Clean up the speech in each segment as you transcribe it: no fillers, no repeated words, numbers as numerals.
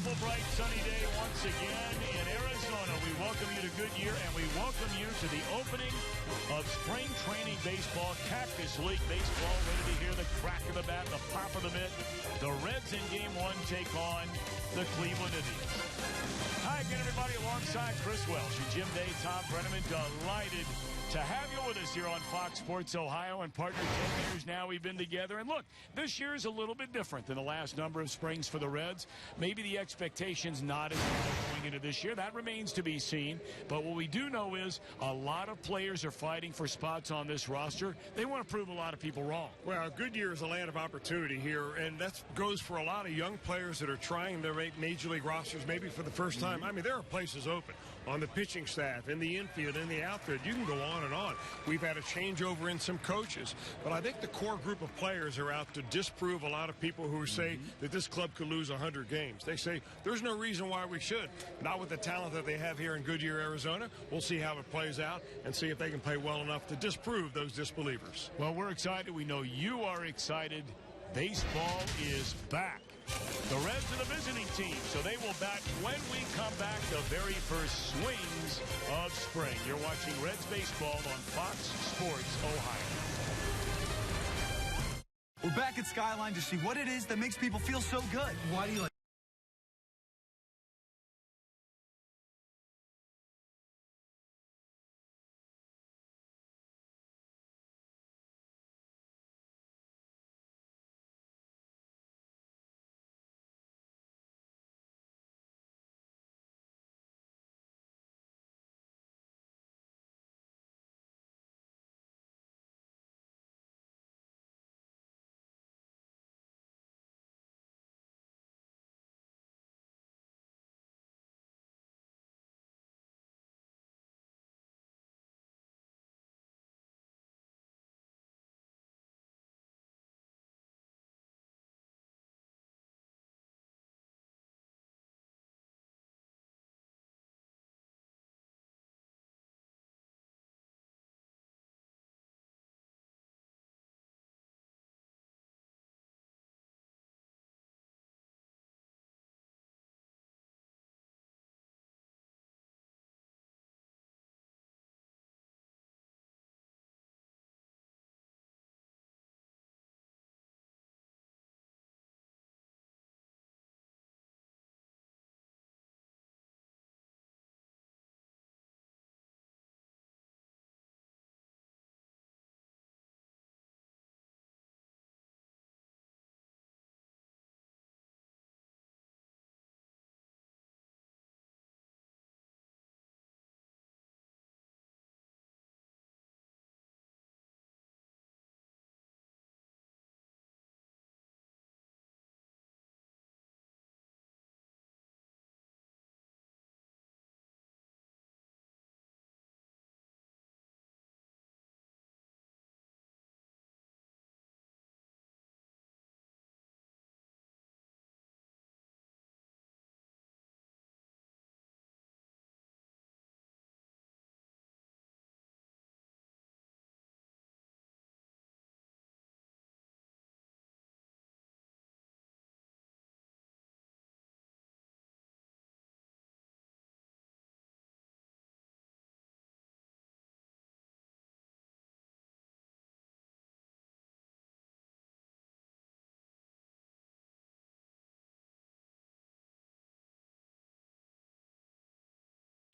beautiful, bright, sunny day once again in Arizona. We welcome you to Goodyear, and we welcome you to the opening of spring training baseball, Cactus League baseball. Ready to hear the crack of the bat, the pop of the mitt. The Reds in Game 1 take on the Cleveland Indians. Hi again, everybody, alongside Chris Welsh and Jim Day, Tom Brenneman. Delighted to have you with us here on Fox Sports Ohio, and partner 10 years now we've been together. And look, this year is a little bit different than the last number of springs for the Reds. Maybe the expectations not as high going into this year. That remains to be seen. But what we do know is a lot of players are fighting for spots on this roster. They want to prove a lot of people wrong. Well, Goodyear is a land of opportunity here, and that goes for a lot of young players that are trying to make major league rosters maybe for the first time. I mean, there are places open on the pitching staff, in the infield, in the outfield. You can go on and on. We've had a changeover in some coaches, but I think the core group of players are out to disprove a lot of people who say that this club could lose 100 games. They say there's no reason why we should. Not with the talent that they have here in Goodyear, Arizona. We'll see how it plays out and see if they can play well enough to disprove those disbelievers. Well, we're excited. We know you are excited. Baseball is back. The Reds are the visiting team, so they will bat when we come back, the very first swings of spring. You're watching Reds baseball on Fox Sports Ohio. We're back at Skyline to see what it is that makes people feel so good. Why do you like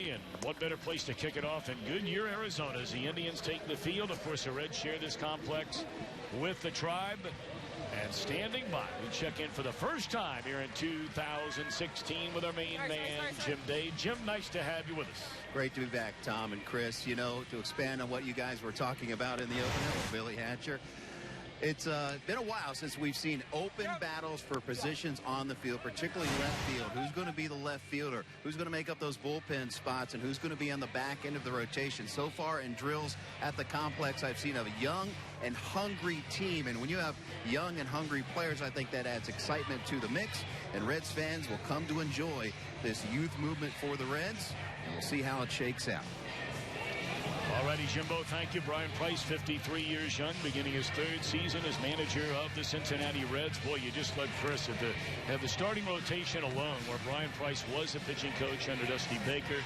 And what better place to kick it off in Goodyear, Arizona, as the Indians take the field. Of course, the Reds share this complex with the Tribe. And standing by, we check in for the first time here in 2016 with our main man, Jim Day. Jim, nice to have you with us. Great to be back, Tom and Chris. You know, to expand on what you guys were talking about in the opener with Billy Hatcher, it's been a while since we've seen open battles for positions on the field, particularly left field. Who's going to be the left fielder? Who's going to make up those bullpen spots? And who's going to be on the back end of the rotation? So far in drills at the complex, I've seen a young and hungry team. And when you have young and hungry players, I think that adds excitement to the mix. And Reds fans will come to enjoy this youth movement for the Reds. And we'll see how it shakes out. All righty, Jimbo, thank you. Brian Price, 53 years young, beginning his third season as manager of the Cincinnati Reds. Boy, you just let Chris have the starting rotation alone, where Brian Price was the pitching coach under Dusty Baker.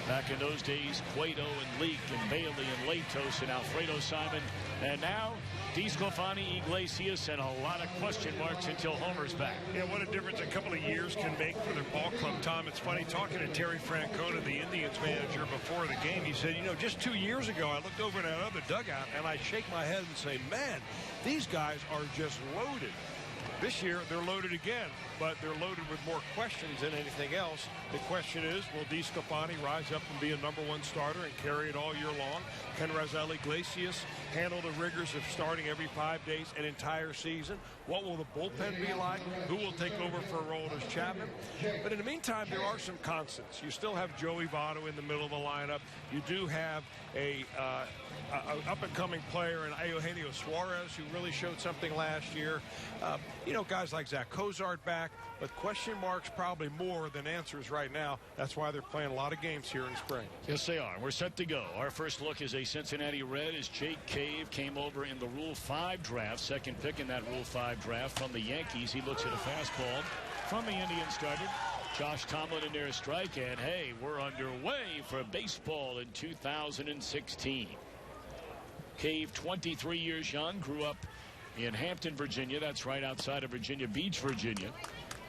Back in those days, Cueto and Leake and Bailey and Latos and Alfredo Simon. And now, DeSclafani, Iglesias, and a lot of question marks until Homer's back. Yeah, what a difference a couple of years can make for their ball club, Tom. It's funny, talking to Terry Francona, the Indians manager, before the game, he said, you know, just 2 years ago, I looked over at that other dugout, and I shake my head and say, man, these guys are just loaded. This year, they're loaded again, but they're loaded with more questions than anything else. The question is, will DeSclafani rise up and be a #1 starter and carry it all year long? Can Raisel Iglesias handle the rigors of starting every 5 days, an entire season? What will the bullpen be like? Who will take over for Aroldis Chapman? But in the meantime, there are some constants. You still have Joey Votto in the middle of the lineup. You do have a up-and-coming player in Eugenio Suarez, who really showed something last year. You know, guys like Zack Cozart back, but question marks probably more than answers right now. That's why they're playing a lot of games here in spring. Yes, they are. We're set to go. Our first look is a Cincinnati Red as Jake Cave came over in the Rule 5 draft, second pick in that Rule 5 draft from the Yankees. He looks at a fastball from the Indian starter. Josh Tomlin in there a strike, and hey, we're underway for baseball in 2016. Cave, 23 years young, grew up in Hampton, Virginia. That's right outside of Virginia Beach, Virginia.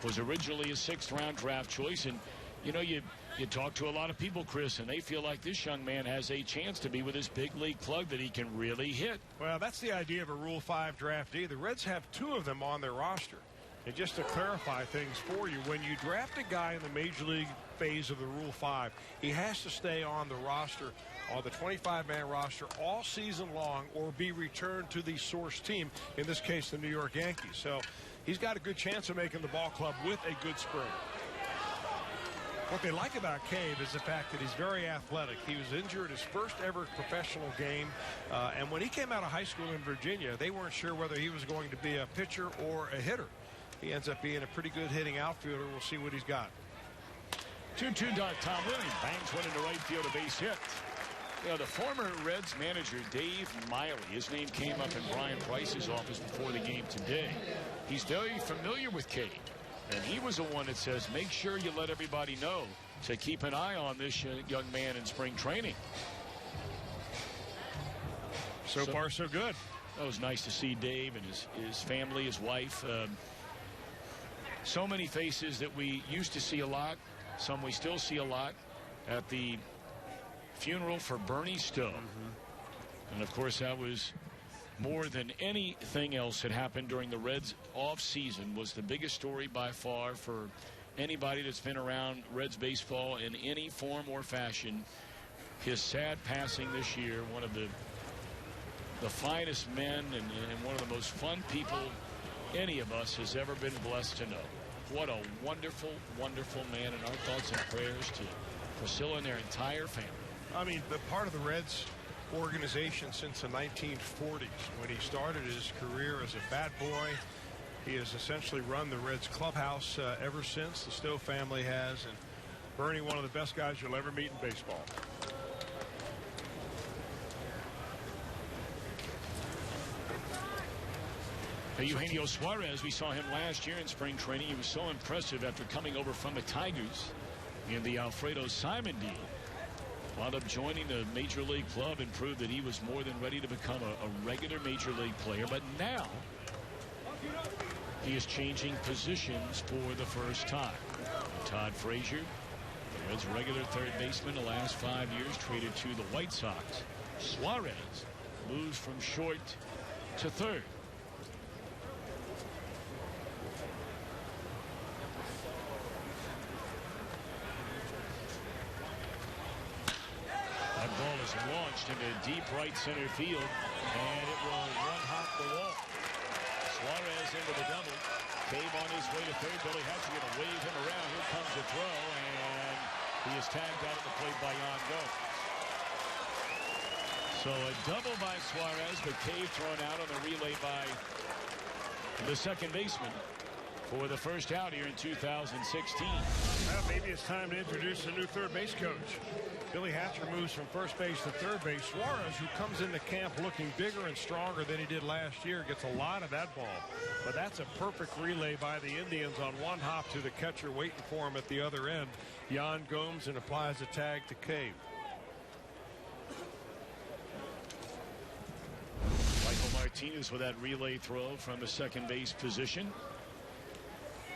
Was originally a 6th-round draft choice. And, you know, you talk to a lot of people, Chris, and they feel like this young man has a chance to be with this big league plug that he can really hit. Well, that's the idea of a Rule 5 draftee. The Reds have 2 of them on their roster. And just to clarify things for you, when you draft a guy in the Major League phase of the Rule 5, he has to stay on the roster, on the 25-man roster, all season long, or be returned to the source team, in this case the New York Yankees. So he's got a good chance of making the ball club with a good spring. What they like about Cave is the fact that he's very athletic. He was injured his first ever professional game, and when he came out of high school in Virginia, they weren't sure whether he was going to be a pitcher or a hitter. He ends up being a pretty good hitting outfielder. We'll see what he's got. 2-2 Tom Willing bangs one into right field, a base hit. You know, the former Reds manager, Dave Miley, his name came up in Brian Price's office before the game today. He's very familiar with Cade, and he was the one that says, make sure you let everybody know to keep an eye on this young man in spring training. So far, so good. It was nice to see Dave and his family, his wife. So many faces that we used to see a lot, some we still see a lot at the funeral for Bernie Stowe. And of course, that was more than anything else that happened during the Reds off season, was the biggest story by far for anybody that's been around Reds baseball in any form or fashion. His sad passing this year, one of the finest men and one of the most fun people any of us has ever been blessed to know. What a wonderful, wonderful man, and our thoughts and prayers to Priscilla and their entire family. I mean, the part of the Reds organization since the 1940s, when he started his career as a bat boy. He has essentially run the Reds clubhouse ever since. The Stowe family has, and Bernie, one of the best guys you'll ever meet in baseball. Eugenio Suarez, we saw him last year in spring training. He was so impressive after coming over from the Tigers in the Alfredo Simon deal. Wound up joining the Major League club and proved that he was more than ready to become a regular Major League player. But now he is changing positions for the first time. Todd Frazier, the Reds' regular third baseman the last 5 years, traded to the White Sox. Suarez moves from short to third. That ball is launched into deep right center field, and it will one-hop the wall. Suarez into the double. Cave on his way to third. Billy Hatcher going to wave him around. Here comes the throw, and he is tagged out at the plate by Yango. So a double by Suarez, but Cave thrown out on the relay by the second baseman for the first out here in 2016. Well, maybe it's time to introduce a new third base coach. Billy Hatcher moves from first base to third base. Suarez, who comes into camp looking bigger and stronger than he did last year, gets a lot of that ball. But that's a perfect relay by the Indians on one hop to the catcher waiting for him at the other end. Yan Gomes and applies a tag to Cave. Michael Martinez with that relay throw from the second base position.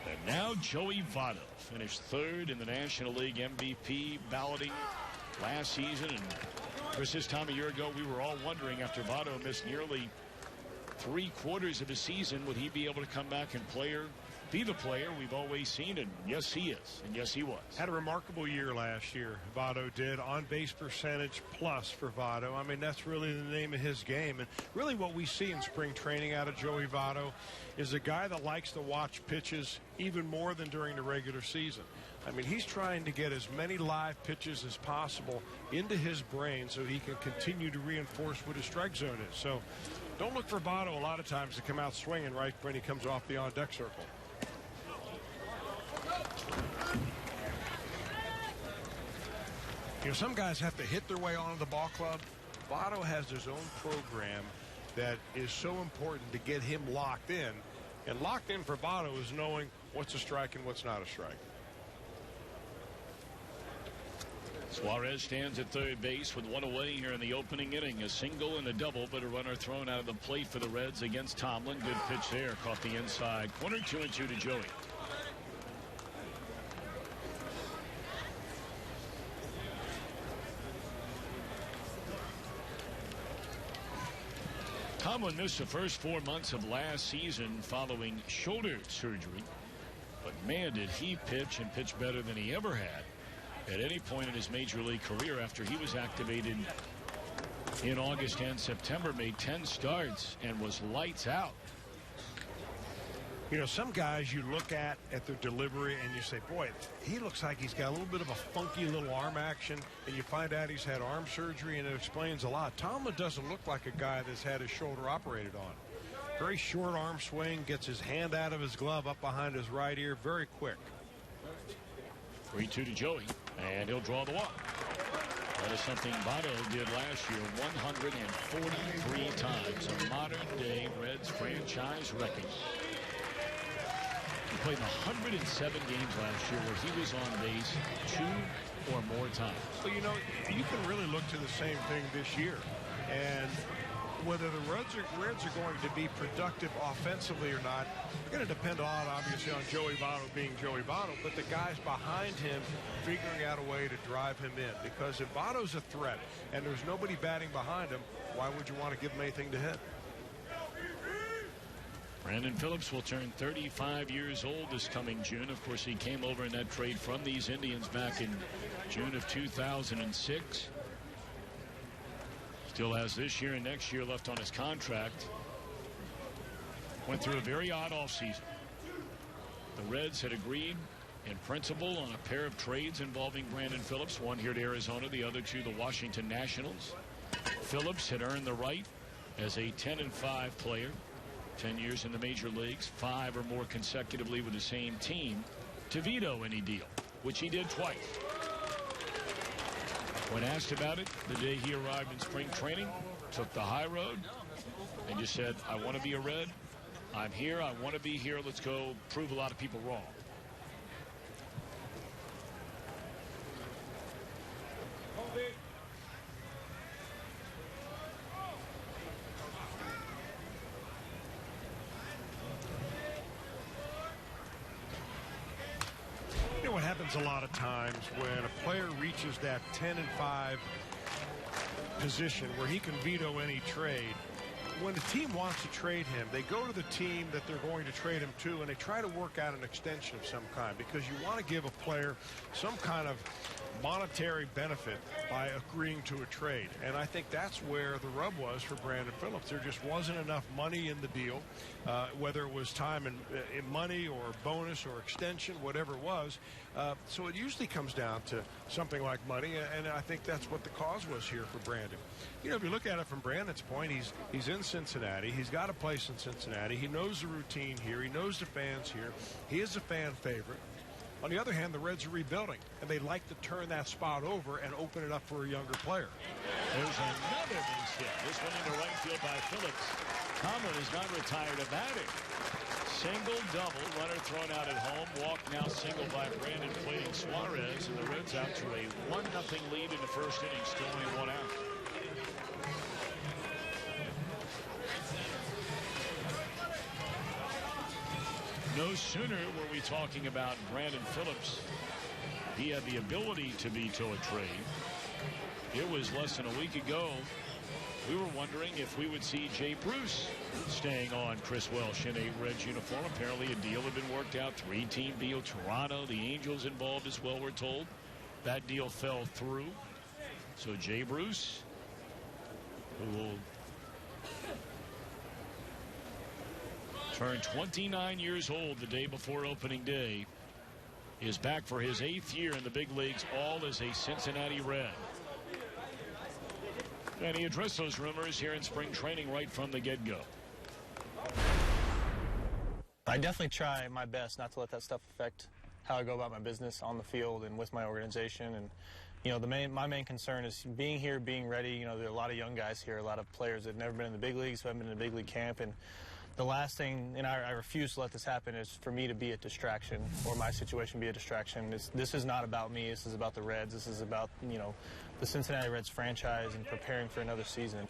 And now Joey Votto finished third in the National League MVP balloting last season. And of course, this time a year ago, we were all wondering, after Votto missed nearly 3/4 of his season, would he be able to come back and be the player we've always seen? And yes, he is. And yes, he was. Had a remarkable year last year. Votto did. On base percentage plus for Votto. I mean, that's really the name of his game. And really what we see in spring training out of Joey Votto is a guy that likes to watch pitches even more than during the regular season. I mean, he's trying to get as many live pitches as possible into his brain so he can continue to reinforce what his strike zone is. So don't look for Votto a lot of times to come out swinging right when he comes off the on-deck circle. You know, some guys have to hit their way onto the ball club. Votto has his own program that is so important to get him locked in. And locked in for Votto is knowing what's a strike and what's not a strike. Suarez stands at third base with one away here in the opening inning. A single and a double, but a runner thrown out of the plate for the Reds against Tomlin. Good pitch there. Caught the inside corner. 2-2 to Joey. Tomlin missed the first 4 months of last season following shoulder surgery. But man, did he pitch, and pitch better than he ever had at any point in his major league career after he was activated in August and September. Made 10 starts and was lights out. You know, some guys you look at their delivery and you say, boy, he looks like he's got a little bit of a funky little arm action, and you find out he's had arm surgery, and it explains a lot. Tomlin doesn't look like a guy that's had his shoulder operated on. Very short arm swing, gets his hand out of his glove up behind his right ear, very quick. 3-2 to Joey, and he'll draw the walk. That is something Votto did last year 143 times, a modern-day Reds franchise record. He played 107 games last year where he was on base 2 or more times. Well, you know, you can really look to the same thing this year. And whether the Reds are going to be productive offensively or not, it's going to depend obviously on Joey Votto being Joey Votto, but the guys behind him figuring out a way to drive him in. Because if Votto's a threat and there's nobody batting behind him, why would you want to give him anything to hit? Brandon Phillips will turn 35 years old this coming June. Of course, he came over in that trade from these Indians back in June of 2006. Still has this year and next year left on his contract. Went through a very odd offseason. The Reds had agreed in principle on a pair of trades involving Brandon Phillips, one here to Arizona, the other to the Washington Nationals. Phillips had earned the right as a 10-5 player, 10 years in the major leagues, 5 or more consecutively with the same team, to veto any deal, which he did twice. When asked about it the day he arrived in spring training, took the high road and just said, I want to be a Red. I'm here. I want to be here. Let's go prove a lot of people wrong. You know what happens a lot of times when a player reaches that 10-5 position where he can veto any trade. When the team wants to trade him, they go to the team that they're going to trade him to, and they try to work out an extension of some kind, because you want to give a player some kind of monetary benefit by agreeing to a trade. And I think that's where the rub was for Brandon Phillips. There just wasn't enough money in the deal, whether it was time and money or bonus or extension, whatever it was. So it usually comes down to something like money, and I think that's what the cause was here for Brandon. You know, if you look at it from Brandon's point, he's in Cincinnati. He's got a place in Cincinnati. He knows the routine here. He knows the fans here. He is a fan favorite. On the other hand, the Reds are rebuilding, and they like to turn that spot over and open it up for a younger player. There's another base hit. This one into right field by Phillips. Tomlin is not retired a batter. Single, double, runner thrown out at home. Walk now single by Brandon Fleeting Suarez, and the Reds out to a 1-0 lead in the first inning, still only 1 out. No sooner were we talking about Brandon Phillips. He had the ability to veto a trade. It was less than a week ago. We were wondering if we would see Jay Bruce staying on Chris Welsh in a Reds uniform. Apparently a deal had been worked out. 3-team deal. Toronto, the Angels involved as well, we're told. That deal fell through. So Jay Bruce, who will turn 29 years old the day before opening day, is back for his 8th year in the big leagues, all as a Cincinnati Red. And he addressed those rumors here in spring training right from the get-go. I definitely try my best not to let that stuff affect how I go about my business on the field and with my organization. And, you know, my main concern is being here, being ready. You know, there are a lot of young guys here, a lot of players that have never been in the big leagues, who haven't been in the big league camp. And the last thing, and I refuse to let this happen, is for me to be a distraction, or my situation be a distraction. This is not about me. This is about the Reds. This is about, you know, the Cincinnati Reds franchise and preparing for another season.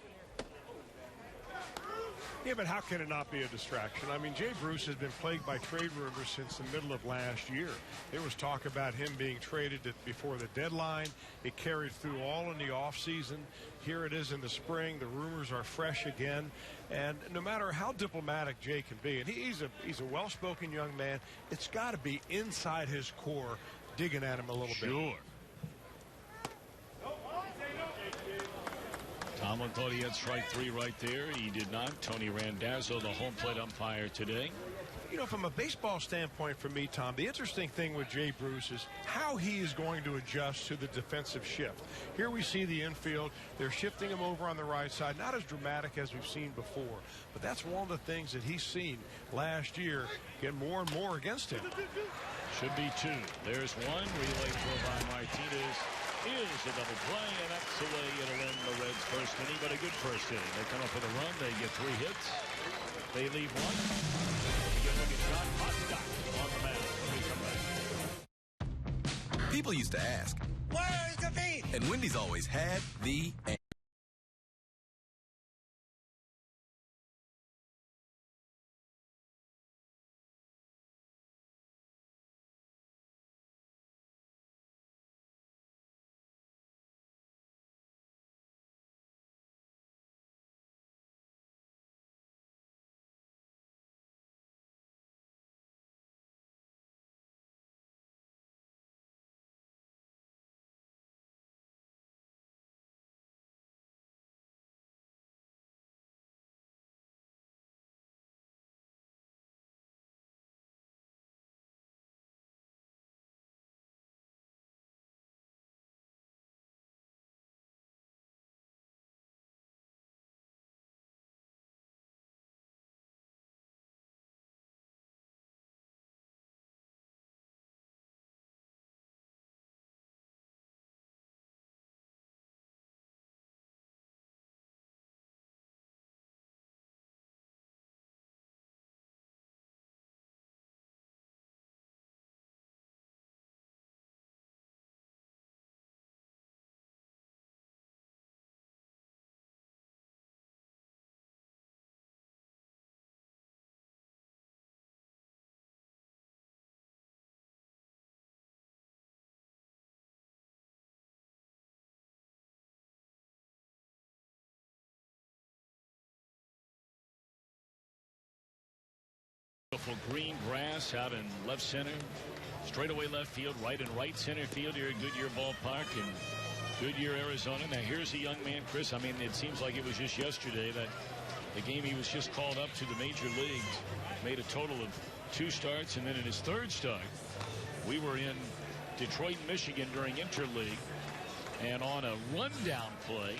Yeah, but how can it not be a distraction? I mean, Jay Bruce has been plagued by trade rumors since the middle of last year. There was talk about him being traded before the deadline. It carried through all in the offseason. Here it is in the spring. The rumors are fresh again. And no matter how diplomatic Jay can be, and he's a well-spoken young man, it's got to be inside his core digging at him a little bit. Sure. Tomlin thought he had strike 3 right there. He did not. Tony Randazzo, the home plate umpire today. You know, from a baseball standpoint for me, Tom, the interesting thing with Jay Bruce is how he is going to adjust to the defensive shift. Here we see the infield. They're shifting him over on the right side. Not as dramatic as we've seen before, but that's one of the things that he's seen last year get more and more against him. Should be 2. There's one. Relay throw by Martinez. Is a double play, and that's the way it'll end the Reds' first inning, but a good first inning. They come up with a run. They get 3 hits. They leave 1. We get a look at John Hodstock on the mound when we come back. People used to ask, Where's the beat? and Wendy's always had the answer. Beautiful green grass out in left center, straightaway left field, right and right center field here at Goodyear Ballpark in Goodyear, Arizona. Now here's a young man, Chris. I mean, it seems like it was just yesterday that the game he was just called up to the major leagues, made a total of 2 starts, and then in his 3rd start, we were in Detroit, Michigan during interleague, and on a rundown play,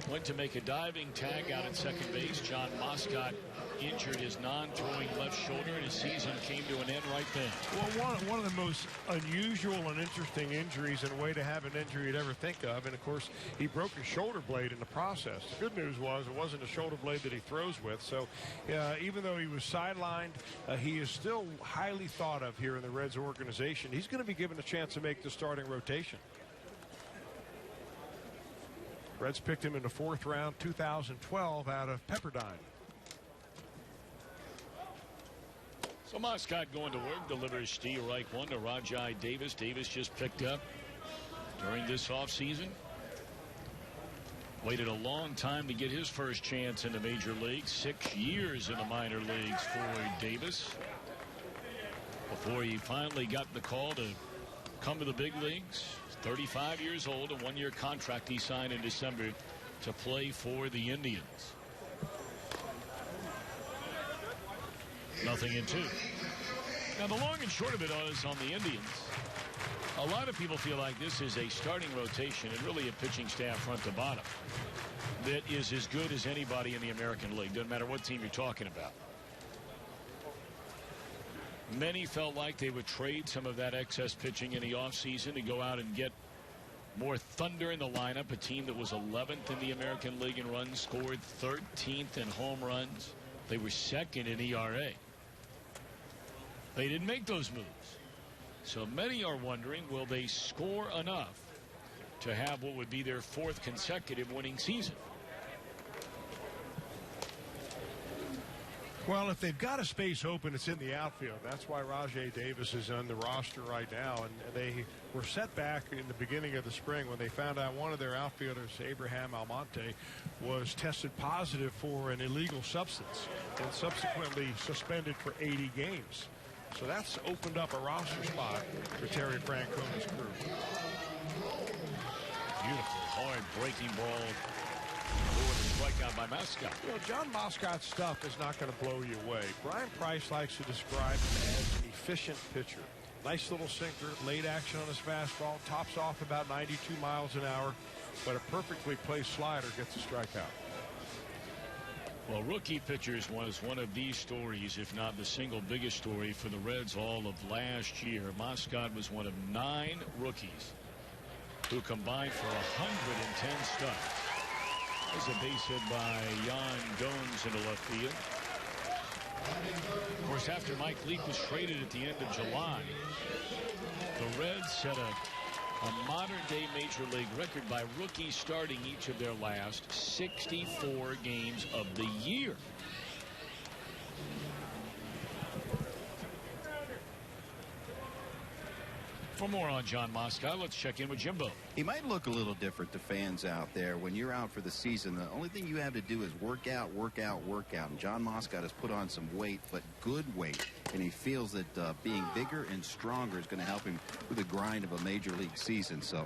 went to make a diving tag out at second base. John Moscott injured his non-throwing left shoulder, and his season came to an end right then. Well, one of the most unusual and interesting injuries, and a way to have an injury you'd ever think of. And, of course, he broke his shoulder blade in the process. The good news was it wasn't a shoulder blade that he throws with. So even though he was sidelined, he is still highly thought of here in the Reds organization. He's going to be given a chance to make the starting rotation. Reds picked him in the 4th round, 2012, out of Pepperdine. So Moscott going to work, delivers steal right one to Rajai Davis. Davis just picked up during this offseason. Waited a long time to get his first chance in the major leagues. 6 years in the minor leagues for Davis before he finally got the call to come to the big leagues. 35 years old, a 1-year contract he signed in December to play for the Indians. 0-2. Now the long and short of it is on the Indians. A lot of people feel like this is a starting rotation and really a pitching staff front to bottom that is as good as anybody in the American League. Doesn't matter what team you're talking about. Many felt like they would trade some of that excess pitching in the offseason to go out and get more thunder in the lineup. A team that was 11th in the American League in runs scored, 13th in home runs. They were 2nd in ERA. They didn't make those moves. So many are wondering, will they score enough to have what would be their 4th consecutive winning season? Well, if they've got a space open, it's in the outfield. That's why Rajai Davis is on the roster right now. And they were set back in the beginning of the spring when they found out one of their outfielders, Abraham Almonte, was tested positive for an illegal substance and subsequently suspended for 80 games. So that's opened up a roster spot for Terry Francona's crew. Beautiful, hard breaking ball. Strikeout by Moscott. You know, John Moscott's stuff is not going to blow you away. Brian Price likes to describe him as an efficient pitcher. Nice little sinker, late action on his fastball, tops off about 92 miles an hour, but a perfectly placed slider gets a strikeout. Well, rookie pitchers was one of these stories, if not the single biggest story for the Reds all of last year. Moscott was one of 9 rookies who combined for 110 starts. There's a base hit by Yan Gomes into left field. Of course, after Mike Leake was traded at the end of July, the Reds set a modern-day Major League record by rookies starting each of their last 64 games of the year. For more on John Moscott, let's check in with Jimbo. He might look a little different to fans out there. When you're out for the season, the only thing you have to do is work out, work out, work out. And John Moscott has put on some weight, but good weight. And he feels that being bigger and stronger is going to help him with the grind of a major league season. So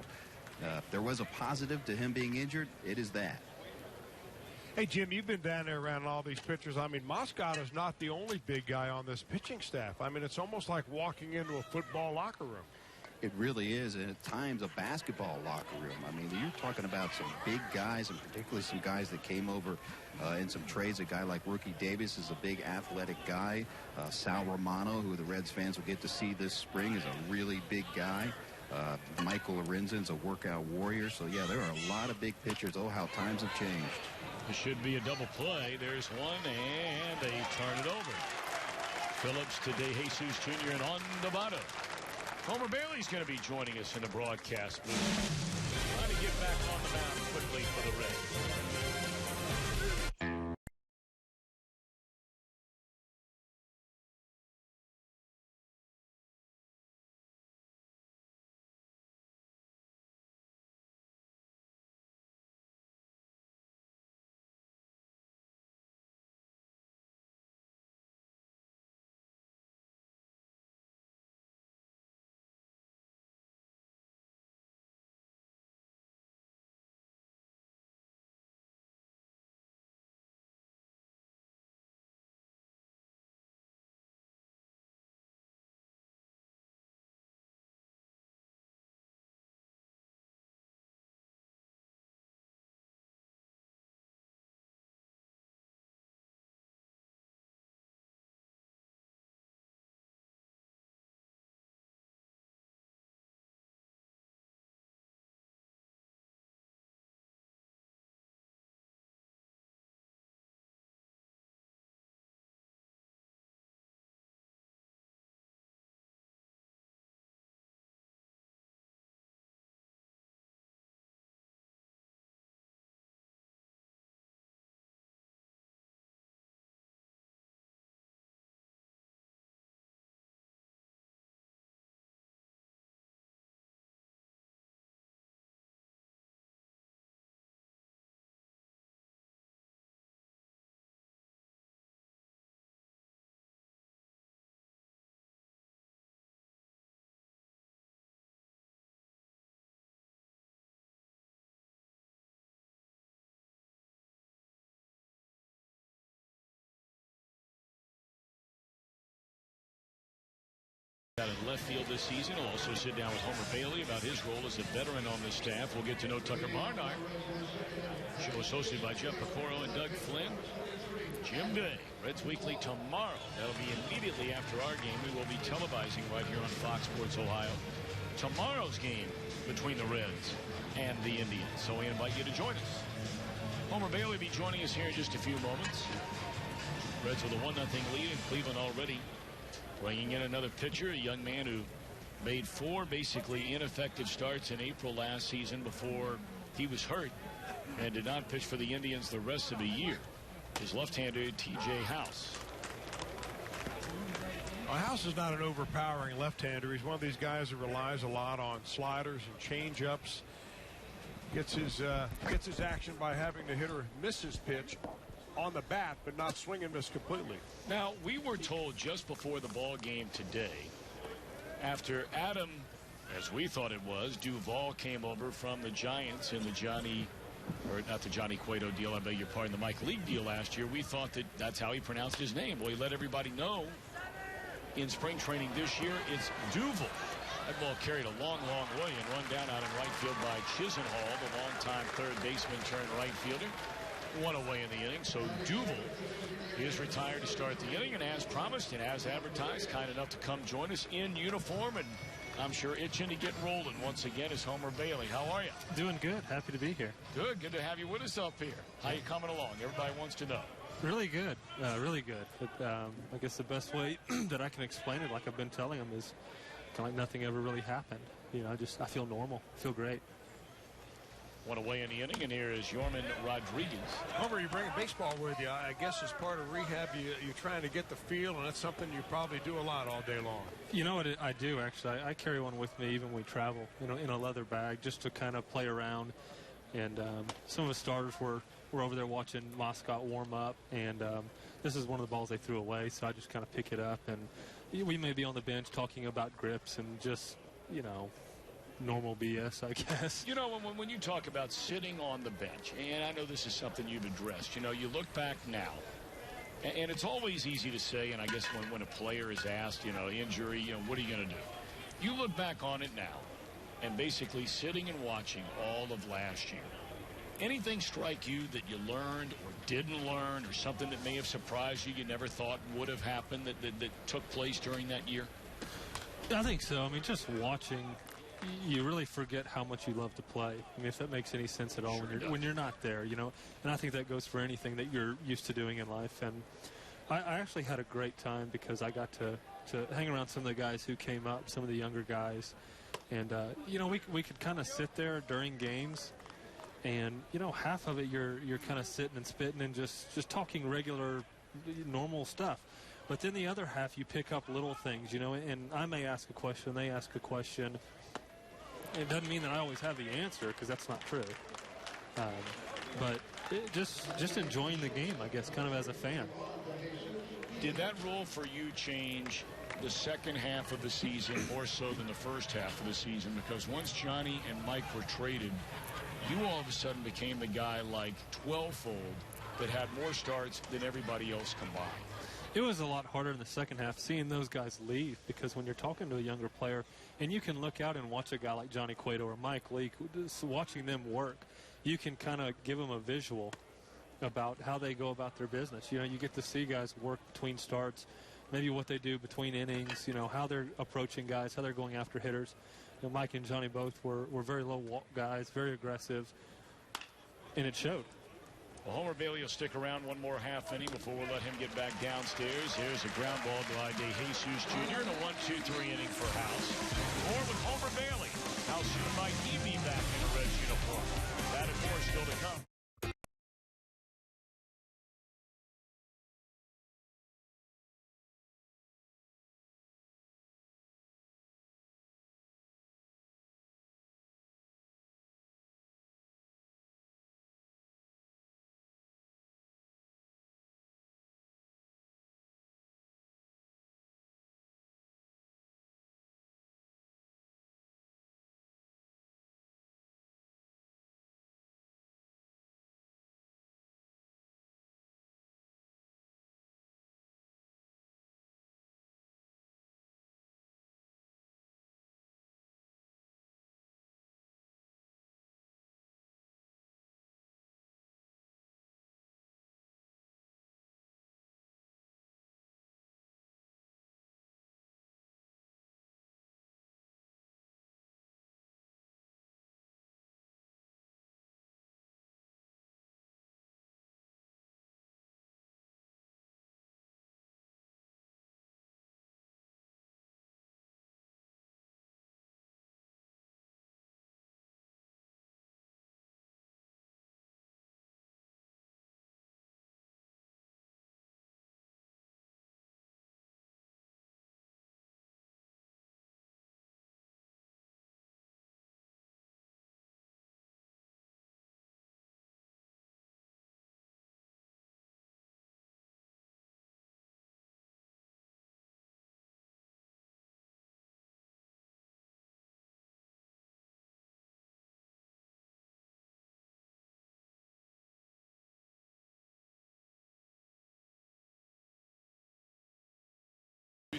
if there was a positive to him being injured, it is that. Hey, Jim, you've been down there around all these pitchers. I mean, Moscott is not the only big guy on this pitching staff. I mean, it's almost like walking into a football locker room. It really is, and at times a basketball locker room. I mean, you're talking about some big guys, and particularly some guys that came over in some trades. A guy like Rookie Davis is a big athletic guy. Sal Romano, who the Reds fans will get to see this spring, is a really big guy. Michael Lorenzen's a workout warrior. So, yeah, there are a lot of big pitchers. Oh, how times have changed. It should be a double play. There's one, and they turn it over. Phillips to De Jesus Jr. and on the bottom. Homer Bailey's going to be joining us in the broadcast booth. Trying to get back on the mound quickly for the Reds. Out in left field this season. We'll also sit down with Homer Bailey about his role as a veteran on the staff. We'll get to know Tucker Barnhart. Show associated by Jeff Pecoro and Doug Flynn. Jim Day, Reds Weekly tomorrow. That'll be immediately after our game. We will be televising right here on Fox Sports Ohio tomorrow's game between the Reds and the Indians. So we invite you to join us. Homer Bailey will be joining us here in just a few moments. Reds with a 1-0 lead in Cleveland already. Bringing in another pitcher, a young man who made 4 basically ineffective starts in April last season before he was hurt and did not pitch for the Indians the rest of the year. His left-hander, T.J. House. Well, House is not an overpowering left-hander. He's one of these guys that relies a lot on sliders and change-ups. Gets his action by having the hitter miss his pitch on the bat, but not swing and miss completely. Now, we were told just before the ball game today, after Adam, as we thought it was, Duvall came over from the Giants in the not the Johnny Cueto deal, I beg your pardon, the Mike Leake deal last year, we thought that that's how he pronounced his name. Well, he let everybody know in spring training this year it's Duvall. That ball carried a long, long way and run down out in right field by Chisenhall, the longtime third baseman turned right fielder. 1 away in the inning, so Duvall is retired to start the inning, and as promised and as advertised, kind enough to come join us in uniform, and I'm sure itching to get rolling once again is Homer Bailey. How are you? Doing good. Happy to be here. Good to have you with us up here. How you coming along? Everybody wants to know. Really good. Really good. I guess the best way that I can explain it, like I've been telling them, is kind of like nothing ever really happened. You know, I feel normal. I feel great. 1 away in the inning, and here is Yorman Rodriguez. Homer, you bring a baseball with you. I guess as part of rehab, you're trying to get the feel, and that's something you probably do a lot all day long. You know what I do, actually? I carry one with me even when we travel, you know, in a leather bag, just to kind of play around. And some of the starters were over there watching Moscot warm up, and this is one of the balls they threw away, so I just kind of pick it up. And we may be on the bench talking about grips and just, you know, normal BS, I guess. You know, when you talk about sitting on the bench, and I know this is something you've addressed, you know, you look back now, and it's always easy to say, and I guess when a player is asked, you know, injury, you know, what are you going to do? You look back on it now, and basically sitting and watching all of last year, anything strike you that you learned or didn't learn, or something that may have surprised you never thought would have happened that took place during that year? I think so. I mean, just watching, you really forget how much you love to play. I mean, if that makes any sense at all, Sure when you're not there, you know. And I think that goes for anything that you're used to doing in life. And I actually had a great time because I got to hang around some of the guys who came up, some of the younger guys. And, you know, we could kind of sit there during games, and, you know, half of it you're kind of sitting and spitting and just talking regular, normal stuff. But then the other half, you pick up little things, you know, and I may ask a question, they ask a question. It doesn't mean that I always have the answer, because that's not true. But just enjoying the game, I guess, kind of as a fan. Did that role for you change the second half of the season more so than the first half of the season? Because once Johnny and Mike were traded, you all of a sudden became the guy like 12-fold that had more starts than everybody else combined. It was a lot harder in the second half seeing those guys leave, because when you're talking to a younger player and you can look out and watch a guy like Johnny Cueto or Mike Leake, just watching them work, you can kind of give them a visual about how they go about their business. You know, you get to see guys work between starts, maybe what they do between innings, you know, how they're approaching guys, how they're going after hitters. You know, Mike and Johnny both were very low walk guys, very aggressive, and it showed. Well, Homer Bailey will stick around one more half inning before we'll let him get back downstairs. Here's a ground ball by DeJesus Jr. and a 1-2-3 inning for House. More with Homer Bailey. How soon might he be back in a Reds uniform? That and more still to come.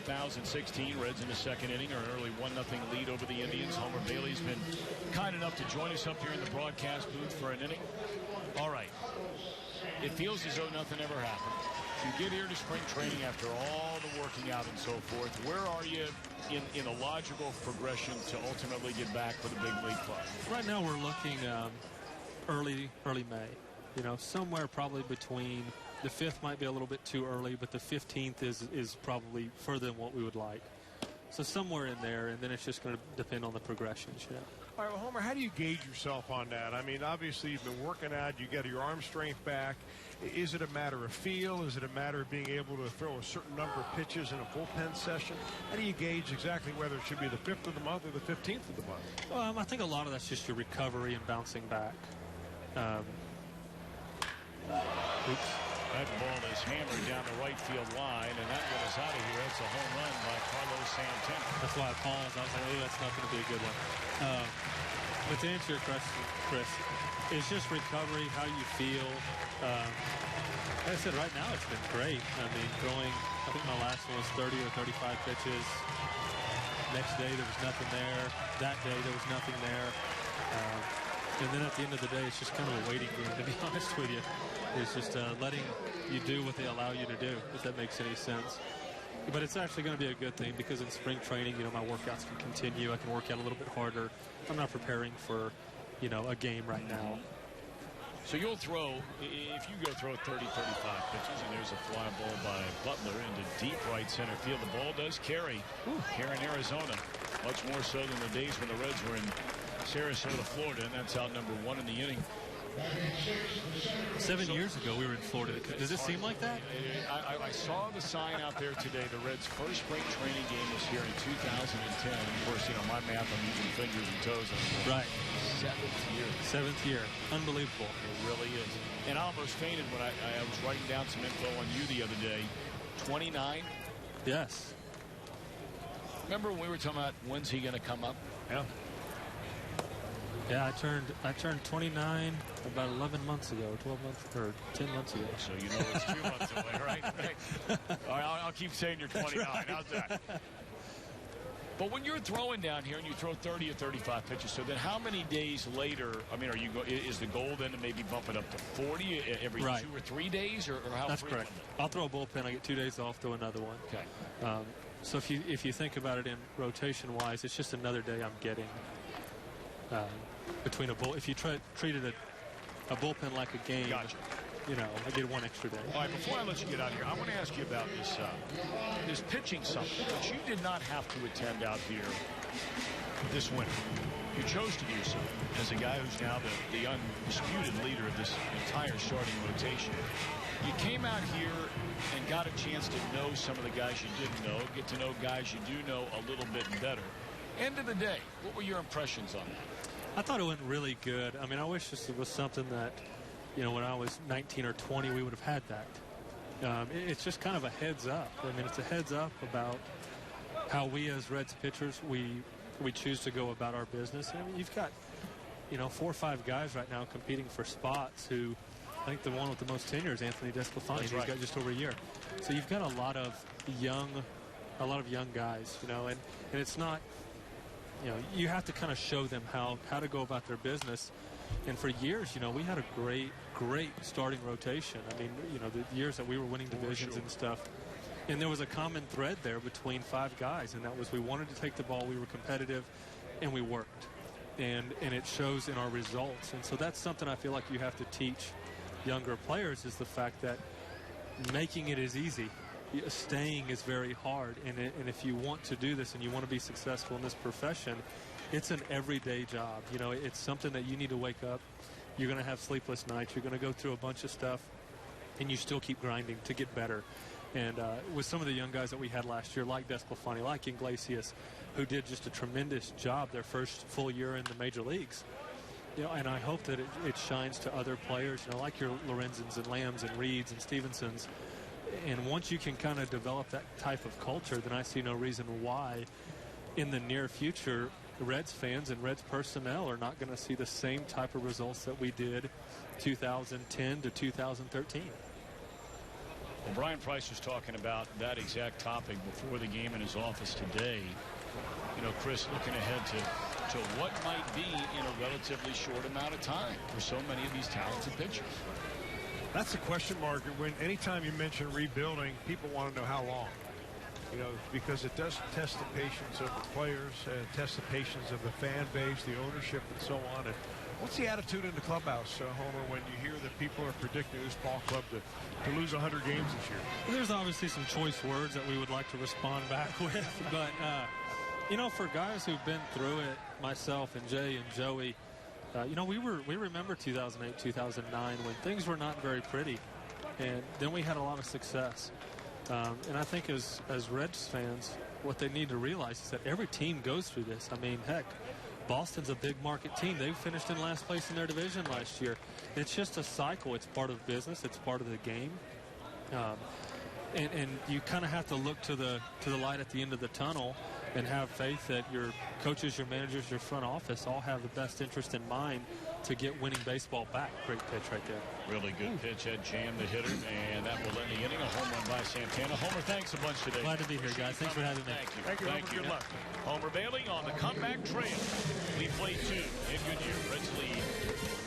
2016. Reds in the second inning are an early 1-0 lead over the Indians. Homer Bailey's been kind enough to join us up here in the broadcast booth for an inning. All right. It feels as though nothing ever happened. You get here to spring training after all the working out and so forth. Where are you in a logical progression to ultimately get back for the big league club? Right now we're looking early May. You know, somewhere probably between the 5th might be a little bit too early, but the 15th is probably further than what we would like. So somewhere in there, and then it's just going to depend on the progressions, you know. All right, well, Homer, how do you gauge yourself on that? I mean, obviously you've been working out, you get your arm strength back. Is it a matter of feel? Is it a matter of being able to throw a certain number of pitches in a bullpen session? How do you gauge exactly whether it should be the 5th of the month or the 15th of the month? I think a lot of that's just your recovery and bouncing back. Oops. That ball is hammered down the right field line, and that one is out of here. That's a home run by Carlos Santana. That's why I paused. I was like, oh, that's not going to be a good one. But to answer your question, Chris, it's just recovery, how you feel. Like I said, right now it's been great. I mean, throwing, I think my last one was 30 or 35 pitches. Next day there was nothing there. That day there was nothing there. And then at the end of the day, it's just kind of a waiting game, to be honest with you. It's just letting you do what they allow you to do, if that makes any sense. But it's actually going to be a good thing because in spring training, you know, my workouts can continue. I can work out a little bit harder. I'm not preparing for, you know, a game right now. So you'll throw, if you go throw 30, 35 pitches, and there's a fly ball by Butler into deep right center field. The ball does carry here in Arizona, much more so than the days when the Reds were in Sarasota, Florida, and that's out number 1 in the inning. 7 years ago, we were in Florida. Does it seem like that? I saw the sign out there today. The Reds' first spring training game was here in 2010. Of course, you know, my math, I'm using fingers and toes. Right. 7th year. 7th year. Unbelievable. It really is. And I almost fainted when I was writing down some info on you the other day. 29? Yes. Remember when we were talking about when's he going to come up? Yeah. Yeah, I turned 29 about 11 months ago, 12 months, or 10 months ago. So you know it's 2 months away, right? All right, I'll keep saying you're 29. Right. How's that? But when you're throwing down here and you throw 30 or 35 pitches, so then how many days later, I mean, is the goal then to maybe bump it up to 40 every 2 or 3 days, or how? That's correct. I'll throw a bullpen, I get 2 days off, throw another one. Okay. So if you think about it in rotation-wise, it's just another day I'm getting between a bull. If you treated a bullpen like a game, gotcha. You know, I get 1 extra day. All right, before I let you get out of here, I want to ask you about this pitching summit, which you did not have to attend out here this winter. You chose to do so as a guy who's now the undisputed leader of this entire starting rotation. You came out here and got a chance to know some of the guys you didn't know, get to know guys you do know a little bit better. End of the day, what were your impressions on that? I thought it went really good. I mean, I wish this was something that, you know, when I was 19 or 20, we would have had that. It's just kind of a heads up. I mean, it's a heads up about how we as Reds pitchers, we choose to go about our business. I mean, you've got, you know, 4 or 5 guys right now competing for spots who, I think the one with the most tenure is Anthony Desclafani. He's got just over a year. So you've got a lot of young guys, you know, and it's not, you know, you have to kind of show them how to go about their business. And for years, you know, we had a great starting rotation. I mean, you know, the years that we were winning divisions and stuff. And there was a common thread there between 5 guys, and that was we wanted to take the ball, we were competitive, and we worked. And it shows in our results. And so that's something I feel like you have to teach younger players, is the fact that making it is easy. Staying is very hard, and if you want to do this and you want to be successful in this profession, it's an everyday job. You know, it's something that you need to wake up. You're going to have sleepless nights. You're going to go through a bunch of stuff, and you still keep grinding to get better. And with some of the young guys that we had last year, like Desclafani, like Iglesias, who did just a tremendous job their first full year in the major leagues. You know, and I hope that it shines to other players, you know, like your Lorenzens and Lambs and Reeds and Stevensons. And once you can kind of develop that type of culture, then I see no reason why in the near future Reds fans and Reds personnel are not going to see the same type of results that we did 2010 to 2013. Well, Brian Price was talking about that exact topic before the game in his office today. You know, Chris, looking ahead to what might be in a relatively short amount of time for so many of these talented pitchers. That's the question mark. When anytime you mention rebuilding, people want to know how long. You know, because it does test the patience of the players, test the patience of the fan base, the ownership, and so on. And what's the attitude in the clubhouse, Homer, when you hear that people are predicting this ball club to lose 100 games this year? There's obviously some choice words that we would like to respond back with, but you know, for guys who've been through it, myself and Jay and Joey, you know, we remember 2008, 2009 when things were not very pretty, and then we had a lot of success. And I think as Reds fans, what they need to realize is that every team goes through this. I mean, heck, Boston's a big market team. They finished in last place in their division last year. It's just a cycle. It's part of business. It's part of the game. And you kind of have to look to the light at the end of the tunnel and have faith that your coaches, your managers, your front office all have the best interest in mind to get winning baseball back. Great pitch right there. Really good pitch. Had jammed the hitter, and that will end the inning. A home run by Santana. Homer, thanks a bunch today. Glad to be here, guys. Thanks for having me. Thank you. Thank you. Good luck. Homer Bailey on the comeback trail. We play 2 in Goodyear. Reds lead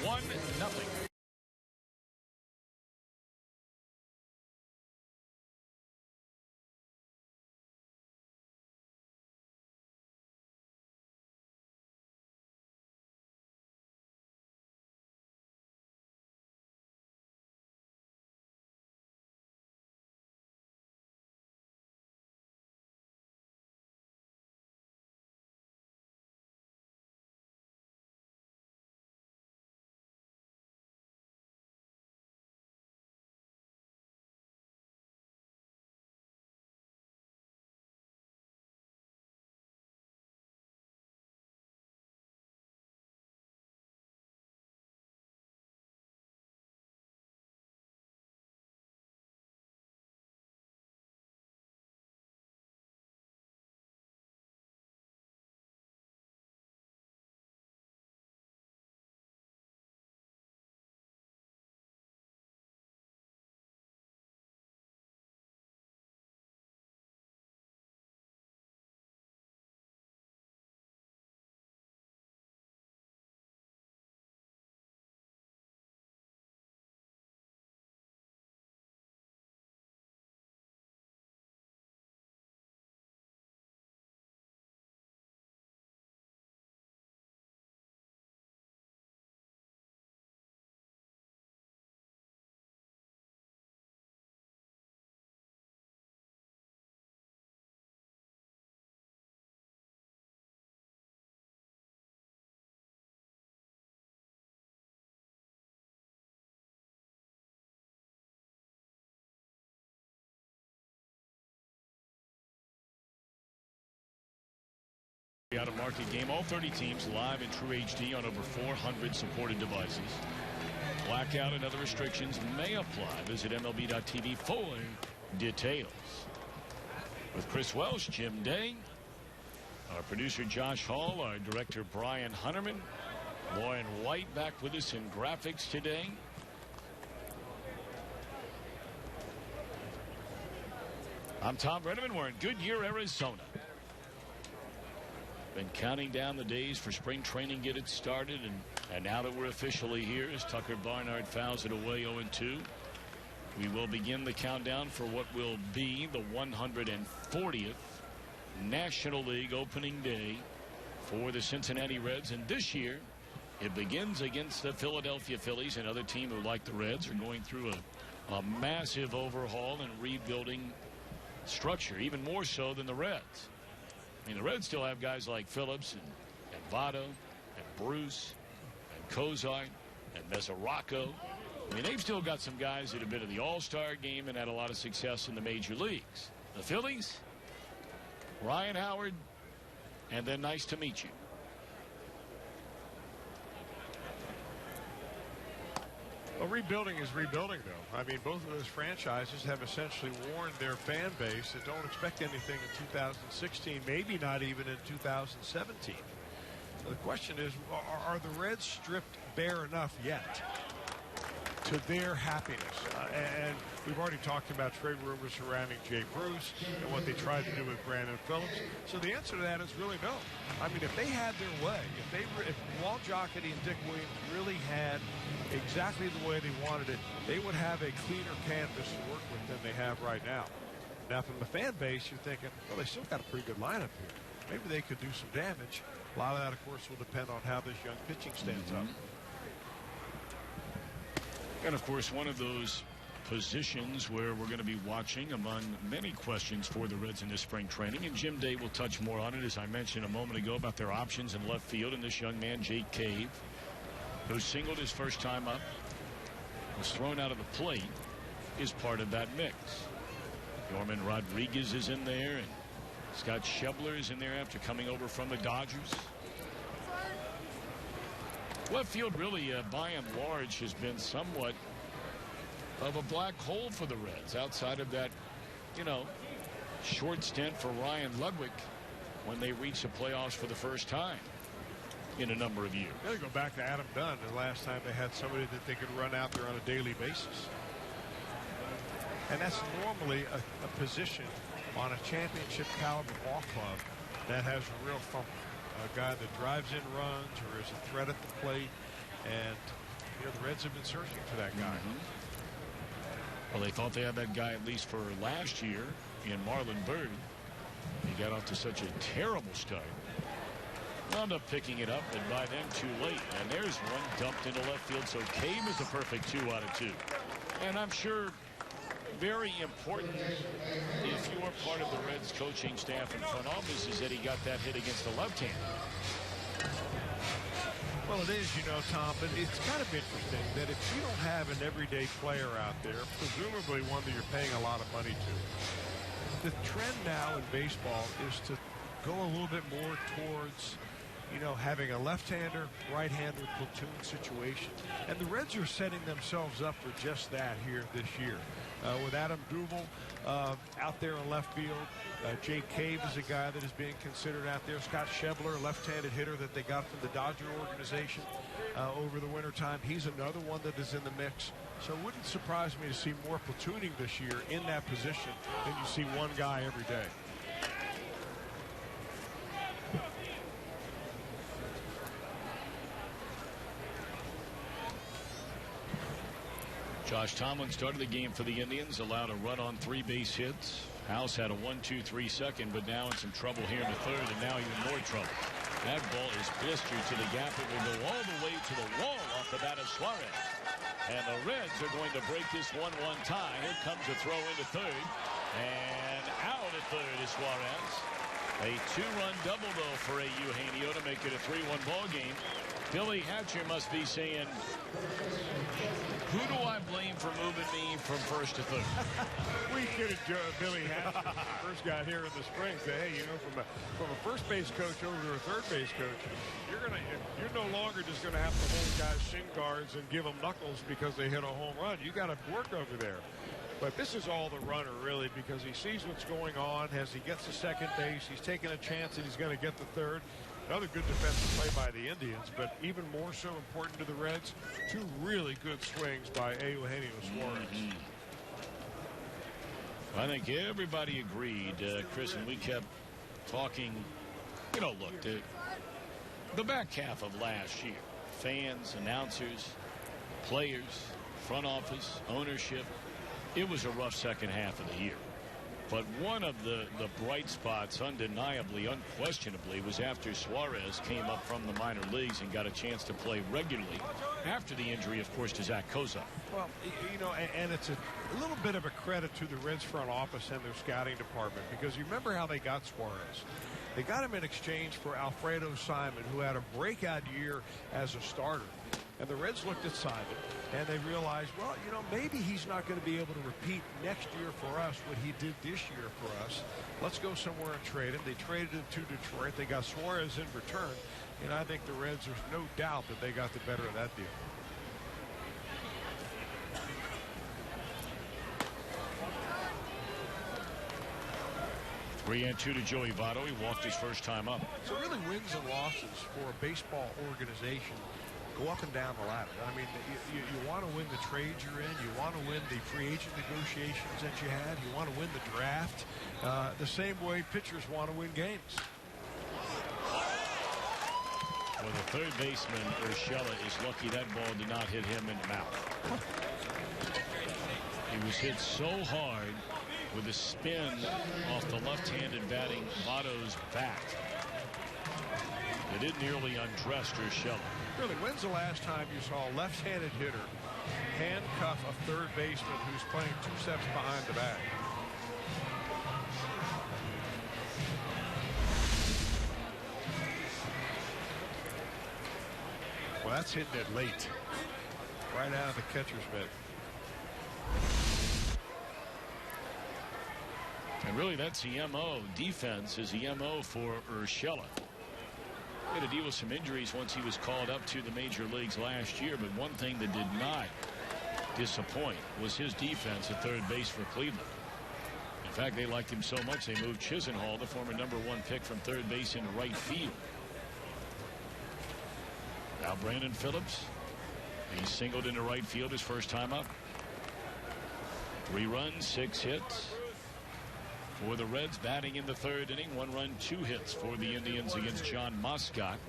1-0. Out of market game, all 30 teams live in True HD on over 400 supported devices. Blackout and other restrictions may apply. Visit MLB.tv for details. With Chris Welsh, Jim Day, our producer Josh Hall, our director Brian Hunterman, Lauren White back with us in graphics today. I'm Tom Brenneman. We're in Goodyear, Arizona. Been counting down the days for spring training get it started, and now that we're officially here, as Tucker Barnhart fouls it away 0-2, we will begin the countdown for what will be the 140th National League opening day for the Cincinnati Reds. And this year, it begins against the Philadelphia Phillies, another team who, like the Reds, are going through a massive overhaul and rebuilding structure, even more so than the Reds. I mean, the Reds still have guys like Phillips and Votto and Bruce and Cozart and Mesoraco. I mean, they've still got some guys that have been in the All-Star game and had a lot of success in the major leagues. The Phillies, Ryan Howard, and then nice to meet you. Well, rebuilding is rebuilding, though. I mean, both of those franchises have essentially warned their fan base that don't expect anything in 2016, maybe not even in 2017. So the question is, are the Reds stripped bare enough yet to their happiness. And we've already talked about trade rumors surrounding Jay Bruce and what they tried to do with Brandon Phillips. So the answer to that is really no. I mean, if they had their way, if Walt Jocketty and Dick Williams really had exactly the way they wanted it, they would have a cleaner canvas to work with than they have right now. Now, from the fan base, you're thinking, well, they still got a pretty good lineup here. Maybe they could do some damage. A lot of that, of course, will depend on how this young pitching stands up. And, of course, one of those positions where we're going to be watching among many questions for the Reds in this spring training. And Jim Day will touch more on it, as I mentioned a moment ago, about their options in left field. And this young man, Jake Cave, who singled his first time up, was thrown out of the plate, is part of that mix. Norman Rodriguez is in there, and Scott Schebler is in there after coming over from the Dodgers. Left field really, by and large, has been somewhat of a black hole for the Reds outside of that, short stint for Ryan Ludwig when they reached the playoffs for the first time in a number of years. They go back to Adam Dunn, the last time they had somebody that they could run out there on a daily basis. And that's normally a position on a championship caliber ball club that has a real thumper. A guy that drives in runs or is a threat at the plate. And the Reds have been searching for that guy. Well, they thought they had that guy at least for last year in Marlon Byrd. He got off to such a terrible start. Wound up picking it up, and by then too late. And there's one dumped into left field. So Cave is a perfect 2 out of 2. And I'm sure very important if you are part of the Reds coaching staff and front office is that he got that hit against the left-hander. Well, it is, Tom, but it's kind of interesting that if you don't have an everyday player out there, presumably one that you're paying a lot of money to, the trend now in baseball is to go a little bit more towards having a left-hander, right-hander platoon situation. And the Reds are setting themselves up for just that here this year. With Adam Duvall out there in left field. Jake Cave is a guy that is being considered out there. Scott Schebler, a left-handed hitter that they got from the Dodger organization over the wintertime. He's another one that is in the mix. So it wouldn't surprise me to see more platooning this year in that position than you see one guy every day. Josh Tomlin started the game for the Indians, allowed a run on 3 base hits. House had a 1-2-3 second, but now in some trouble here in the third, and now even more trouble. That ball is blistered to the gap. It will go all the way to the wall off the bat of Suarez. And the Reds are going to break this 1-1 tie. Here comes a throw into third, and out at third is Suarez. A 2-run double, though, for A. Eugenio to make it a 3-1 ball game. Billy Hatcher must be saying, who do I blame for moving me from first to third? We could have Billy Hatcher, the first guy here in the spring, say, hey, from a first base coach over to a third base coach, you're no longer just going to have to hold guys shin guards and give them knuckles because they hit a home run. You got to work over there. But this is all the runner, really, because he sees what's going on. As he gets to second base, he's taking a chance that he's going to get the third. Another good defensive play by the Indians, but even more so important to the Reds, 2 really good swings by Eugenio Suarez. I think everybody agreed, Chris, and we kept talking, look, the back half of last year, fans, announcers, players, front office, ownership, it was a rough second half of the year. But one of the bright spots, undeniably, unquestionably, was after Suarez came up from the minor leagues and got a chance to play regularly after the injury, of course, to Zack Cozart. Well, and it's a little bit of a credit to the Reds front office and their scouting department, because you remember how they got Suarez. They got him in exchange for Alfredo Simon, who had a breakout year as a starter. And the Reds looked at Simon, and they realized, well, maybe he's not going to be able to repeat next year for us what he did this year for us. Let's go somewhere and trade him. They traded him to Detroit. They got Suarez in return. And I think the Reds, there's no doubt that they got the better of that deal. Three and 2 to Joey Votto. He walked his first time up. So really, wins and losses for a baseball organization go up and down the ladder. I mean, you want to win the trades you're in. You want to win the free agent negotiations that you had. You want to win the draft. The same way pitchers want to win games. Well, the third baseman, Urshela, is lucky that ball did not hit him in the mouth. He was hit so hard with a spin off the left-handed batting Votto's bat. It nearly undressed Urshela. Really, when's the last time you saw a left-handed hitter handcuff a third baseman who's playing 2 steps behind the bag? Well, that's hitting it late. Right out of the catcher's mitt. And really, that's the MO. Defense is the MO for Urshela. He had to deal with some injuries once he was called up to the major leagues last year, but one thing that did not disappoint was his defense at third base for Cleveland. In fact, they liked him so much they moved Chisenhall, the former #1 pick, from third base into right field. Now Brandon Phillips. He singled into right field his first time up. 3 runs, 6 hits for the Reds, batting in the third inning. 1 run, 2 hits for the Indians against John Moscott.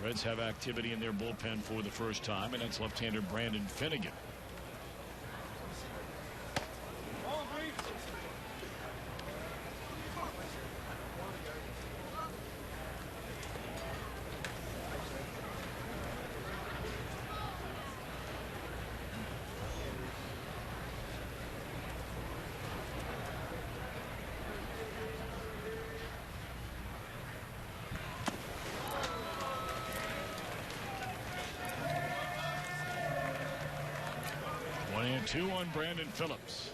Reds have activity in their bullpen for the first time, and that's left-hander Brandon Finnegan. And 2 on Brandon Phillips.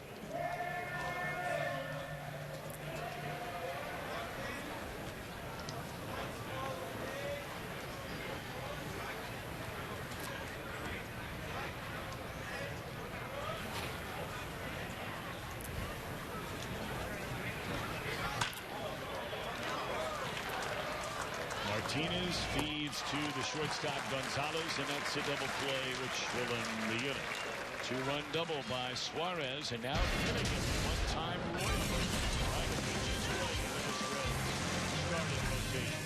Martinez feeds to the shortstop Gonzalez, and that's a double play which will end the inning. 2-run double by Suarez, and now Finnegan, one-time Royal, trying to reach his way into this Reds starting rotation.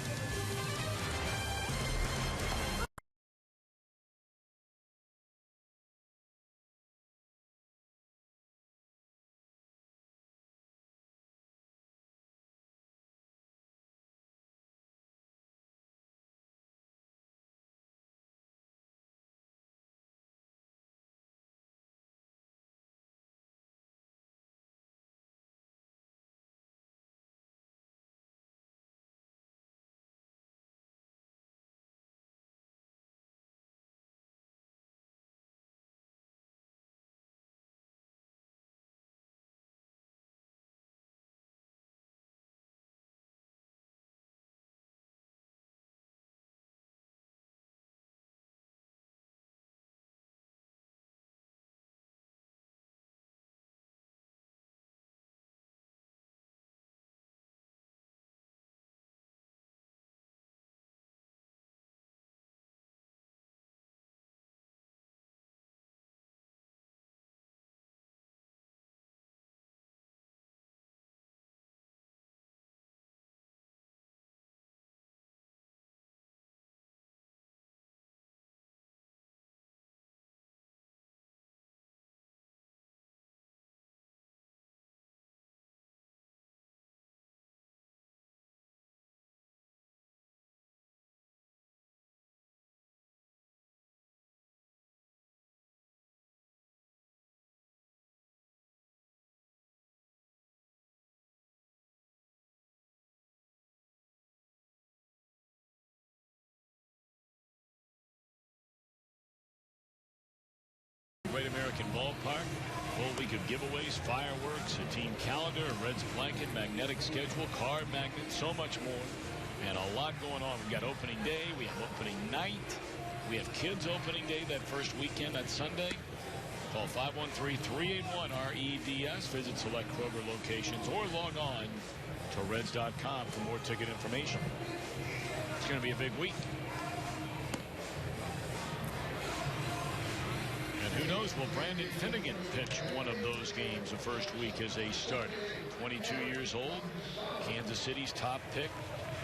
Great American Ballpark. Full week of giveaways, fireworks, a team calendar, a Reds blanket, magnetic schedule, card magnet, so much more. And a lot going on. We've got opening day. We have opening night. We have kids opening day that first weekend, that Sunday. Call 513-381-REDS. Visit select Kroger locations or log on to Reds.com for more ticket information. It's going to be a big week. knows, will Brandon Finnegan pitch one of those games the first week as a starter? 22 years old, Kansas City's top pick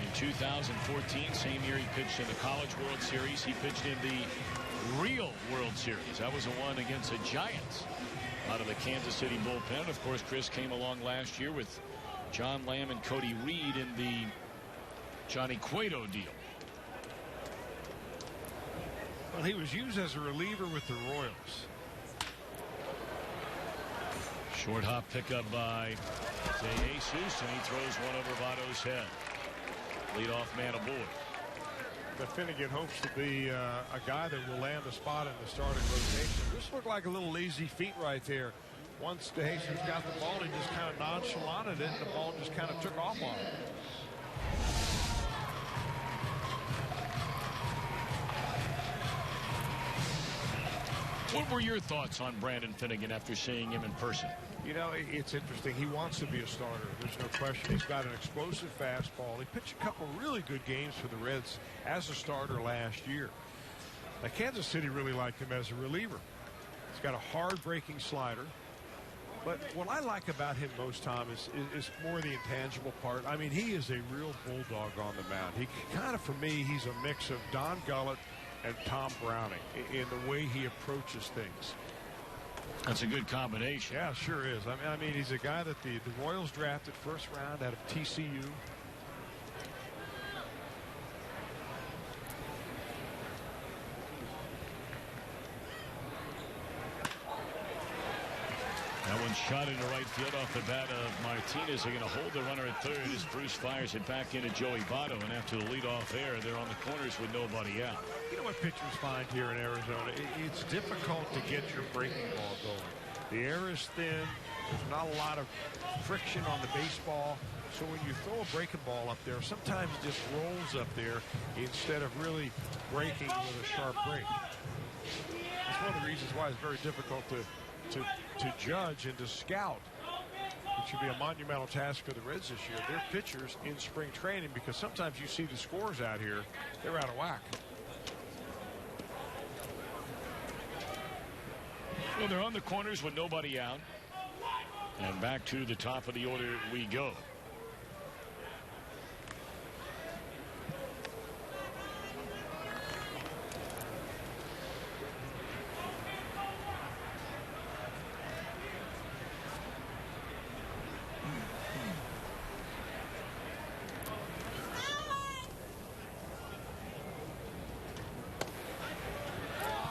in 2014. Same year he pitched in the College World Series. He pitched in the real World Series. That was the one against the Giants out of the Kansas City bullpen. Of course, Chris came along last year with John Lamb and Cody Reed in the Johnny Cueto deal. Well, he was used as a reliever with the Royals. Short hop pickup by De Jesus, and he throws one over Votto's head. Leadoff man aboard. But Finnegan hopes to be a guy that will land a spot in the starting rotation. This looked like a little lazy feet right there. Once De Jesus got the ball, he just kind of nonchalanted it, and the ball just kind of took off on him. What were your thoughts on Brandon Finnegan after seeing him in person? You know, it's interesting. He wants to be a starter. There's no question. He's got an explosive fastball. He pitched a couple really good games for the Reds as a starter last year. Now, Kansas City really liked him as a reliever. He's got a hard-breaking slider. But what I like about him most, Tom, is more the intangible part. I mean, he is a real bulldog on the mound. He kind of, for me, he's a mix of Don Gullett and Tom Browning in the way he approaches things. That's a good combination. Yeah, sure is. I mean, he's a guy that the Royals drafted first round out of TCU. That one's shot into right field off the bat of Martinez. They're going to hold the runner at third as Bruce fires it back into Joey Votto. And after the leadoff error, they're on the corners with nobody out. You know what pitchers find here in Arizona? It's difficult to get your breaking ball going. The air is thin. There's not a lot of friction on the baseball. So when you throw a breaking ball up there, sometimes it just rolls up there instead of really breaking with a sharp break. That's one of the reasons why it's very difficult to judge and to scout. It should be a monumental task for the Reds this year. They're pitchers in spring training, because sometimes you see the scores out here, they're out of whack. Well, they're on the corners with nobody out. And back to the top of the order we go.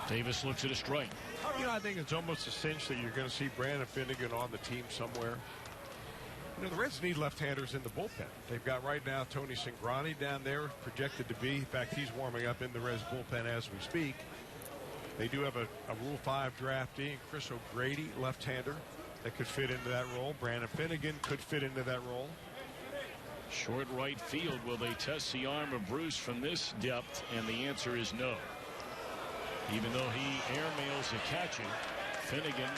Davis looks at a strike. You know, I think it's almost a cinch that you're going to see Brandon Finnegan on the team somewhere. You know, the Reds need left-handers in the bullpen. They've got right now Tony Cingrani down there, projected to be. In fact, he's warming up in the Reds bullpen as we speak. They do have a Rule 5 draftee, Chris O'Grady, left-hander, that could fit into that role. Brandon Finnegan could fit into that role. Short right field. Will they test the arm of Bruce from this depth? And the answer is no. Even though he airmails a catcher, Finnegan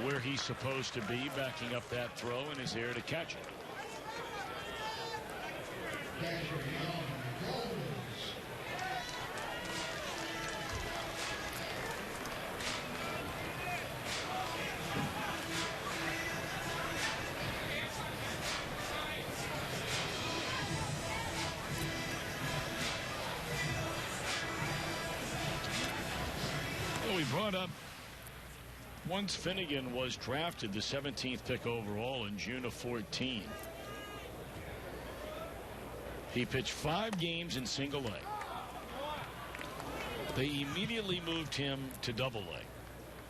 where he's supposed to be, backing up that throw, and is there to catch it. We brought up, once Finnegan was drafted, the 17th pick overall in June of 14. He pitched 5 games in single A. They immediately moved him to double A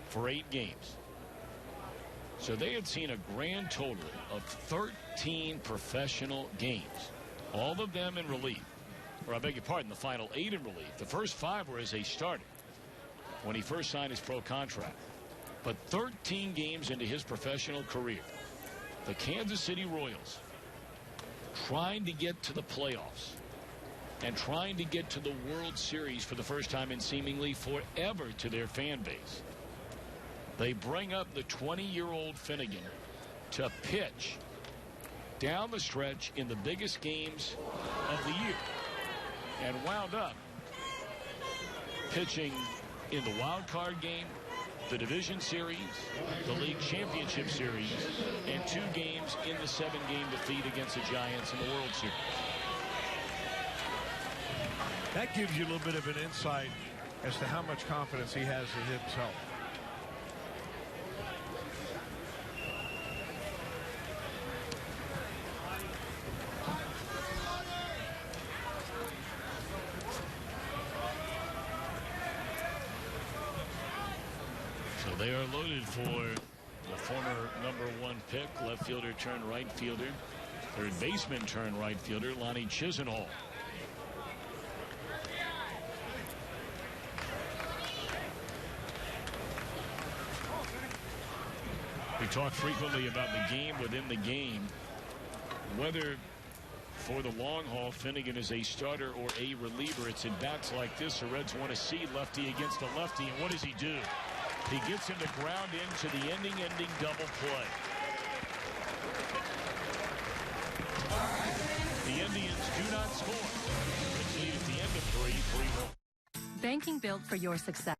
for 8 games. So they had seen a grand total of 13 professional games, all of them in relief. Or I beg your pardon, the final 8 in relief. The first 5 were as a starter when he first signed his pro contract. But 13 games into his professional career, the Kansas City Royals, trying to get to the playoffs and trying to get to the World Series for the first time in seemingly forever to their fan base. They bring up the 20-year-old Finnegan to pitch down the stretch in the biggest games of the year, and wound up pitching in the wild card game, the Division Series, the League Championship Series, and 2 games in the 7-game defeat against the Giants in the World Series. That gives you a little bit of an insight as to how much confidence he has in himself. So they are loaded for the former #1 pick, left fielder turned right fielder, third baseman turned right fielder, Lonnie Chisenhall. We talk frequently about the game within the game, whether for the long haul Finnegan is a starter or a reliever. It's in bats like this the Reds want to see lefty against a lefty, and what does he do? He gets him to ground into the ending double play. The Indians do not score. Reds lead at the end of 3-1. Banking built for your success.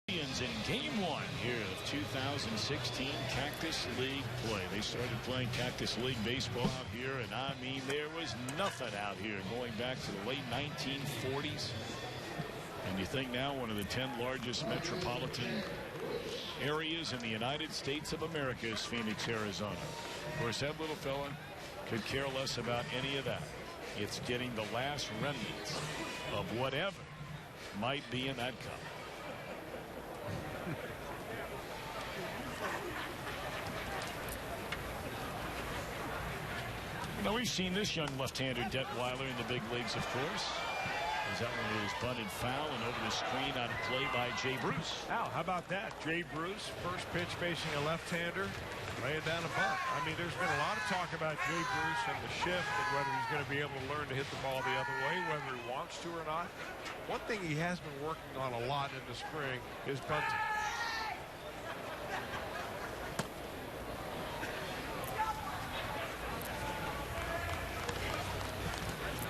In game 1 here of 2016 Cactus League play. They started playing Cactus League baseball out here, and I mean there was nothing out here going back to the late 1940s. And you think now one of the 10 largest metropolitan areas in the United States of America is Phoenix, Arizona. Of course, that little fella could care less about any of that. It's getting the last remnants of whatever might be in that cup. Now we've seen this young left-hander Detweiler in the big leagues, of course. As that one was bunted foul and over the screen on a play by Jay Bruce. Al, how about that? Jay Bruce, first pitch facing a left-hander, laying down a bunt. I mean, there's been a lot of talk about Jay Bruce and the shift and whether he's going to be able to learn to hit the ball the other way, whether he wants to or not. One thing he has been working on a lot in the spring is bunting.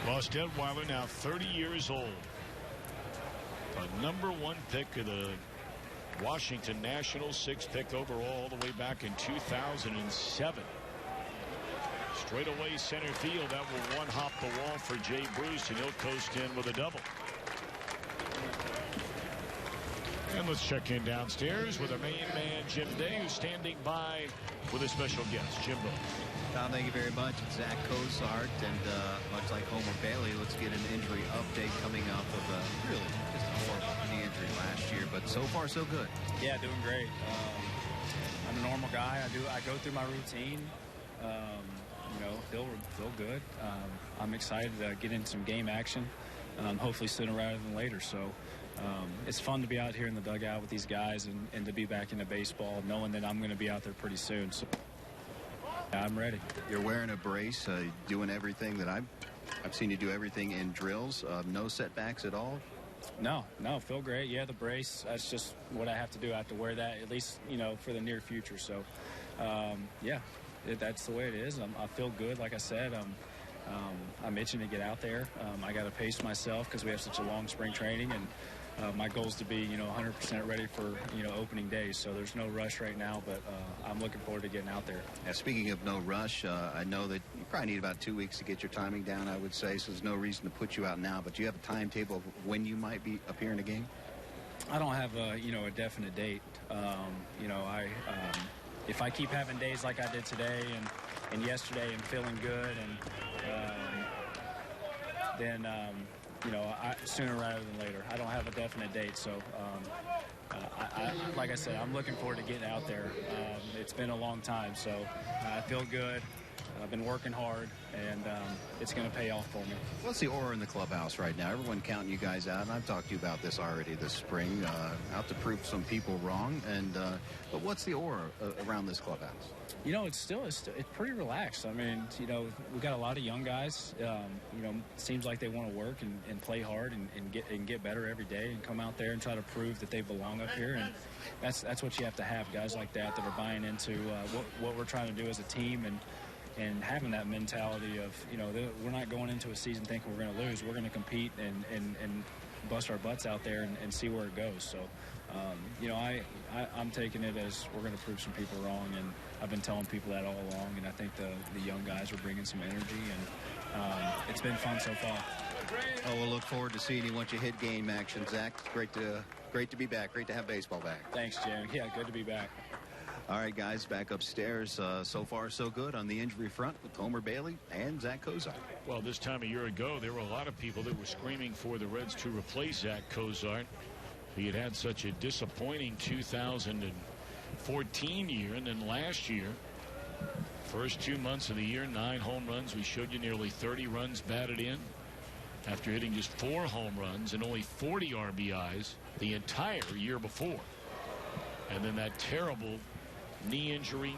Ross Detweiler, now 30 years old. A #1 pick of the Washington Nationals, 6th pick overall all the way back in 2007. Straight away center field. That will one-hop the wall for Jay Bruce, and he'll coast in with a double. And let's check in downstairs with our main man, Jim Day, who's standing by with a special guest, Jimbo. Tom, thank you very much. It's Zack Cozart, and much like Homer Bailey, let's get an injury update coming off of really just a horrible knee injury last year, but so far so good. Yeah, doing great. I'm a normal guy. I go through my routine. You know, feel good. I'm excited to get into some game action. hopefully sooner rather than later. So it's fun to be out here in the dugout with these guys and to be back into baseball, knowing that I'm going to be out there pretty soon. So I'm ready. You're wearing a brace, doing everything that I've seen you do everything in drills. No setbacks at all? No, feel great. Yeah, the brace, that's just what I have to do. I have to wear that at least, for the near future. So, yeah, that's the way it is. I feel good. Like I said, I'm itching to get out there. I got to pace myself because we have such a long spring training, and my goal is to be, 100% ready for, opening day. So there's no rush right now, but I'm looking forward to getting out there. Now, speaking of no rush, I know that you probably need about 2 weeks to get your timing down, I would say, so there's no reason to put you out now. But do you have a timetable of when you might be appearing a game? I don't have a, a definite date. If I keep having days like I did today and yesterday and feeling good, and then sooner rather than later. I don't have a definite date, so like I said, I'm looking forward to getting out there. It's been a long time, so I feel good. I've been working hard, and it's going to pay off for me. What's the aura in the clubhouse right now? Everyone counting you guys out, and I've talked to you about this already this spring, out to prove some people wrong. But what's the aura around this clubhouse? It's pretty relaxed. I mean, we got a lot of young guys. It seems like they want to work and play hard and get better every day and come out there and try to prove that they belong up here. And that's what you have to have, guys like that are buying into what we're trying to do as a team and having that mentality of, we're not going into a season thinking we're going to lose. We're going to compete and bust our butts out there and see where it goes. So, I'm taking it as we're going to prove some people wrong, and I've been telling people that all along, and I think the young guys are bringing some energy, and it's been fun so far. Oh, we'll look forward to seeing you once you hit game action, Zach. Great to be back. Great to have baseball back. Thanks, Jim. Yeah, good to be back. All right, guys, back upstairs. So far, so good on the injury front with Homer Bailey and Zack Cozart. Well, this time a year ago, there were a lot of people that were screaming for the Reds to replace Zack Cozart. He had had such a disappointing 2014 year, and then last year, first 2 months of the year, 9 home runs. We showed you nearly 30 runs batted in after hitting just 4 home runs and only 40 RBIs the entire year before. And then that terrible knee injury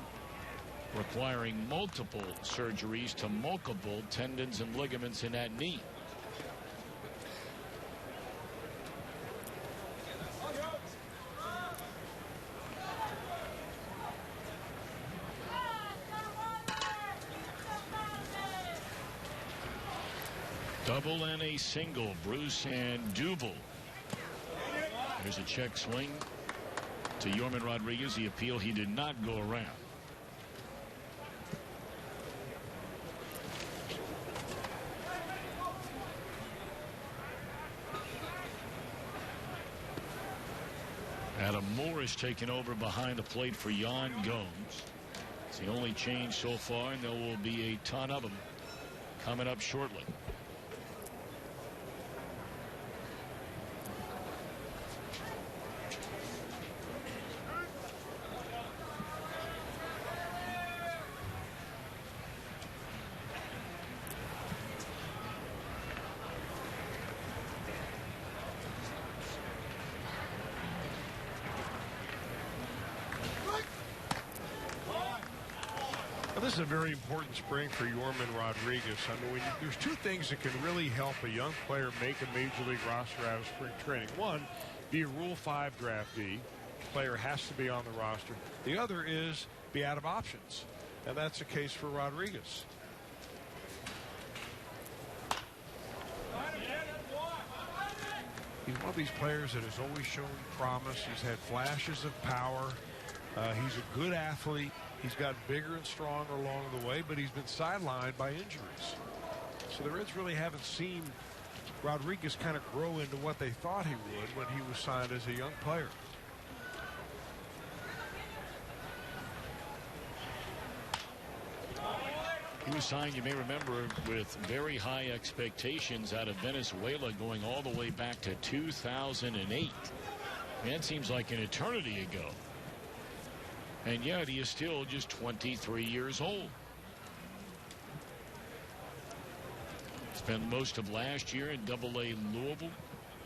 requiring multiple surgeries to multiple tendons and ligaments in that knee. Double and a single, Bruce and Duval. There's a check swing to Yorman Rodriguez. The appeal, he did not go around. Adam Moore is taken over behind the plate for Yan Gomes. It's the only change so far, and there will be a ton of them coming up shortly. This is a very important spring for Yorman Rodriguez. I mean, there's 2 things that can really help a young player make a major league roster out of spring training. One, be a Rule 5 draftee. Player has to be on the roster. The other is be out of options, and that's the case for Rodriguez. He's one of these players that has always shown promise. He's had flashes of power. He's a good athlete. He's gotten bigger and stronger along the way, but he's been sidelined by injuries. So the Reds really haven't seen Rodriguez kind of grow into what they thought he would when he was signed as a young player. He was signed, you may remember, with very high expectations out of Venezuela going all the way back to 2008. That seems like an eternity ago. And yet he is still just 23 years old. He's Spent most of last year in Double-A Louisville.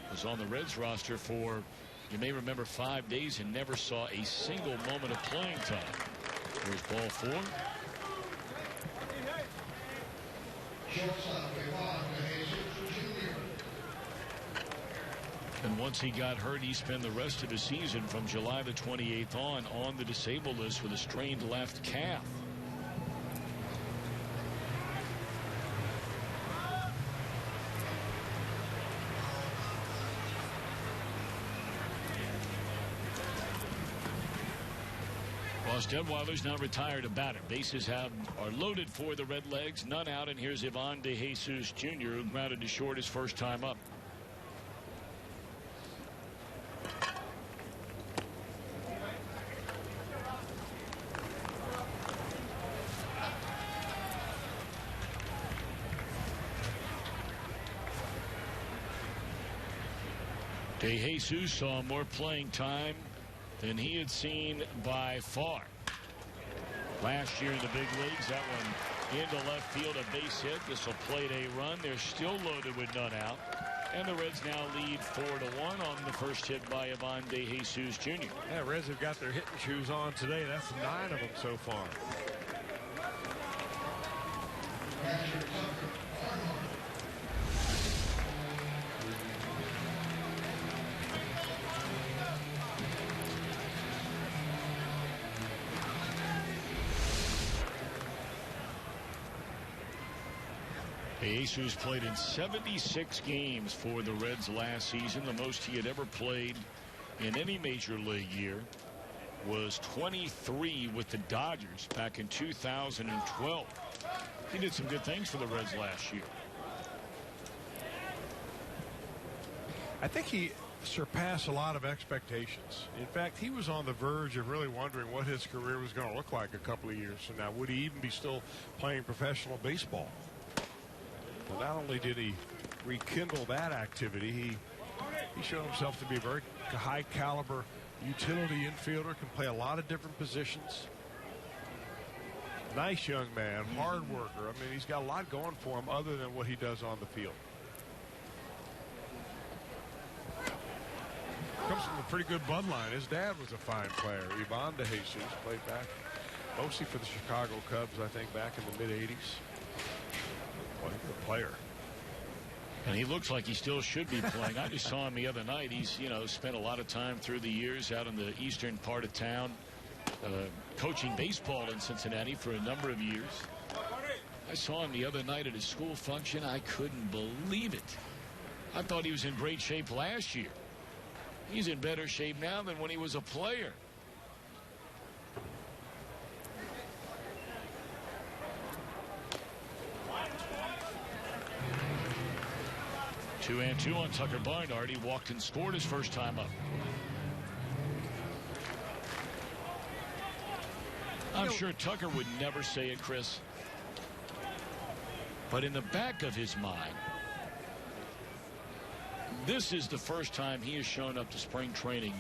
Was on the Reds roster for, you may remember, 5 days and never saw a single moment of playing time. Here's ball 4. And once he got hurt, he spent the rest of the season from July the 28th on the disabled list with a strained left calf. Ross Detweiler's now retired a batter. Bases are loaded for the Redlegs. None out, and here's Ivan De Jesus Jr., who grounded to short his first time up. De Jesus saw more playing time than he had seen by far. Last year in the big leagues, that one into left field, a base hit. This will plate a run. They're still loaded with none out. And the Reds now lead 4-1 on the first hit by Ivan De Jesus Jr. Yeah, Reds have got their hitting shoes on today. That's 9 of them so far. Jesus played in 76 games for the Reds last season. The most he had ever played in any major league year was 23 with the Dodgers back in 2012. He did some good things for the Reds last year. I think he surpassed a lot of expectations. In fact, he was on the verge of really wondering what his career was going to look like a couple of years from now. Would he even be still playing professional baseball? Well, not only did he rekindle that activity, he showed himself to be a very high caliber utility infielder, can play a lot of different positions. Nice young man, hard worker. I mean, he's got a lot going for him other than what he does on the field. Comes from a pretty good bloodline. His dad was a fine player. Ivan De Jesus played back mostly for the Chicago Cubs, I think, back in the mid-'80s. What a good player. And he looks like he still should be playing. I just saw him the other night. He's, spent a lot of time through the years out in the eastern part of town, coaching baseball in Cincinnati for a number of years. I saw him the other night at his school function. I couldn't believe it. I thought he was in great shape last year. He's in better shape now than when he was a player. 2-2 on Tucker Barnhart. He walked and scored his first time up. I'm sure Tucker would never say it, Chris. But in the back of his mind, this is the first time he has shown up to spring training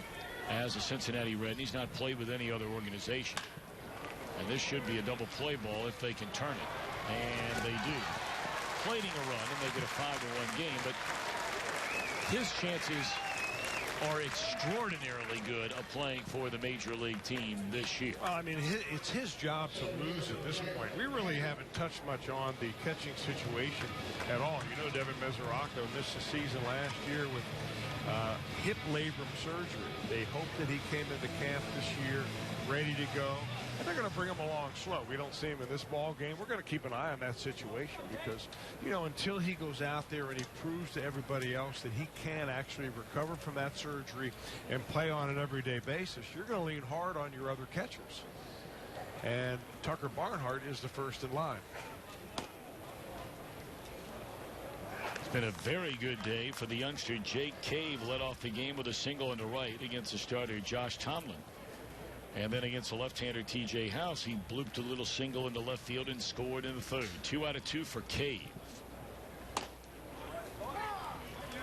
as a Cincinnati Red. He's not played with any other organization. And this should be a double play ball if they can turn it. And they do. Plating a run, and they get a 5-1 game. But his chances are extraordinarily good of playing for the major league team this year. Well, I mean, it's his job to lose at this point. We really haven't touched much on the catching situation at all. You know, Devin Mesoraco missed the season last year with hip labrum surgery. They hope that he came into camp this year ready to go. And they're going to bring him along slow. We don't see him in this ball game. We're going to keep an eye on that situation because, until he goes out there and he proves to everybody else that he can actually recover from that surgery and play on an everyday basis, you're going to lean hard on your other catchers. And Tucker Barnhart is the first in line. It's been a very good day for the youngster. Jake Cave led off the game with a single into right against the starter Josh Tomlin. And then against the left-hander T.J. House, he blooped a little single into left field and scored in the third. 2 out of 2 for Cave.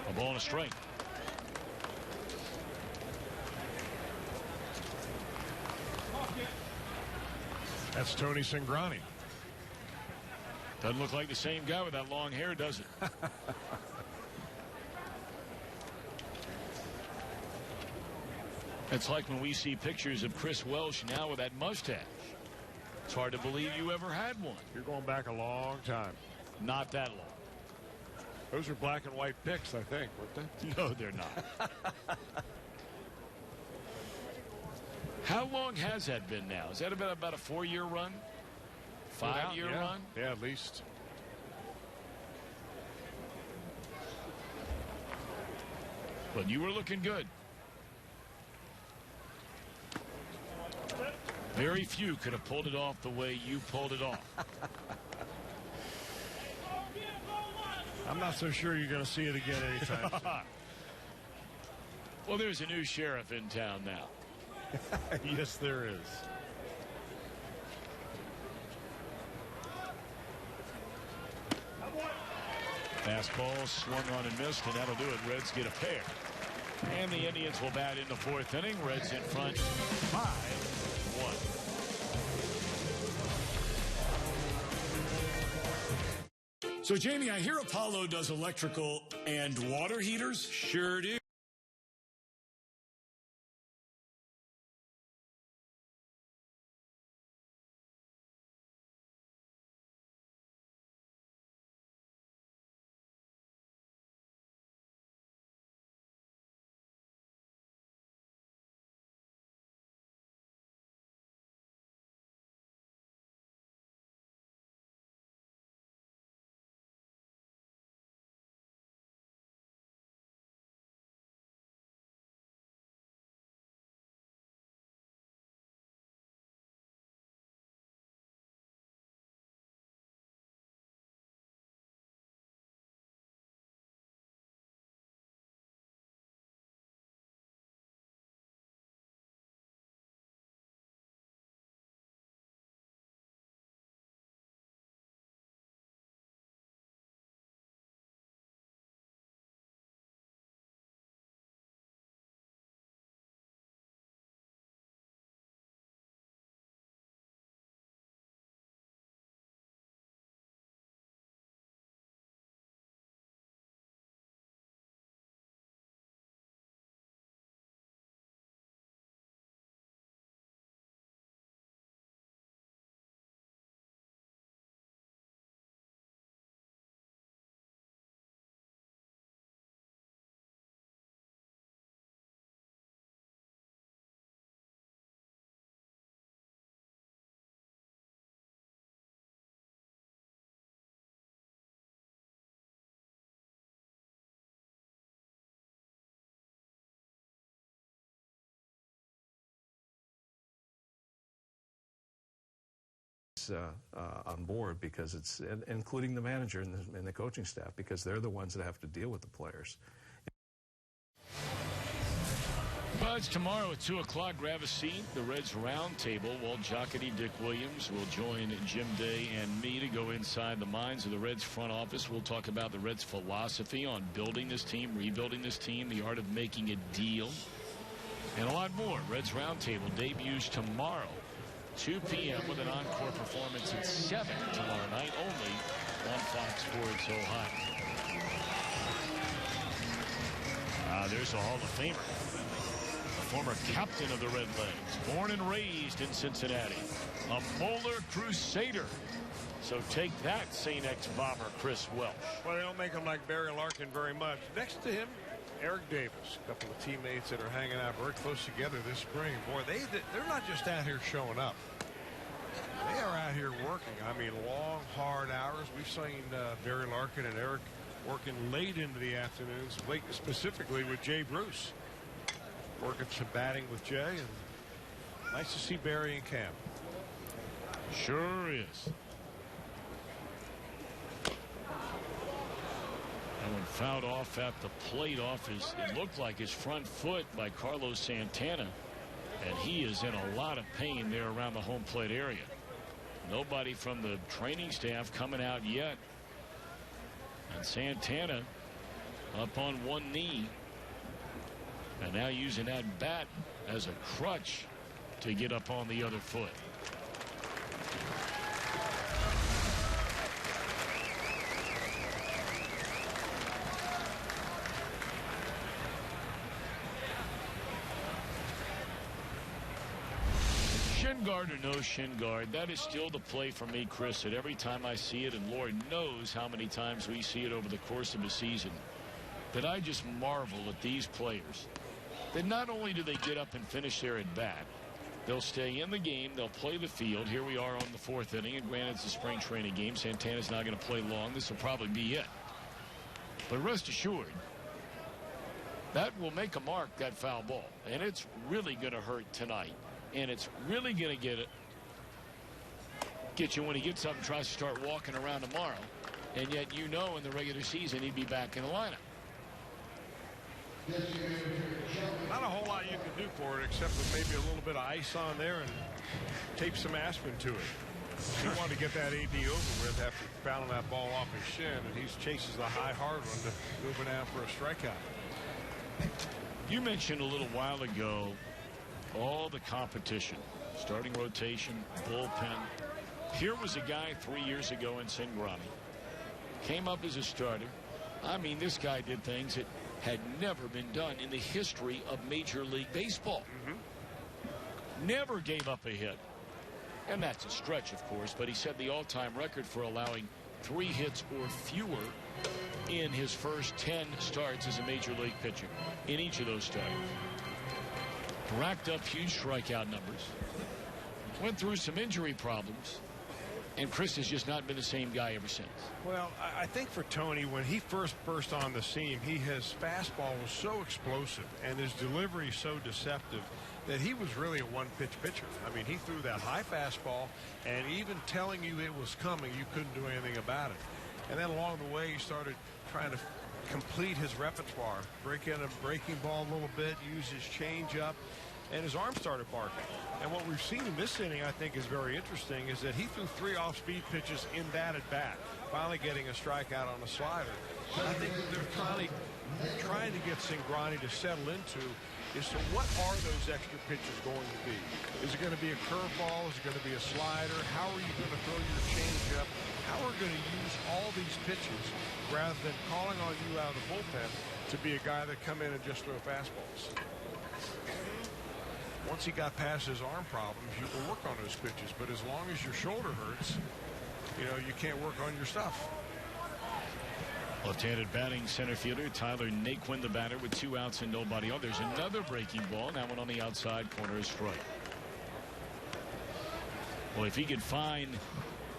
A ball and a strike. That's Tony Cingrani. Doesn't look like the same guy with that long hair, does it? It's like when we see pictures of Chris Welsh now with that mustache. It's hard to believe you ever had one. You're going back a long time. Not that long. Those are black and white pics, I think, weren't they? No, they're not. How long has that been now? Is that about a 4-year run? 5-year run? Yeah, at least. But you were looking good. Very few could have pulled it off the way you pulled it off. I'm not so sure you're going to see it again anytime soon. Well, there's a new sheriff in town now. Yes, there is. Fastball swung on and missed, and that'll do it. Reds get a pair. And the Indians will bat in the 4th inning. Reds in front 5-1. So, Jamie, I hear Apollo does electrical and water heaters. Sure do. On board, because it's including the manager and the coaching staff, because they're the ones that have to deal with the players. Buds tomorrow at 2 o'clock. Grab a seat. The Reds roundtable. Walt Jocketty, Dick Williams will join Jim Day and me to go inside the minds of the Reds front office. We'll talk about the Reds' philosophy on building this team, rebuilding this team, the art of making a deal, and a lot more. Reds roundtable debuts tomorrow. 2 p.m. with an encore performance at 7 tomorrow night only on Fox Sports Ohio. There's a Hall of Famer, a former captain of the Red Legs, born and raised in Cincinnati, a Moeller Crusader. So take that, St. X bomber Chris Welsh. Well, they don't make him like Barry Larkin very much. Next to him, Eric Davis, a couple of teammates that are hanging out very close together this spring. Boy, they're not just out here showing up. They are out here working. I mean, long, hard hours. We've seen Barry Larkin and Eric working late into the afternoons, late specifically with Jay Bruce. Working some batting with Jay, and nice to see Barry in camp. Sure is. That one fouled off at the plate off his, it looked like his front foot by Carlos Santana. And he is in a lot of pain there around the home plate area. Nobody from the training staff coming out yet. And Santana up on one knee. And now using that bat as a crutch to get up on the other foot. Shin guard or no shin guard, that is still the play for me, Chris, that every time I see it, and Lord knows how many times we see it over the course of a season, that I just marvel at these players. That not only do they get up and finish their at-bat, they'll stay in the game, they'll play the field. Here we are on the 4th inning, and granted it's a spring training game. Santana's not going to play long. This will probably be it. But rest assured, that will make a mark, that foul ball. And it's really going to hurt tonight. And it's really going to get you when he gets up and tries to start walking around tomorrow. And yet you know in the regular season he'd be back in the lineup. Not a whole lot you can do for it except with maybe a little bit of ice on there and tape some aspirin to it. He wanted to get that AD over with after fouling that ball off his shin, and he chases the high hard one to move it down for a strikeout. You mentioned a little while ago all the competition, starting rotation, bullpen. Here was a guy 3 years ago in Cingrani. Came up as a starter. I mean, this guy did things that had never been done in the history of Major League Baseball. Never gave up a hit. And that's a stretch, of course, but he set the all-time record for allowing 3 hits or fewer in his first 10 starts as a Major League pitcher in each of those starts. Racked up huge strikeout numbers. Went through some injury problems. And Chris has just not been the same guy ever since. Well, I think for Tony, when he first burst on the scene, his fastball was so explosive and his delivery so deceptive that he was really a one-pitch pitcher. I mean, he threw that high fastball, and even telling you it was coming, you couldn't do anything about it. And then along the way, he started trying to complete his repertoire, break in a breaking ball a little bit, use his changeup, and his arm started barking. And what we've seen in this inning, I think, is very interesting, is that he threw 3 off-speed pitches in that at-bat, finally getting a strikeout on a slider. But I think what they're trying to get Cingrani to settle into is, so what are those extra pitches going to be? Is it going to be a curveball? Is it going to be a slider? How are you going to throw your changeup? How are we going to use all these pitches rather than calling on you out of the bullpen to be a guy that come in and just throw fastballs? Once he got past his arm problems, you can work on those pitches. But as long as your shoulder hurts, you can't work on your stuff. Left-handed batting center fielder Tyler Naquin, the batter, with 2 outs and nobody on. There's another breaking ball. That one on the outside corner is strike. Well, if he could find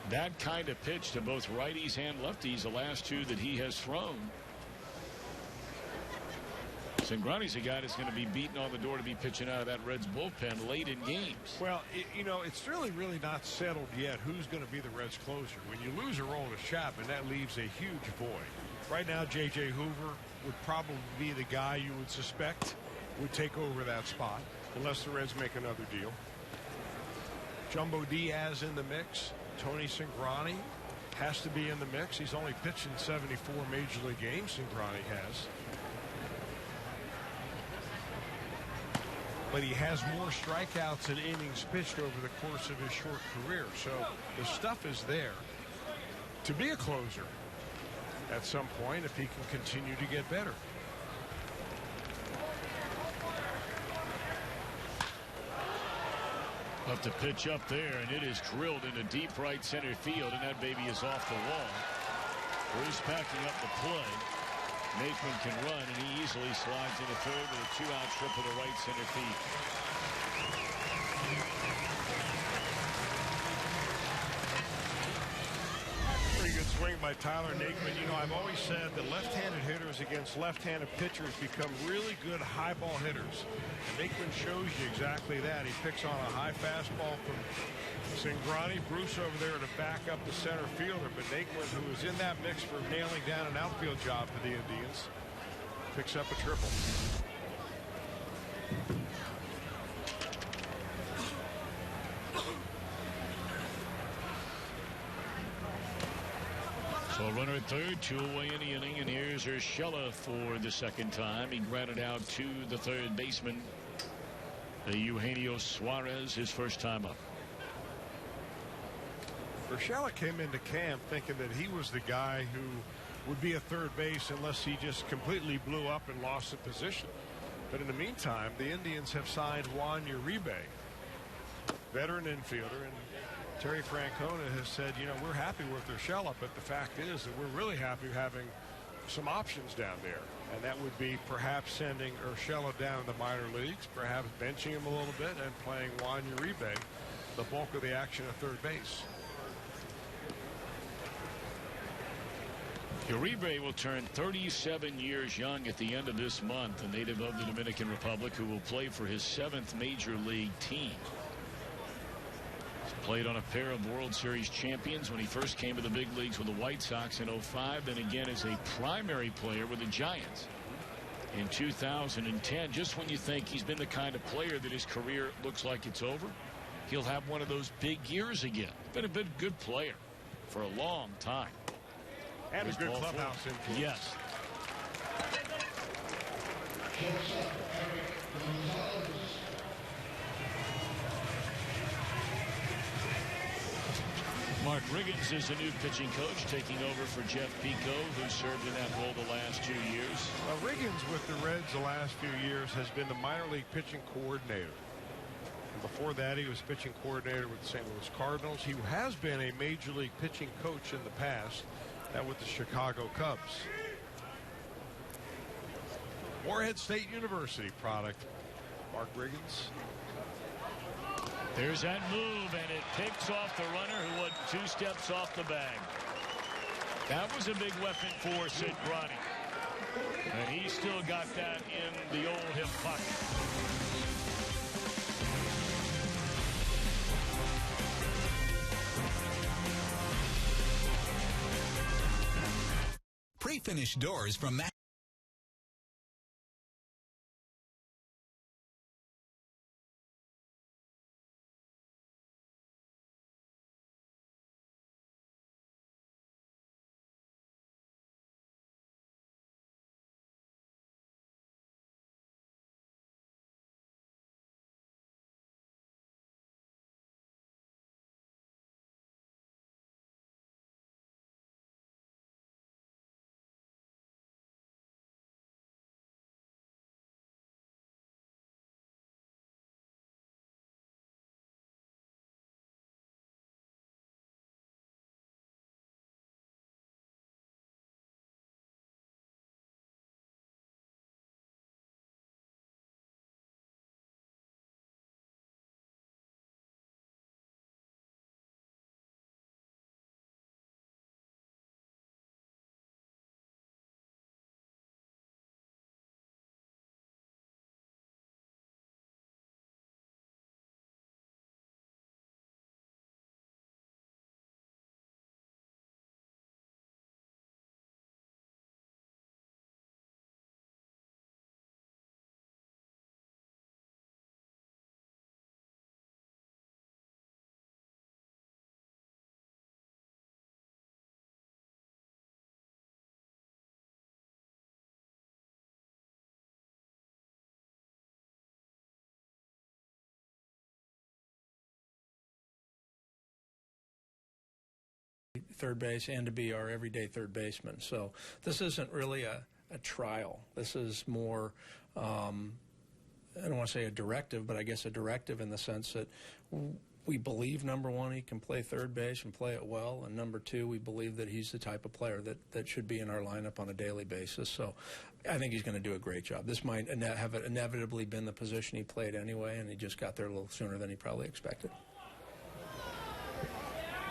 that kind of pitch to both righties and lefties, the last 2 that he has thrown, Cingrani's a guy that's going to be beating on the door to be pitching out of that Reds bullpen late in games. Well, it's really not settled yet who's going to be the Reds closer. When you lose a role to Chapman, that leaves a huge void. Right now, J.J. Hoover would probably be the guy you would suspect would take over that spot, unless the Reds make another deal. Jumbo Diaz in the mix. Tony Cingrani has to be in the mix. He's only pitched in 74 Major League games, Cingrani has. But he has more strikeouts and innings pitched over the course of his short career. So the stuff is there to be a closer at some point if he can continue to get better. Up to pitch up there, and it is drilled into deep right center field, and that baby is off the wall. Bruce packing up the play. Naquin can run, and he easily slides into third with a 2-out triple to right center field. Pretty good swing by Tyler Naquin. I've always said that left-handed hitters against left-handed pitchers become really good high ball hitters. And Naquin shows you exactly that. He picks on a high fastball from Cingrani. Bruce over there to back up the center fielder, but Naquin, who was in that mix for nailing down an outfield job for the Indians, picks up a triple. So a runner at third, 2 away in the inning, and here's Urshela for the second time. He grounded out to the third baseman, Eugenio Suarez, his first time up. Urshela came into camp thinking that he was the guy who would be at third base unless he just completely blew up and lost the position. But in the meantime, the Indians have signed Juan Uribe. veteran infielder, and Terry Francona has said, you know, we're happy with Urshela, but the fact is that we're really happy having some options down there. And that would be perhaps sending Urshela down to the minor leagues, perhaps benching him a little bit and playing Juan Uribe the bulk of the action at third base. Uribe will turn 37 years young at the end of this month, a native of the Dominican Republic who will play for his 7th major league team. He's played on a pair of World Series champions when he first came to the big leagues with the White Sox in '05, then again as a primary player with the Giants in 2010. Just when you think he's been the kind of player that his career looks like it's over, he'll have one of those big years again. Been a good player for a long time. And a good clubhouse influence. Yes. Mark Riggins is the new pitching coach, taking over for Jeff Pico, who served in that role the last 2 years. Riggins with the Reds the last few years has been the minor league pitching coordinator. And before that, he was pitching coordinator with the St. Louis Cardinals. He has been a major league pitching coach in the past. That with the Chicago Cubs. Morehead State University product. Mark Riggins. There's that move, and it picks off the runner who was 2 steps off the bag. That was a big weapon for Sid Grotty. And he still got that in the old hip pocket. Pre-finished doors from Mac. Third base and to be our everyday third baseman. So this isn't really a trial. This is more, I don't want to say a directive, but I guess a directive in the sense that we believe, number one, he can play third base and play it well, and number two, we believe that he's the type of player that should be in our lineup on a daily basis. So I think he's going to do a great job. This might have inevitably been the position he played anyway, and he just got there a little sooner than he probably expected.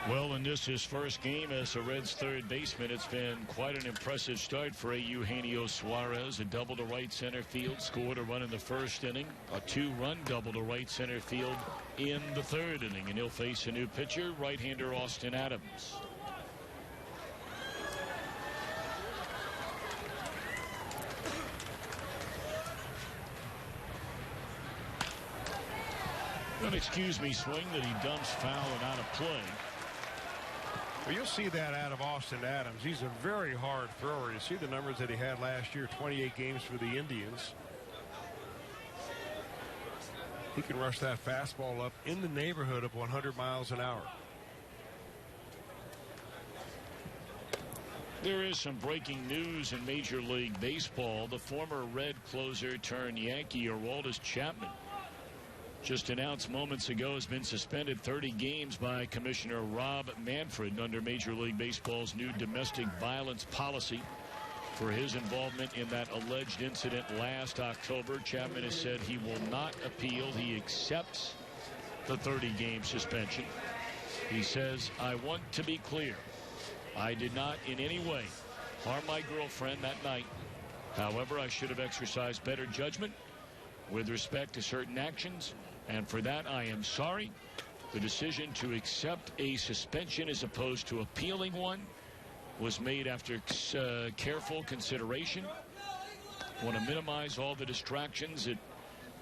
Well, in this his first game as a Reds third baseman, it's been quite an impressive start for Eugenio Suarez. A double to right center field, scored a run in the first inning, a 2-run double to right center field in the third inning, and he'll face a new pitcher, right-hander Austin Adams. An excuse me swing that he dumps foul and out of play. Well, you'll see that out of Austin Adams. He's a very hard thrower. You see the numbers that he had last year, 28 games for the Indians. He can rush that fastball up in the neighborhood of 100 miles an hour. There is some breaking news in Major League Baseball. The former Red closer turned Yankee, Aroldis Chapman, just announced moments ago, has been suspended 30 games by Commissioner Rob Manfred under Major League Baseball's new domestic violence policy for his involvement in that alleged incident last October. Chapman has said he will not appeal. He accepts the 30-game suspension. He says, I want to be clear. I did not in any way harm my girlfriend that night. However, I should have exercised better judgment with respect to certain actions, and for that I am sorry. The decision to accept a suspension as opposed to appealing one was made after careful consideration. Want to minimize all the distractions that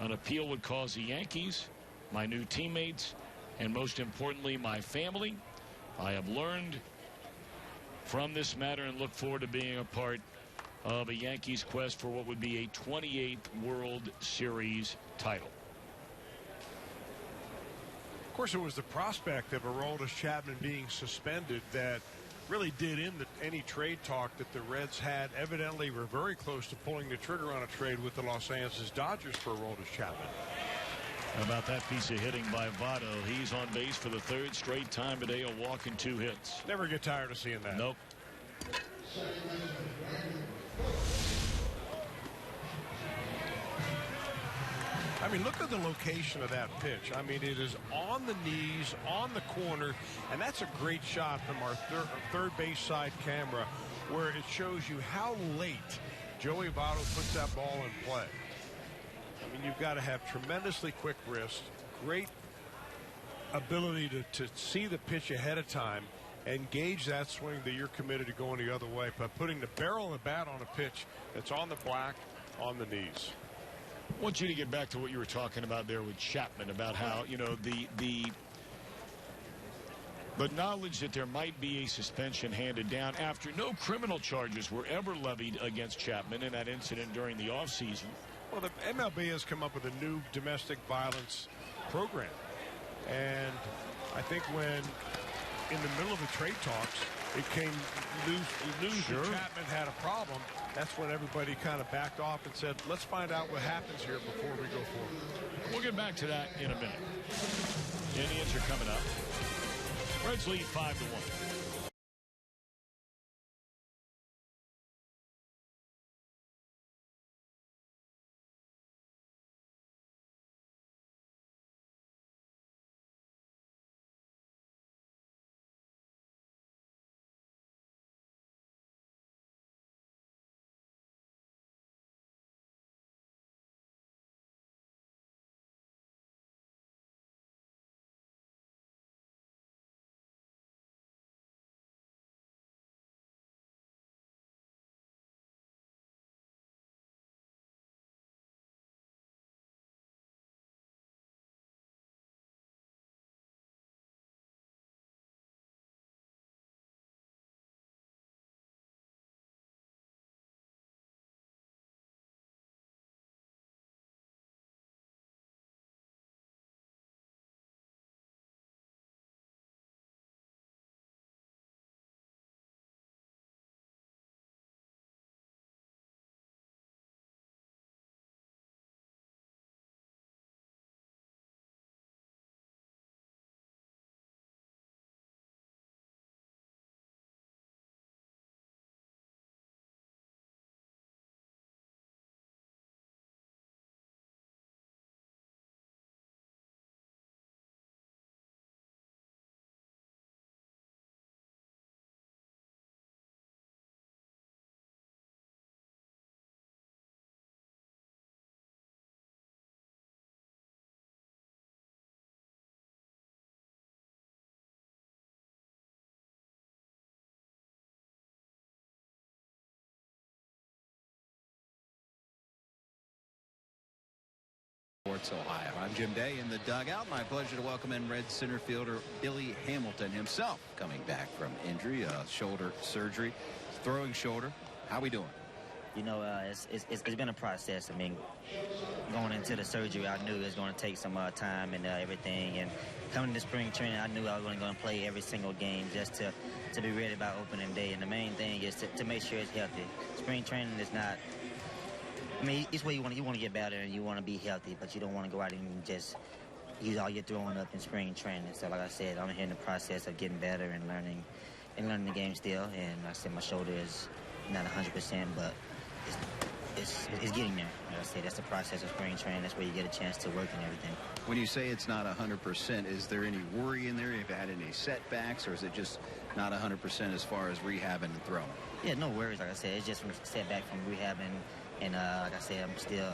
an appeal would cause the Yankees, my new teammates, and most importantly, my family. I have learned from this matter and look forward to being a part of a Yankees quest for what would be a 28th World Series title. Of course, it was the prospect of Aroldis Chapman being suspended that really did end any trade talk that the Reds had. Evidently, were very close to pulling the trigger on a trade with the Los Angeles Dodgers for Aroldis Chapman. How about that piece of hitting by Votto? He's on base for the third straight time today, a walk and 2 hits. Never get tired of seeing that. Nope. I mean, look at the location of that pitch. I mean, it is on the knees, on the corner, and that's a great shot from our third base side camera where it shows you how late Joey Votto puts that ball in play. I mean, you've got to have tremendously quick wrist, great ability to see the pitch ahead of time and gauge that swing that you're committed to going the other way by putting the barrel of the bat on a pitch that's on the black, on the knees. I want you to get back to what you were talking about there with Chapman, about how, you know, the knowledge that there might be a suspension handed down after no criminal charges were ever levied against Chapman in that incident during the offseason. Well, the MLB has come up with a new domestic violence program. And I think when in the middle of the trade talks, it came news that Chapman had a problem, that's when everybody kind of backed off and said, let's find out what happens here before we go forward. We'll get back to that in a minute. Indians are coming up. Reds lead 5-1. Ohio. I'm Jim Day in the dugout. My pleasure to welcome in Red center fielder Billy Hamilton himself, coming back from injury, shoulder surgery, throwing shoulder. How we doing? You know, it's been a process. I mean, going into the surgery, I knew it was going to take some time and everything. And coming to spring training, I knew I was going to play every single game just to be ready by opening day. And the main thing is to make sure it's healthy. Spring training is not. I mean, it's where you want to get better and you want to be healthy, but you don't want to go out and just use all your throwing up in spring training. So like I said, I'm here in the process of getting better and learning the game still. And like I said, my shoulder is not 100%, but it's getting there. Like I said, that's the process of spring training. That's where you get a chance to work and everything. When you say it's not 100%, is there any worry in there? Have you had any setbacks, or is it just not 100% as far as rehabbing and throwing? Yeah, no worries. Like I said, it's just from setback from rehabbing. And like I said, I'm still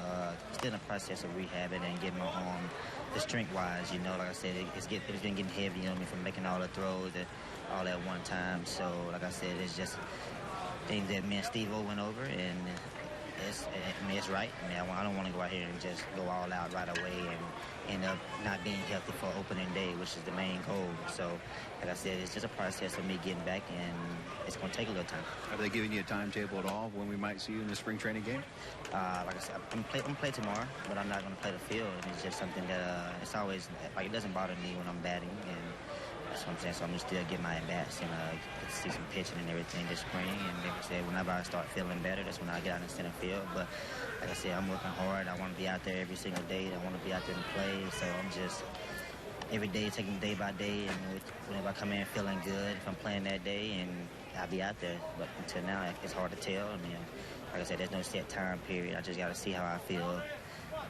in the process of rehabbing and getting my arm, the strength-wise, you know. Like I said, it's been getting heavy, you know what I mean, from making all the throws all at one time. So, like I said, it's just things that me and Steve-O went over, and it's right. I mean, I don't want to go out here and just go all out right away and end up not being healthy for opening day, which is the main goal. So, like I said, it's just a process of me getting back, and it's going to take a little time. Have they given you a timetable at all when we might see you in the spring training game? Like I said, I'm going to play tomorrow, but I'm not going to play the field. And it's just something that it's always, like, it doesn't bother me when I'm batting, and that's what I'm saying. So I'm going to still get my at-bats and get to see some pitching and everything this spring. And like I said, whenever I start feeling better, that's when I get out in center field. But like I said, I'm working hard. I want to be out there every single day. I want to be out there and play. So I'm just every day taking day by day. And whenever I come in feeling good, if I'm playing that day, and I'll be out there. But until now, it's hard to tell. I mean, like I said, there's no set time period. I just got to see how I feel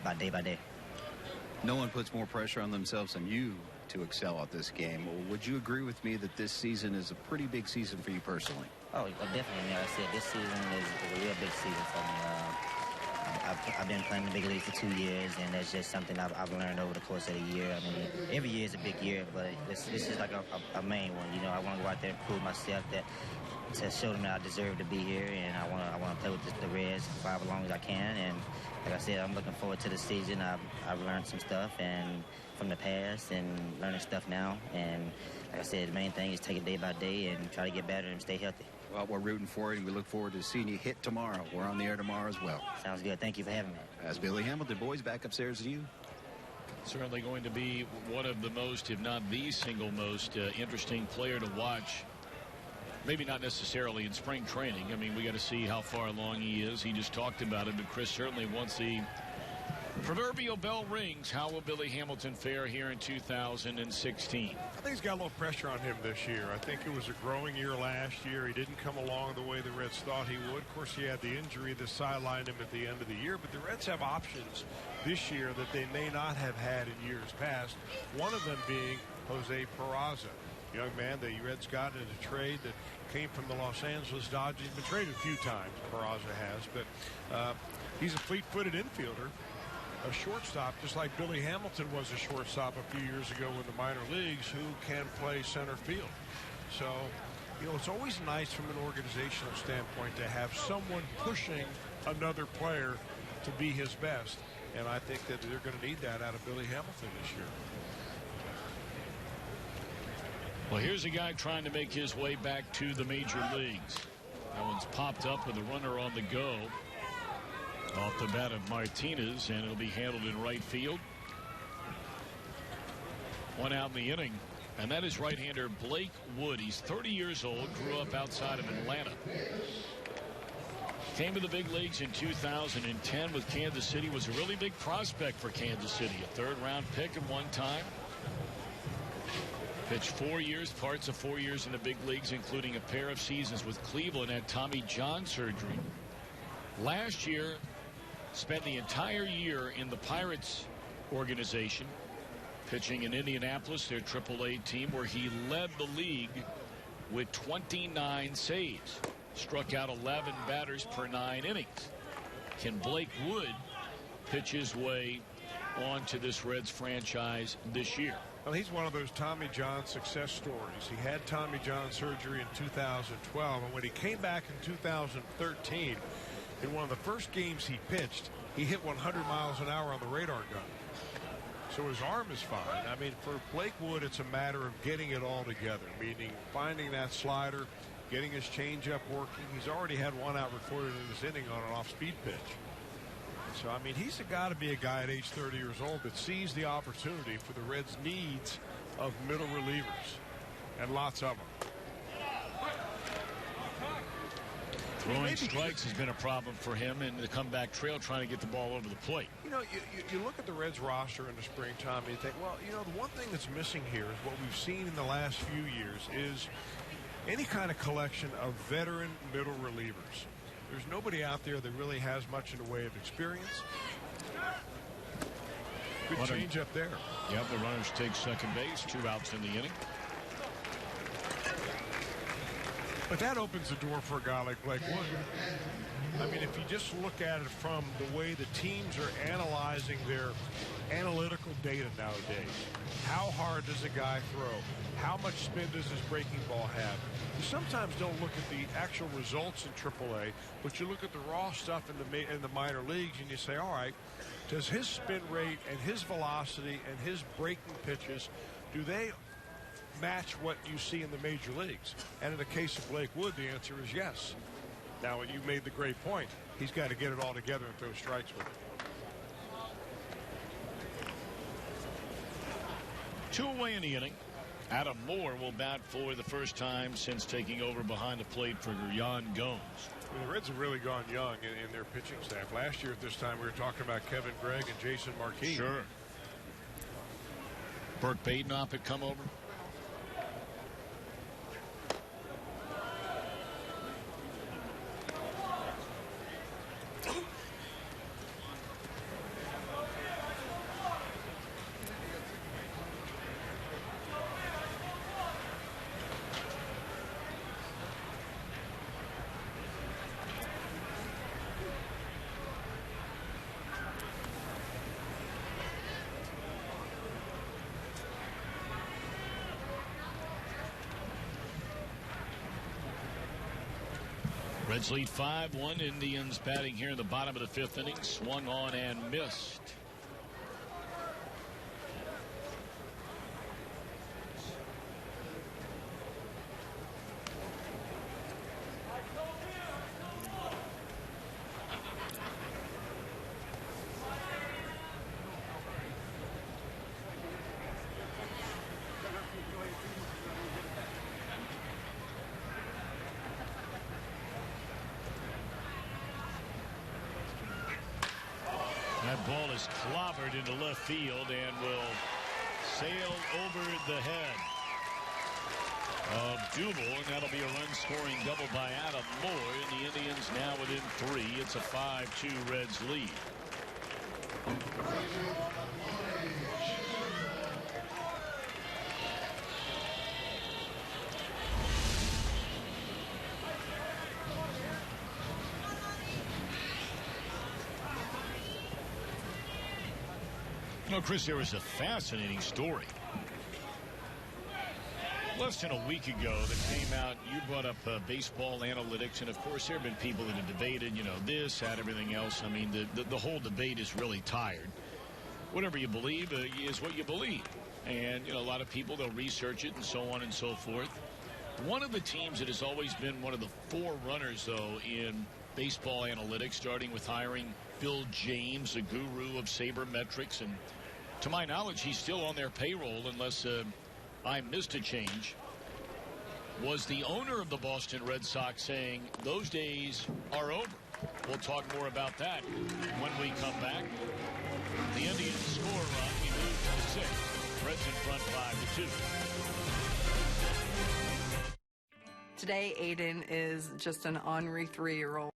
by day. No one puts more pressure on themselves than you to excel at this game. Would you agree with me that this season is a pretty big season for you personally? Oh, definitely. Like I said, this season is a real big season for me. I've been playing the big leagues for 2 years, and that's just something I've learned over the course of the year. I mean, every year is a big year, but this is like a main one. You know, I want to go out there and prove myself to show them that I deserve to be here, and I want to play with the Reds for as long as I can. And like I said, I'm looking forward to the season. I've learned some stuff and from the past and learning stuff now. And like I said, the main thing is take it day by day and try to get better and stay healthy. Well, we're rooting for it, and we look forward to seeing you hit tomorrow. We're on the air tomorrow as well. Sounds good. Thank you for having me. As Billy Hamilton, boys, back upstairs to you. Certainly going to be one of the most, if not the single most interesting player to watch. Maybe not necessarily in spring training. I mean, we got to see how far along he is. He just talked about it, but Chris, certainly once the proverbial bell rings, how will Billy Hamilton fare here in 2016? I think he's got a little pressure on him this year. I think it was a growing year last year. He didn't come along the way the Reds thought he would. Of course, he had the injury that sidelined him at the end of the year, but the Reds have options this year that they may not have had in years past, one of them being Jose Peraza, young man the Reds got in a trade that came from the Los Angeles Dodgers. He's been traded a few times, Peraza has, but he's a fleet-footed infielder, a shortstop, just like Billy Hamilton was a shortstop a few years ago in the minor leagues, who can play center field. So, you know, it's always nice from an organizational standpoint to have someone pushing another player to be his best. And I think that they're going to need that out of Billy Hamilton this year. Well, here's a guy trying to make his way back to the major leagues. That one's popped up with a runner on the go. Off the bat of Martinez, and it'll be handled in right field. One out in the inning, and that is right-hander Blake Wood. He's 30 years old, grew up outside of Atlanta. Came to the big leagues in 2010 with Kansas City, was a really big prospect for Kansas City. A third-round pick at one time. Pitched 4 years, parts of 4 years in the big leagues, including a pair of seasons with Cleveland, had Tommy John surgery. Last year, spent the entire year in the Pirates organization, pitching in Indianapolis, their AAA team, where he led the league with 29 saves. Struck out 11 batters per 9 innings. Can Blake Wood pitch his way onto this Reds franchise this year? Well, he's one of those Tommy John success stories. He had Tommy John surgery in 2012, and when he came back in 2013, in one of the first games he pitched, he hit 100 miles an hour on the radar gun. So his arm is fine. I mean, for Blake Wood, it's a matter of getting it all together, meaning finding that slider, getting his changeup working. He's already had one out recorded in this inning on an off-speed pitch. So, I mean, he's got to be a guy at age 30 years old that sees the opportunity for the Reds' needs of middle relievers, and lots of them. Throwing strikes has been a problem for him in the comeback trail, trying to get the ball over the plate. You know, you look at the Reds roster in the springtime and you think, well, you know, the one thing that's missing here is what we've seen in the last few years is any kind of collection of veteran middle relievers. There's nobody out there that really has much in the way of experience. Good change up there. Yep, the runners take second base, 2 outs in the inning. But that opens the door for a guy like Blake Wood. I mean, if you just look at it from the way the teams are analyzing their analytical data nowadays, how hard does a guy throw? How much spin does his breaking ball have? You sometimes don't look at the actual results in AAA, but you look at the raw stuff in the minor leagues and you say, all right, does his spin rate and his velocity and his breaking pitches, do they match what you see in the major leagues? And in the case of Blake Wood, the answer is yes. Now, you made the great point. He's got to get it all together and throw strikes with it. 2 away in the inning. Adam Moore will bat for the first time since taking over behind the plate for Yan Gomes. I mean, the Reds have really gone young in their pitching staff. Last year at this time, we were talking about Kevin Gregg and Jason Marquis. Sure. Burke Badenop had come over. Reds lead 5-1. Indians batting here in the bottom of the 5th inning. Swung on and missed. That ball is clobbered into left field and will sail over the head of Dubel, and that'll be a run-scoring double by Adam Moore, and the Indians now within 3. It's a 5-2 Reds lead. Well, Chris, there was a fascinating story less than a week ago that came out. You brought up baseball analytics, and of course there have been people that have debated, you know, this, that, everything else. I mean, the whole debate is really tired. Whatever you believe is what you believe, and you know, a lot of people, they'll research it and so on and so forth. One of the teams that has always been one of the forerunners, though, in baseball analytics, starting with hiring Bill James, a guru of sabermetrics, and to my knowledge, he's still on their payroll unless I missed a change, was the owner of the Boston Red Sox saying those days are over. We'll talk more about that when we come back. The Indians score a run. We move to 6. Reds in front 5-2. Today, Aiden is just an ornery 3-year-old.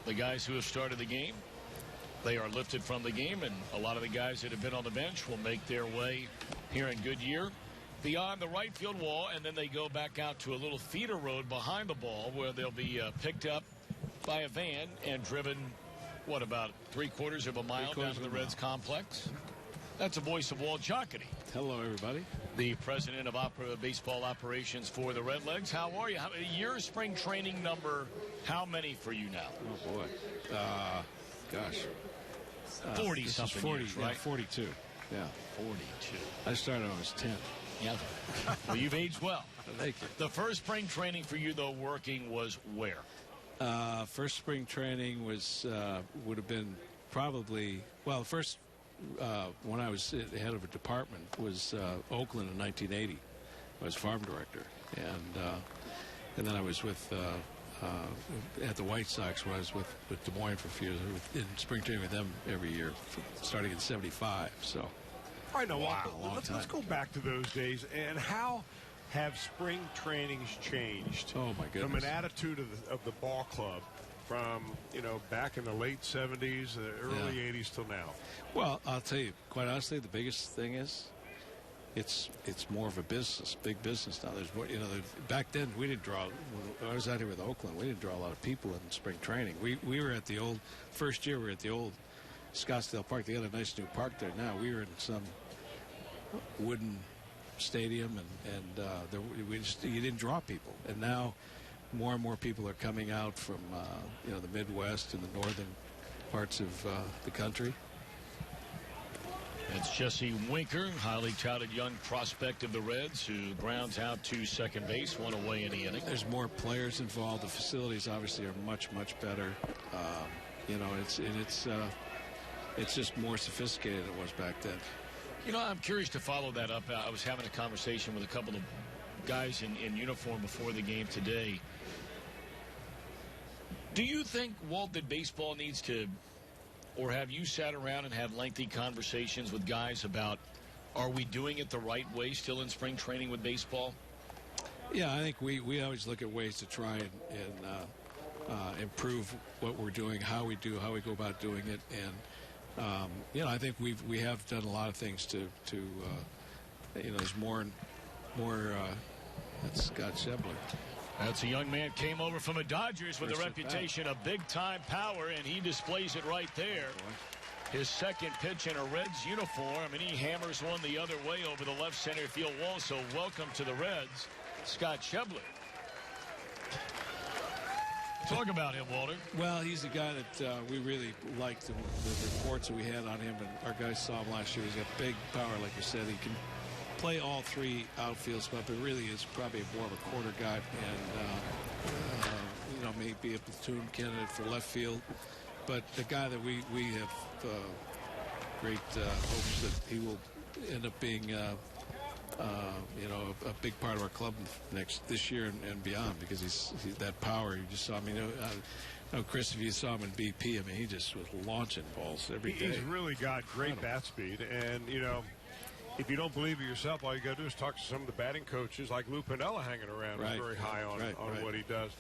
the guys who have started the game, they are lifted from the game, and a lot of the guys that have been on the bench will make their way here in Goodyear beyond the right field wall, and then they go back out to a little feeder road behind the ball where they'll be picked up by a van and driven, what, about 3/4 of a mile down to the Reds complex? That's the voice of Walt Jocketty. Hello, everybody. The president of baseball operations for the Redlegs. How are you? Your spring training number, how many for you now? Oh, boy. Gosh. 40-something 40, years, right? 42. Yeah. 42. I started when I was 10. Yeah. Well, you've aged well. Thank you. The first spring training for you, though, working was where? First spring training was would have been probably, well, first when I was head of a department was Oakland in 1980. I was farm director, and then I was with at the White Sox when I was with Des Moines for a few years, in spring training with them every year, starting in '75. So. All right, now, let's go back to those days. And how have spring trainings changed? Oh, my goodness. From an attitude of the ball club from, back in the late 70s, the early 80s till now? Well, I'll tell you, quite honestly, the biggest thing is it's more of a business, big business now. There's more, back then we didn't draw, when I was out here with Oakland, we didn't draw a lot of people in spring training. We were at the old, first year we were at the old Scottsdale Park. They got a nice new park there now. We were in some wooden stadium, and you didn't draw people. And now more and more people are coming out from the Midwest and the northern parts of the country. It's Jesse Winker, highly touted young prospect of the Reds, who grounds out to second base, one away in the inning. There's more players involved. The facilities obviously are much, much better. It's just more sophisticated than it was back then. I'm curious to follow that up. I was having a conversation with a couple of guys in uniform before the game today. Do you think, Walt, that baseball needs to, or have you sat around and had lengthy conversations with guys about, are we doing it the right way still in spring training with baseball? Yeah, I think we always look at ways to try and improve what we're doing, how we go about doing it, and I think we have done a lot of things to there's more. That's Scott Shebler. That's a young man, came over from the Dodgers with a reputation of big-time power, and he displays it right there. His second pitch in a Reds uniform, and he hammers one the other way over the left center field wall. So welcome to the Reds, Scott Shebler. Talk about him, Walter. Well, he's a guy that we really liked, the reports that we had on him, and our guys saw him last year. He's got big power, like you said. He can play all three outfield spots, but really is probably more of a corner guy, and maybe a platoon candidate for left field. But the guy that we have great hopes that he will end up being a big part of our club this year and beyond, because he's that power. You just saw him. Chris, if you saw him in BP, he just was launching balls every day. He's really got great bat speed, and if you don't believe it yourself, all you got to do is talk to some of the batting coaches, like Lou Piniella, hanging around very high on what he does.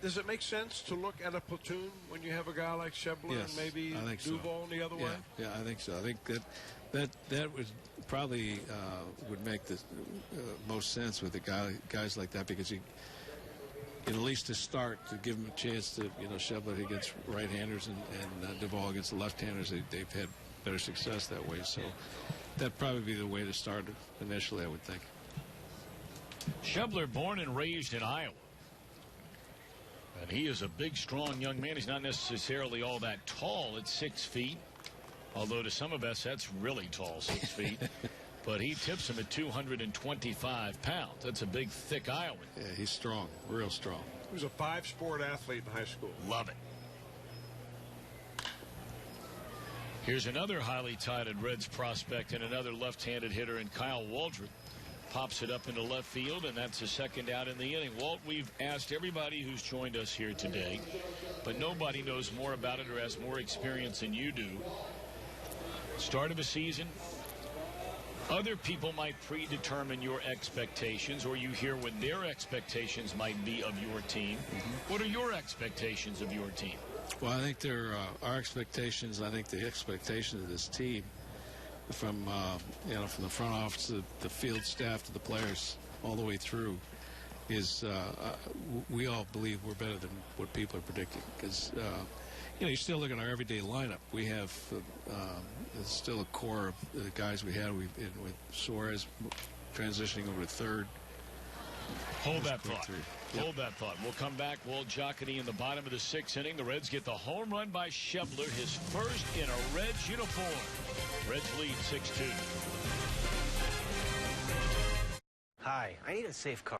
Does it make sense to look at a platoon when you have a guy like Shebler and maybe Duval the other way? Yeah, I think so. I think that would probably would make the most sense with guys like that, because at least to start, to give him a chance to, Shebler against right-handers and Duval against the left-handers, they've had better success that way. So that'd probably be the way to start initially, I would think. Shebler, born and raised in Iowa. And he is a big, strong young man. He's not necessarily all that tall at 6 feet. Although to some of us, that's really tall, 6 feet. But he tips him at 225 pounds. That's a big, thick Iowan. Yeah, he's strong, real strong. He was a 5-sport athlete in high school. Love it. Here's another highly touted Reds prospect and another left-handed hitter in Kyle Waldrop. Pops it up into left field, and that's a second out in the inning. Walt, we've asked everybody who's joined us here today, but nobody knows more about it or has more experience than you do. Start of a season, other people might predetermine your expectations, or you hear what their expectations might be of your team. What are your expectations of your team? Well, I think our expectations. I think the expectations of this team, from from the front office to the field staff to the players, all the way through, is we all believe we're better than what people are predicting. Because you still look at our everyday lineup. We have still a core of the guys we had. With Suarez transitioning over to third. Hold that thought. Hold that thought. We'll come back. Walt Jocketty in the bottom of the 6th inning. The Reds get the home run by Schebler, his first in a Reds uniform. Reds lead 6-2. Hi, I need a safe car.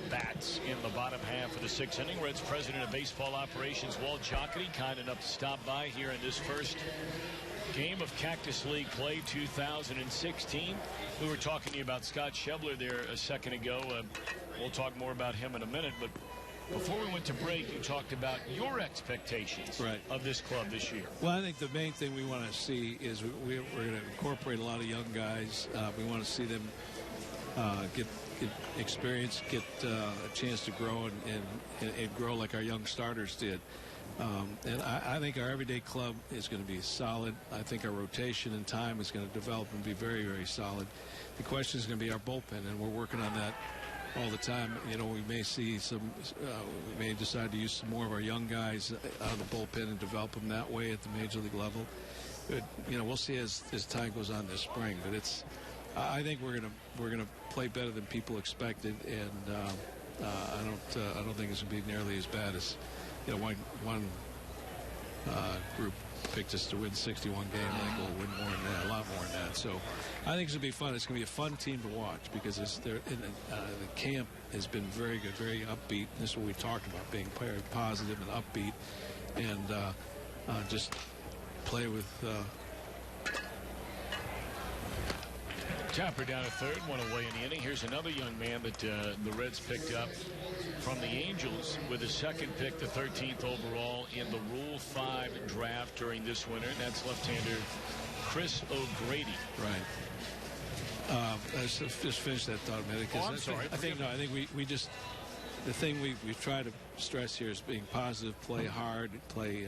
Bats in the bottom half of the 6th inning. Reds president of baseball operations, Walt Jocketty, kind enough to stop by here in this first game of Cactus League play 2016. We were talking to you about Scott Schebler there a second ago. We'll talk more about him in a minute, but before we went to break, you talked about your expectations of this club this year. Well, I think the main thing we want to see is we're going to incorporate a lot of young guys. We want to see them get experience, get a chance to grow and grow like our young starters did. And I think our everyday club is going to be solid. I think our rotation and time is going to develop and be very, very solid. The question is going to be our bullpen, and we're working on that all the time. We may see we may decide to use some more of our young guys out of the bullpen and develop them that way at the major league level. But, we'll see as time goes on this spring. But I think we're gonna play better than people expected, and I don't think it's gonna be nearly as bad as one group picked us to win 61 games. I think we'll win more than that, a lot more than that. So I think it's gonna be fun. It's gonna be a fun team to watch because the camp has been very good, very upbeat. This is what we talked about, being very positive and upbeat, and just play with. Tapper down at third, one away in the inning. Here's another young man that the Reds picked up from the Angels with his second pick, the 13th overall in the Rule 5 draft during this winter. And that's left-hander Chris O'Grady. Right. Let's just finish that thought a minute. I'm sorry. I think we just, the thing we try to stress here is being positive, play hard, play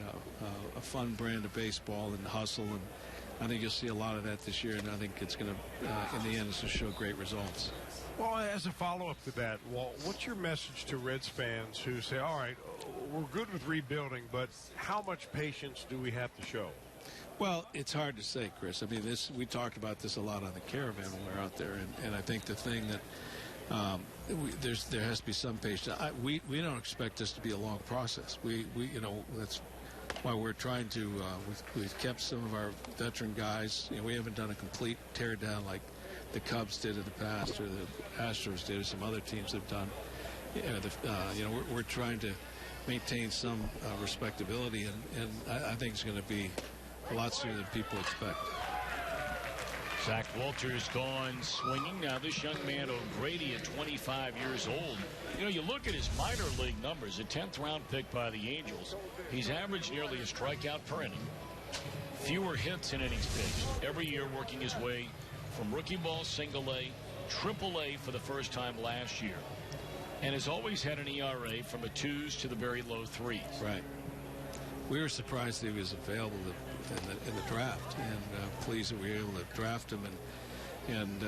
a fun brand of baseball and hustle, and I think you'll see a lot of that this year, and I think it's going to, in the end, it's going to show great results. Well, as a follow-up to that, Walt, what's your message to Reds fans who say, all right, we're good with rebuilding, but how much patience do we have to show? Well, it's hard to say, Chris. I mean, we talked about this a lot on the Caravan when we were out there, and I think the thing that there has to be some patience. We don't expect this to be a long process. That's while we're trying to, we've kept some of our veteran guys. We haven't done a complete tear down like the Cubs did in the past, or the Astros did, or some other teams have done. We're trying to maintain some respectability, and I think it's going to be a lot sooner than people expect. Zach Walters gone swinging. Now this young man O'Grady at 25 years old. You look at his minor league numbers. A 10th round pick by the Angels. He's averaged nearly a strikeout per inning. Fewer hits in innings pitched. Every year working his way from rookie ball, single A, triple A for the first time last year. And has always had an ERA from the 2s to the very low 3s. Right. We were surprised that he was available in the draft, and pleased that we were able to draft him and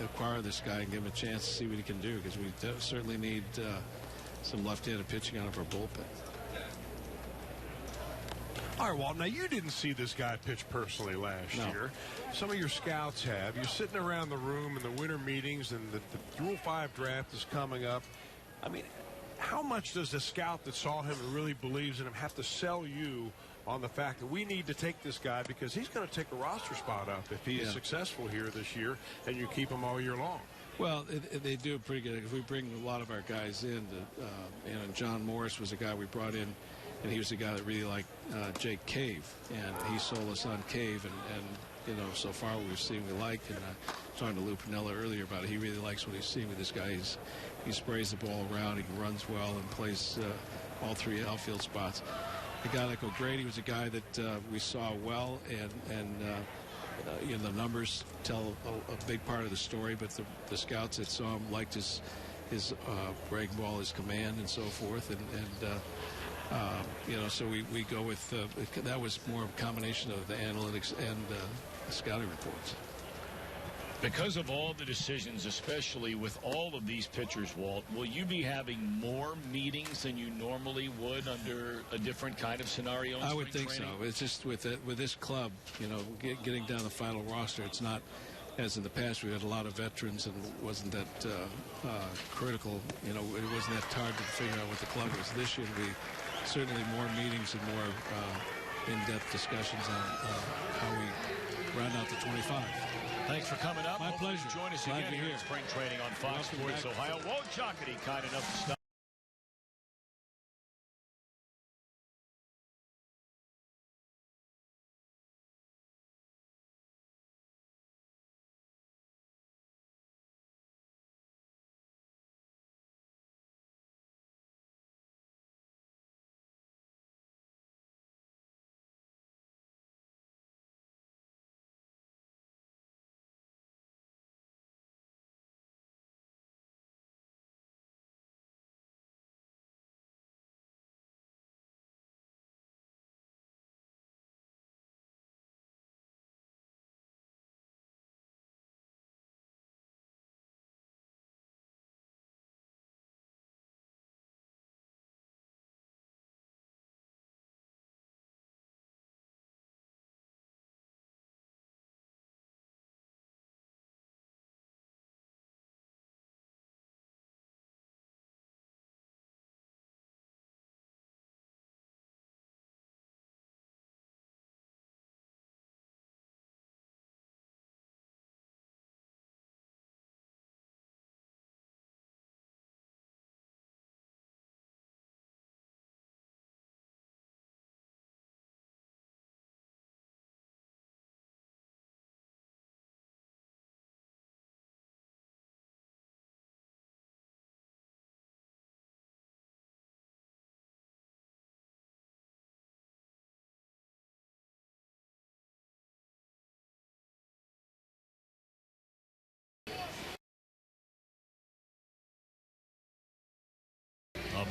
acquire this guy and give him a chance to see what he can do, because we certainly need some left-handed pitching out of our bullpen. All right, Walt, now you didn't see this guy pitch personally last year. Some of your scouts have. You're sitting around the room in the winter meetings, and the Rule 5 draft is coming up. I mean, how much does the scout that saw him and really believes in him have to sell you on the fact that we need to take this guy because he's going to take a roster spot up if he is successful here this year and you keep him all year long? Well, they do pretty good. If we bring a lot of our guys in, and John Morris was a guy we brought in, and he was a guy that really liked Jake Cave, and he sold us on Cave, and so far what we've seen we like, and I talked to Lou Piniella earlier about it. He really likes what he's seen with this guy. He sprays the ball around, he runs well, and plays all 3 outfield spots. A guy like O'Grady was a guy that we saw well, and the numbers tell a big part of the story, but the scouts that saw him liked his breaking ball, his command, and so forth, so we go with that was more of a combination of the analytics and the scouting reports. Because of all the decisions, especially with all of these pitchers, Walt, will you be having more meetings than you normally would under a different kind of scenario? I would think so. It's just with this club, getting down the final roster, it's not as in the past. We had a lot of veterans, and it wasn't that critical. It wasn't that hard to figure out what the club was. This year, we certainly more meetings and more in-depth discussions on how we round out the 25. Thanks for coming up. My pleasure. Join us Glad again to here hear. at Spring Training on Fox Sports Ohio. Walt Jocketty, kind enough to stop.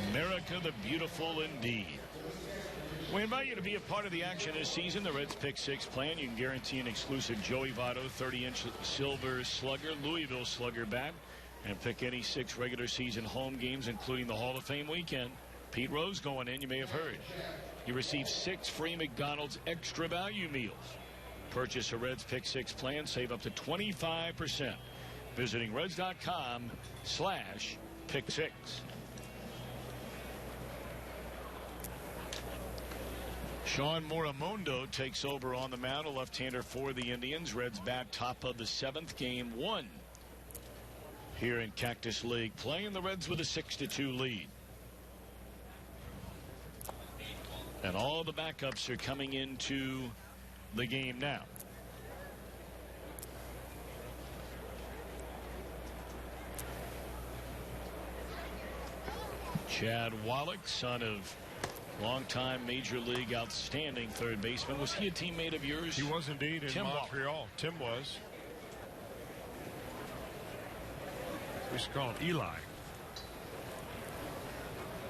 America the Beautiful indeed. We invite you to be a part of the action this season. The Reds Pick 6 plan. You can guarantee an exclusive Joey Votto 30-inch Silver Slugger, Louisville Slugger bat, and pick any 6 regular season home games, including the Hall of Fame weekend. Pete Rose going in, you may have heard. You receive 6 free McDonald's extra value meals. Purchase a Reds Pick 6 plan, save up to 25%. Visiting Reds.com/Pick 6. Sean Moramondo takes over on the mound, a left-hander for the Indians. Reds bat top of the 7th, game 1 here in Cactus League play, and the Reds with a 6-2 lead. And all the backups are coming into the game now. Chad Wallach, son of longtime Major League outstanding third baseman. Was he a teammate of yours? He was indeed in Montreal. Tim was. We used to call him Eli.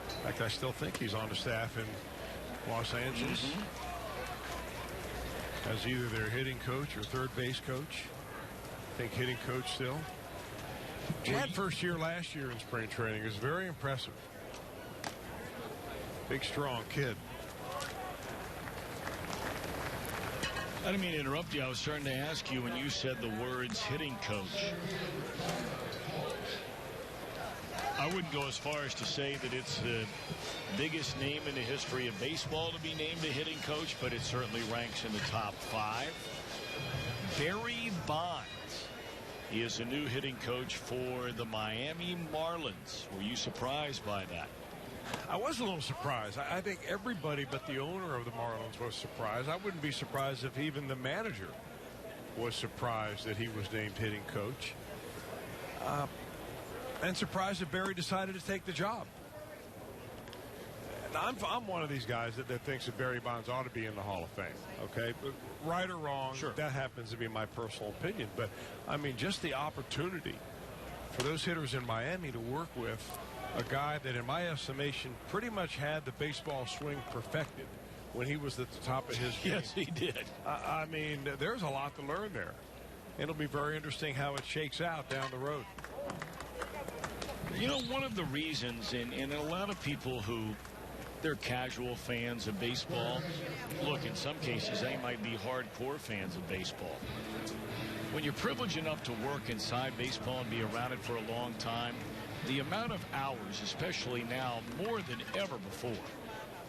In fact, I still think he's on the staff in Los Angeles as either their hitting coach or third base coach. I think hitting coach still. Chad first year last year in spring training is very impressive. Big, strong kid. I didn't mean to interrupt you. I was starting to ask you when you said the words hitting coach. I wouldn't go as far as to say that it's the biggest name in the history of baseball to be named a hitting coach, but it certainly ranks in the top 5. Barry Bonds. He is a new hitting coach for the Miami Marlins. Were you surprised by that? I was a little surprised. I think everybody but the owner of the Marlins was surprised. I wouldn't be surprised if even the manager was surprised that he was named hitting coach. And surprised that Barry decided to take the job. And I'm one of these guys that thinks that Barry Bonds ought to be in the Hall of Fame. Okay, but right or wrong, sure, that happens to be my personal opinion. But I mean, just the opportunity for those hitters in Miami to work with a guy that, in my estimation, pretty much had the baseball swing perfected when he was at the top of his game. Yes, he did. I mean, there's a lot to learn there. It'll be very interesting how it shakes out down the road. You know, one of the reasons, and a lot of people who, they're casual fans of baseball. Look, in some cases, they might be hardcore fans of baseball. When you're privileged enough to work inside baseball and be around it for a long time, the amount of hours, especially now, more than ever before,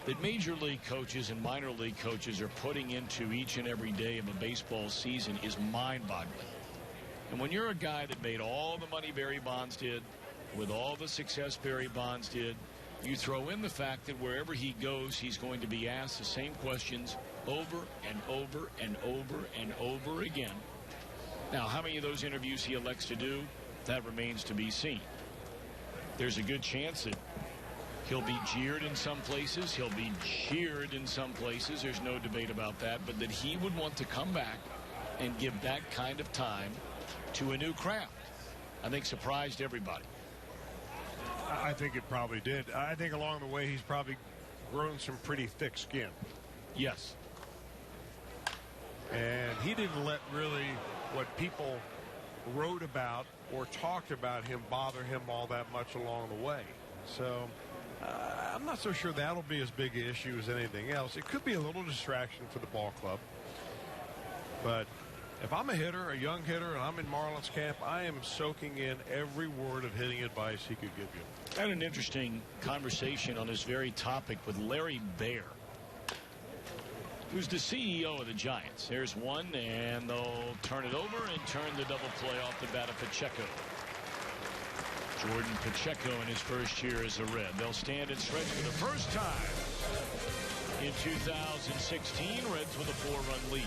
that major league coaches and minor league coaches are putting into each and every day of a baseball season is mind-boggling. And when you're a guy that made all the money Barry Bonds did, with all the success Barry Bonds did, you throw in the fact that wherever he goes, he's going to be asked the same questions over and over and over and over again. Now, how many of those interviews he elects to do, that remains to be seen. There's a good chance that he'll be jeered in some places. He'll be cheered in some places. There's no debate about that. But that he would want to come back and give that kind of time to a new craft, I think surprised everybody. I think it probably did. I think along the way he's probably grown some pretty thick skin. Yes. And he didn't let really what people wrote about or talked about him bother him all that much along the way. So I'm not so sure that'll be as big an issue as anything else. It could be a little distraction for the ball club. But if I'm a hitter, a young hitter, and I'm in Marlins camp, I am soaking in every word of hitting advice he could give you. I had an interesting conversation on this very topic with Larry Baer, who's the CEO of the Giants. There's one, and they'll turn it over and turn the double play off the bat of Pacheco. Jordan Pacheco in his first year as a Red. They'll stand and stretch for the first time in 2016. Reds with a 4-run lead.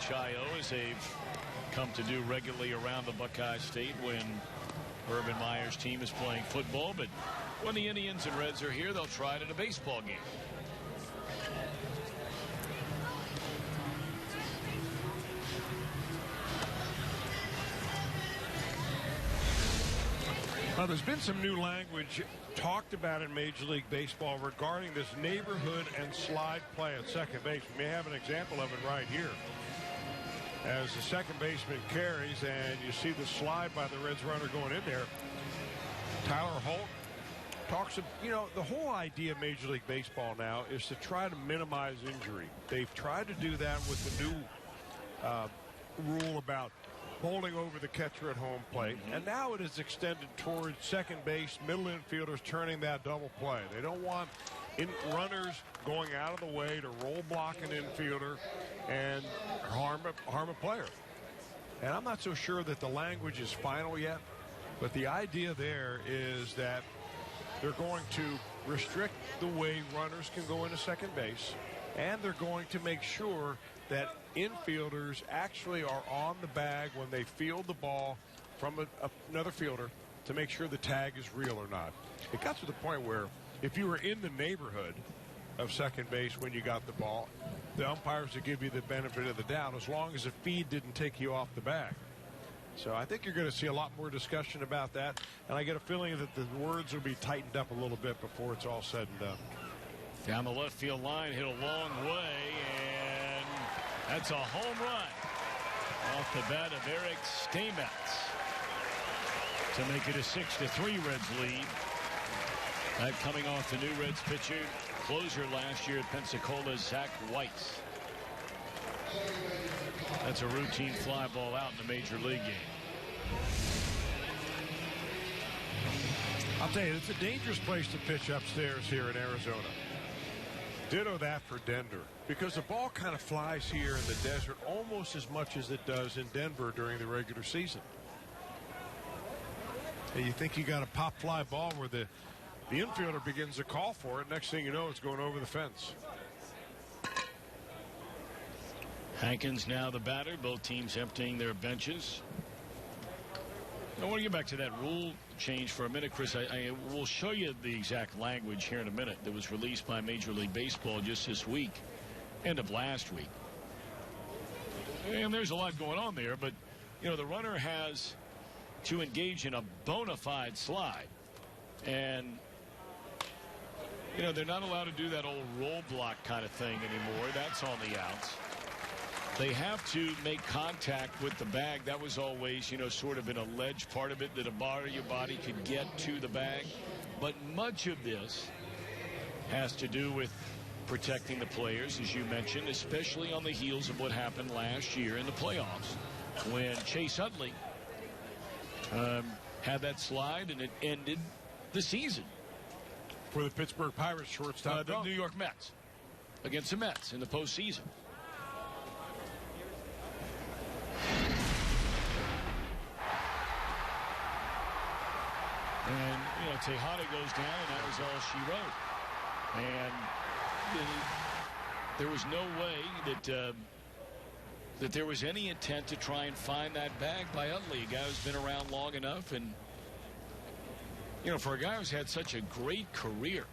WHIO, as they've come to do regularly around the Buckeye State when Urban Meyer's team is playing football. But when the Indians and Reds are here, they'll try it in a baseball game. There's been some new language talked about in Major League Baseball regarding this neighborhood and slide play at second base. We may have an example of it right here. As the second baseman carries, and you see the slide by the Reds runner going in there. Tyler Holt talks of, the whole idea of Major League Baseball now is to try to minimize injury. They've tried to do that with the new rule about bowling over the catcher at home plate, and now it is extended towards second base, middle infielders turning that double play. They don't want runners going out of the way to roll block an infielder and harm a player. And I'm not so sure that the language is final yet, but the idea there is that they're going to restrict the way runners can go into second base, and they're going to make sure that infielders actually are on the bag when they field the ball from another fielder to make sure the tag is real or not. It got to the point where if you were in the neighborhood of second base when you got the ball, the umpires would give you the benefit of the doubt as long as the feed didn't take you off the bag. So I think you're going to see a lot more discussion about that, and I get a feeling that the words will be tightened up a little bit before it's all said and done. Down the left field line, hit a long way, and that's a home run off the bat of Eric Steinmetz to make it a 6-3 Reds lead. That coming off the new Reds pitcher, closer last year at Pensacola, Zach Weiss. That's a routine fly ball out in a major league game. I'll tell you, it's a dangerous place to pitch upstairs here in Arizona. Ditto that for Denver, because the ball kind of flies here in the desert almost as much as it does in Denver during the regular season. And you think you got a pop fly ball where the infielder begins to call for it. Next thing you know, it's going over the fence. Hankins now the batter. Both teams emptying their benches. I want to get back to that rule change for a minute, Chris. I will show you the exact language here in a minute that was released by Major League Baseball just this week, end of last week. And there's a lot going on there, but, the runner has to engage in a bona fide slide. And, they're not allowed to do that old roll block kind of thing anymore. That's on the outs. They have to make contact with the bag. That was always, sort of an alleged part of it, that a part of your body could get to the bag. But much of this has to do with protecting the players, as you mentioned, especially on the heels of what happened last year in the playoffs when Chase Utley had that slide and it ended the season. For the Pittsburgh Pirates shortstop. The New York Mets against the Mets in the postseason. And, Tejada goes down, and that was all she wrote. And there was no way that there was any intent to try and find that bag by Utley, a guy who's been around long enough. And, for a guy who's had such a great career,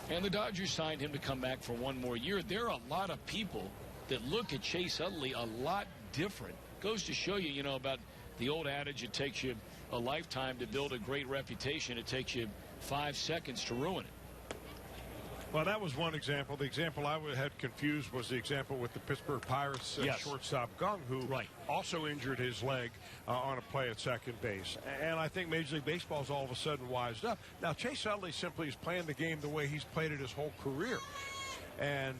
and the Dodgers signed him to come back for one more year, there are a lot of people that look at Chase Utley a lot different. Goes to show you, about the old adage, it takes you a lifetime to build a great reputation. It takes you 5 seconds to ruin it. Well, that was one example. The example I had confused was the example with the Pittsburgh Pirates shortstop Gung, who also injured his leg on a play at second base. And I think Major League Baseball's all of a sudden wised up. Now, Chase Utley simply is playing the game the way he's played it his whole career. And,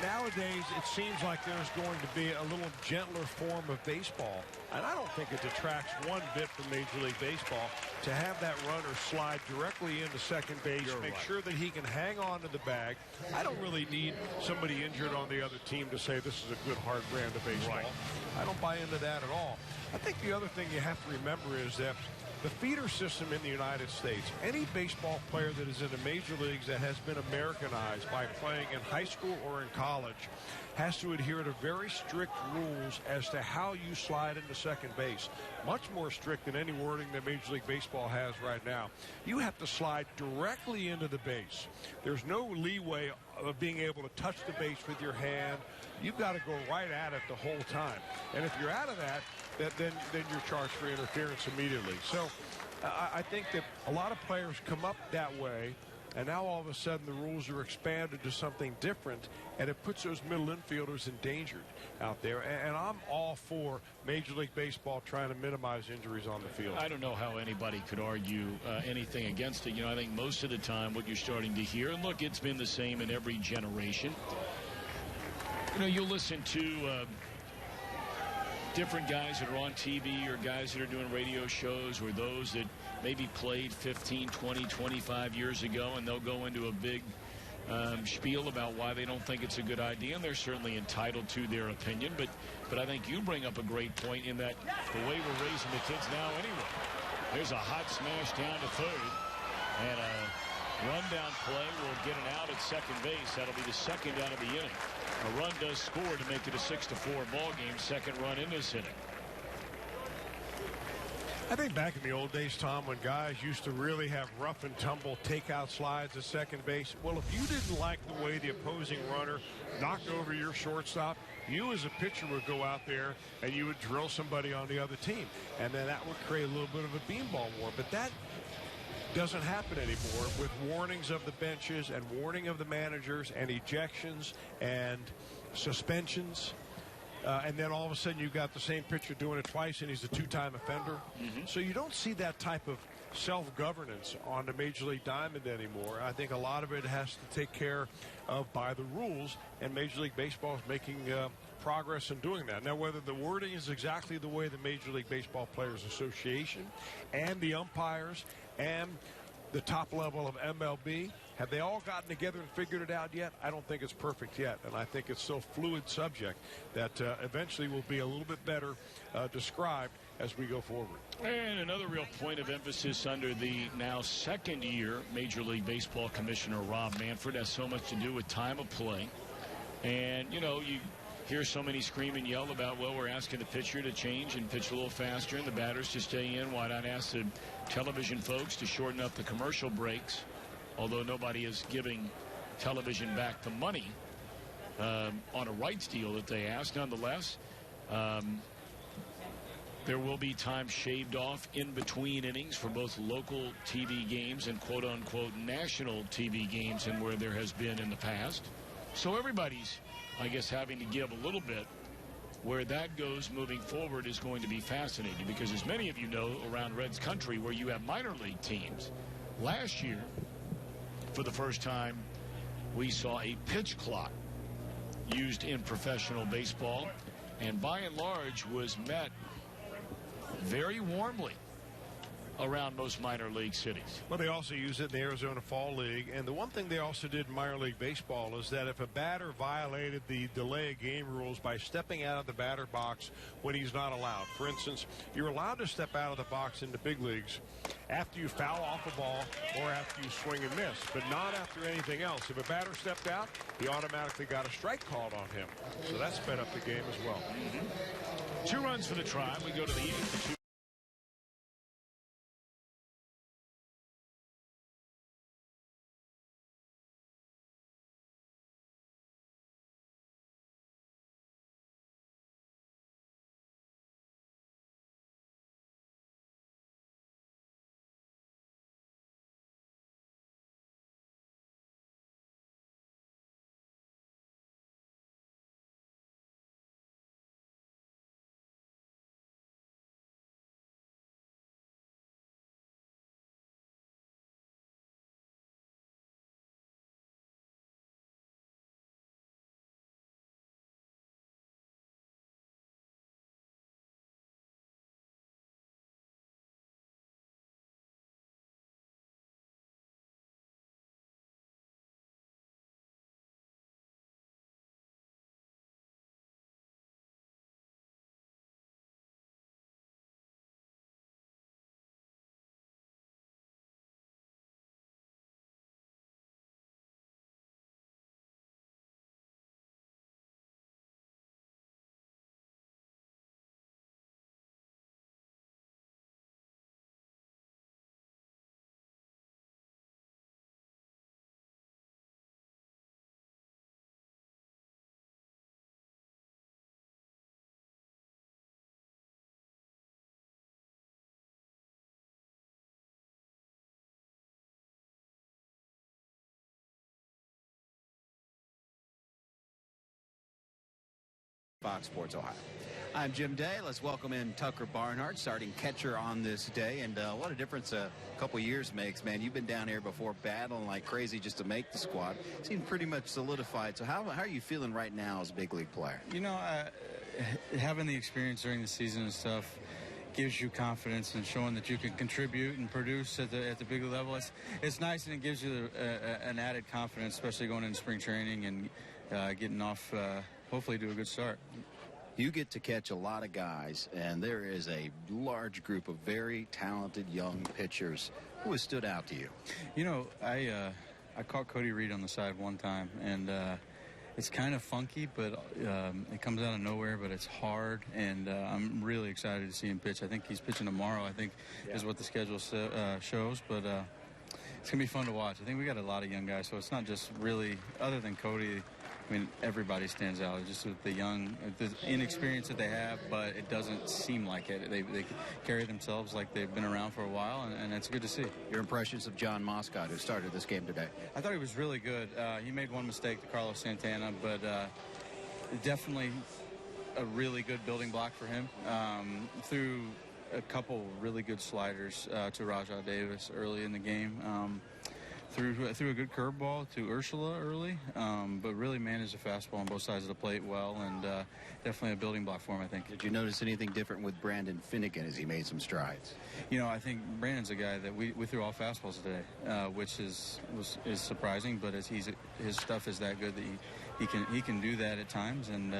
nowadays it seems like there's going to be a little gentler form of baseball. And I don't think it detracts one bit from Major League Baseball to have that runner slide directly into second base, make sure that he can hang on to the bag. I don't really need somebody injured on the other team to say this is a good hard brand of baseball. I don't buy into that at all. I think the other thing you have to remember is that the feeder system in the United States, any baseball player that is in the major leagues that has been Americanized by playing in high school or in college has to adhere to very strict rules as to how you slide into second base. Much more strict than any wording that Major League Baseball has right now. You have to slide directly into the base. There's no leeway of being able to touch the base with your hand. You've got to go right at it the whole time. And if you're out of that, then you're charged for interference immediately. So I think that a lot of players come up that way, and now all of a sudden the rules are expanded to something different, and it puts those middle infielders endangered out there. And I'm all for Major League Baseball trying to minimize injuries on the field. I don't know how anybody could argue anything against it. You know, I think most of the time what you're starting to hear, and look, it's been the same in every generation. You know, you'll listen to different guys that are on TV or guys that are doing radio shows or those that maybe played 15, 20, 25 years ago, and they'll go into a big spiel about why they don't think it's a good idea, and they're certainly entitled to their opinion. But I think you bring up a great point in that the way we're raising the kids now anyway. There's a hot smash down to third, and a run-down play will get an out at second base. That'll be the second out of the inning. A run does score to make it a 6-4 ball game. Second run in this inning. I think back in the old days, Tom, when guys used to really have rough and tumble takeout slides at second base, well, if you didn't like the way the opposing runner knocked over your shortstop, you as a pitcher would go out there and you would drill somebody on the other team. And then that would create a little bit of a beanball war. But that doesn't happen anymore with warnings of the benches and warning of the managers and ejections and suspensions. And then all of a sudden you've got the same pitcher doing it twice, and he's a two-time offender. So you don't see that type of self-governance on the Major League Diamond anymore. I think a lot of it has to take care of by the rules, and Major League Baseball is making progress in doing that. Now, whether the wording is exactly the way the Major League Baseball Players Association and the umpires and the top level of MLB, have they all gotten together and figured it out yet? I don't think it's perfect yet, and I think it's still a fluid subject that eventually will be a little bit better described as we go forward. And another real point of emphasis under the now second-year Major League Baseball Commissioner Rob Manfred has so much to do with time of play. And, you know, you hear so many scream and yell about, well, we're asking the pitcher to change and pitch a little faster and the batters to stay in. Why not ask the television folks to shorten up the commercial breaks? Although nobody is giving television back the money on a rights deal that they asked. Nonetheless, there will be time shaved off in between innings for both local TV games and quote-unquote national TV games, and where there has been in the past. So everybody's, I guess, having to give a little bit. Where that goes moving forward is going to be fascinating, because as many of you know, around Reds country where you have minor league teams, last year, for the first time, we saw a pitch clock used in professional baseball, and by and large was met very warmly around most minor league cities. Well, they also use it in the Arizona Fall League. And the one thing they also did in minor league baseball is that if a batter violated the delay of game rules by stepping out of the batter box when he's not allowed. For instance, you're allowed to step out of the box in the big leagues after you foul off a ball or after you swing and miss, but not after anything else. If a batter stepped out, he automatically got a strike called on him. So that sped up the game as well. 2 runs for the Tribe. We go to the 8th. Fox Sports Ohio. I'm Jim Day. Let's welcome in Tucker Barnhart, starting catcher on this day. And what a difference a couple years makes, man. You've been down here before battling like crazy just to make the squad. Seems pretty much solidified. So how are you feeling right now as a big league player? You know, having the experience during the season and stuff gives you confidence and showing that you can contribute and produce at the big league level. It's nice, and it gives you an added confidence, especially going into spring training and getting off, hopefully to a good start. You get to catch a lot of guys, and there is a large group of very talented young pitchers. Who has stood out to you? You know, I caught Cody Reed on the side one time, and it's kind of funky, but it comes out of nowhere, but it's hard, and I'm really excited to see him pitch. I think he's pitching tomorrow, I think, is what the schedule shows, but it's going to be fun to watch. I think we got a lot of young guys, so it's not just really, other than Cody, I mean, everybody stands out just with the inexperience that they have, but it doesn't seem like it. They carry themselves like they've been around for a while, and it's good to see. Your impressions of John Moscott, who started this game today? I thought he was really good. He made one mistake to Carlos Santana, but definitely a really good building block for him. Threw a couple really good sliders to Rajah Davis early in the game. Threw a good curveball to Ursula early, but really managed the fastball on both sides of the plate well, and definitely a building block for him, I think. Did you notice anything different with Brandon Finnegan as he made some strides? You know, I think Brandon's a guy that we threw all fastballs today, which is surprising, but his stuff is that good that he can do that at times, and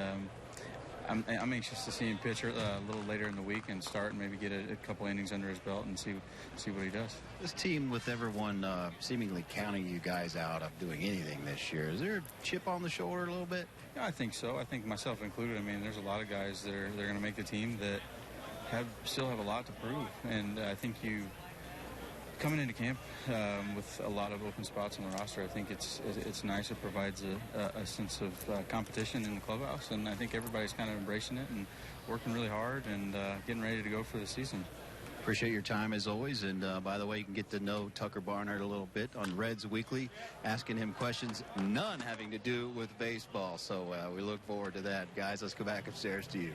I'm anxious to see him pitch a little later in the week and start and maybe get a couple innings under his belt and see what he does. This team, with everyone seemingly counting you guys out of doing anything this year, is there a chip on the shoulder a little bit? Yeah, I think so. I think myself included. I mean, there's a lot of guys that are going to make the team that still have a lot to prove, and I think you coming into camp with a lot of open spots on the roster, I think it's nice. It provides a sense of competition in the clubhouse, and I think everybody's kind of embracing it and working really hard and getting ready to go for the season. Appreciate your time as always, and by the way, you can get to know Tucker Barnhart a little bit on Reds Weekly, asking him questions, none having to do with baseball. So we look forward to that. Guys, let's go back upstairs to you.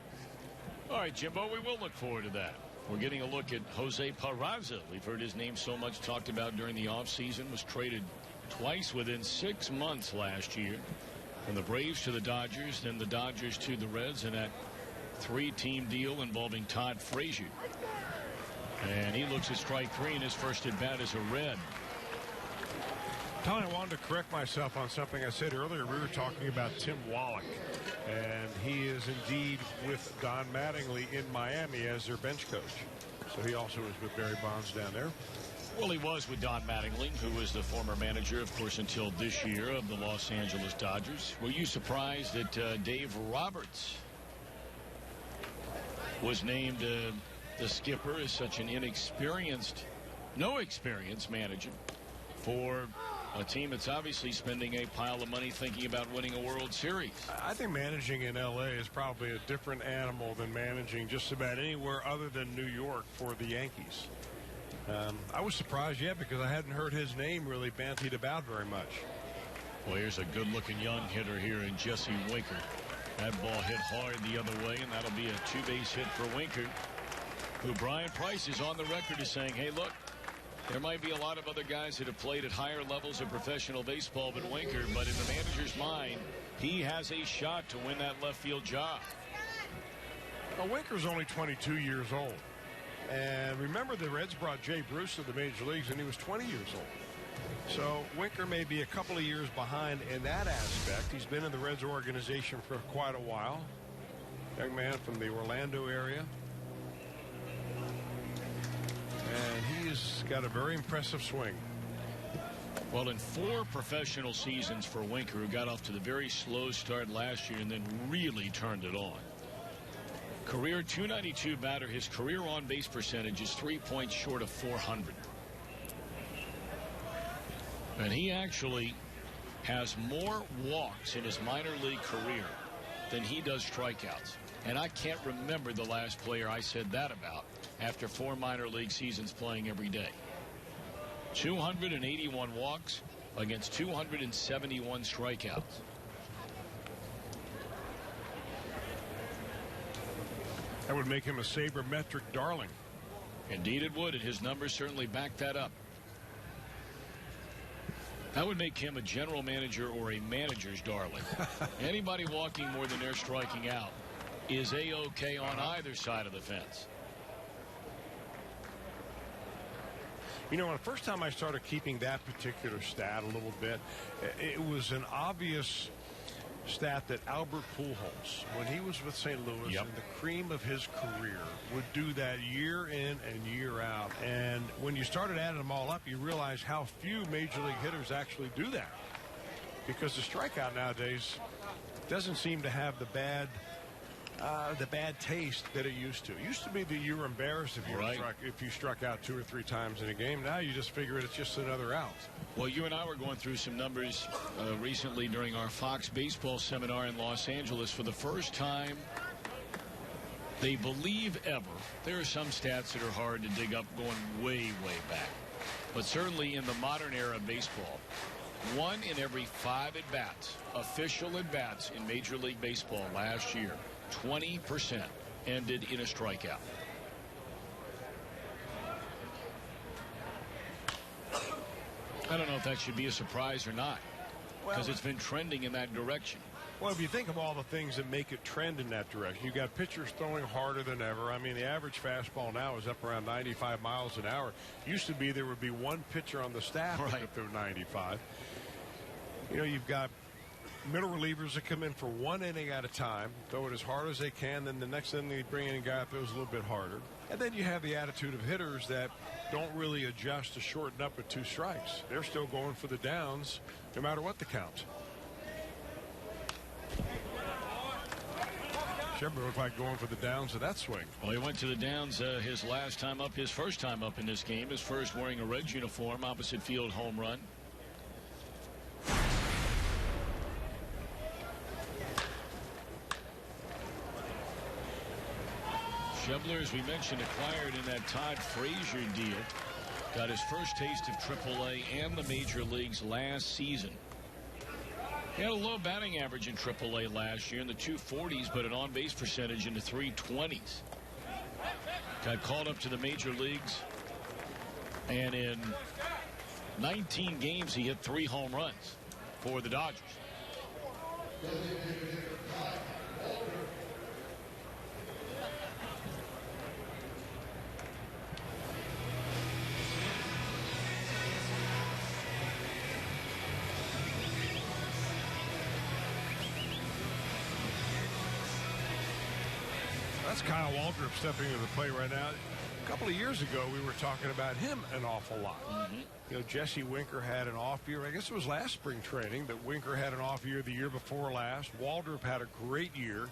All right, Jimbo, we will look forward to that. We're getting a look at Jose Peraza. We've heard his name so much talked about during the offseason. Was traded twice within 6 months last year. From the Braves to the Dodgers, then the Dodgers to the Reds, and that 3-team deal involving Todd Frazier. And he looks at strike 3 in his first at bat as a Red. Tony, I wanted to correct myself on something I said earlier. We were talking about Tim Wallach, and he is indeed with Don Mattingly in Miami as their bench coach. So he also is with Barry Bonds down there. Well, he was with Don Mattingly, who was the former manager, of course, until this year of the Los Angeles Dodgers. Were you surprised that Dave Roberts was named the skipper as such an no experience manager for a team that's obviously spending a pile of money thinking about winning a World Series? I think managing in L.A. is probably a different animal than managing just about anywhere other than New York for the Yankees. I was surprised, because I hadn't heard his name really bandied about very much. Well, here's a good-looking young hitter here in Jesse Winker. That ball hit hard the other way, and that'll be a 2-base hit for Winker, who Brian Price is on the record as saying, hey, look, there might be a lot of other guys that have played at higher levels of professional baseball than Winker, but in the manager's mind, he has a shot to win that left field job. Well, Winker's only 22 years old. And remember, the Reds brought Jay Bruce to the major leagues, and he was 20 years old. So Winker may be a couple of years behind in that aspect. He's been in the Reds organization for quite a while. Young man from the Orlando area. And he's got a very impressive swing. Well, in 4 professional seasons for Winker, who got off to the very slow start last year and then really turned it on. Career .292 batter. His career on-base percentage is 3 points short of 400. And he actually has more walks in his minor league career than he does strikeouts. And I can't remember the last player I said that about after 4 minor league seasons playing every day. 281 walks against 271 strikeouts. That would make him a sabermetric darling. Indeed it would, and his numbers certainly back that up. That would make him a general manager or a manager's darling. Anybody walking more than they're striking out is A-OK on either side of the fence. You know, the first time I started keeping that particular stat a little bit, it was an obvious stat that Albert Pujols, when he was with St. Louis in the cream of his career, would do that year in and year out. And when you started adding them all up, you realize how few major league hitters actually do that. Because the strikeout nowadays doesn't seem to have the bad taste that it used to. It used to be that you were embarrassed if you struck out 2 or 3 times in a game. Now you just figure it's just another out. Well, you and I were going through some numbers recently during our Fox baseball seminar in Los Angeles. For the first time, they believe ever, there are some stats that are hard to dig up going way, way back. But certainly in the modern era of baseball, 1 in every 5 at-bats, official at-bats in Major League Baseball last year, 20% ended in a strikeout. I don't know if that should be a surprise or not, because it's been trending in that direction. Well, if you think of all the things that make it trend in that direction, you've got pitchers throwing harder than ever. I mean, the average fastball now is up around 95 miles an hour. Used to be there would be one pitcher on the staff that could throw 95. You know, you've got middle relievers that come in for 1 inning at a time, throw it as hard as they can, then the next inning they bring in a guy that throws a little bit harder. And then you have the attitude of hitters that don't really adjust to shorten up with 2 strikes. They're still going for the downs no matter what the count. Chapman looked like going for the downs of that swing. Well, he went to the downs his last time up, his first time up in this game, his first wearing a Reds uniform, opposite field home run. Schebler, as we mentioned, acquired in that Todd Frazier deal. Got his first taste of AAA and the major leagues last season. He had a low batting average in AAA last year in the 240s, but an on-base percentage in the 320s. Got called up to the major leagues, and in 19 games he hit 3 home runs for the Dodgers. That's Kyle Waldrop stepping into the play right now. A couple of years ago, we were talking about him an awful lot. You know, Jesse Winker had an off year. I guess it was last spring training that Winker had an off year the year before last. Waldrop had a great year.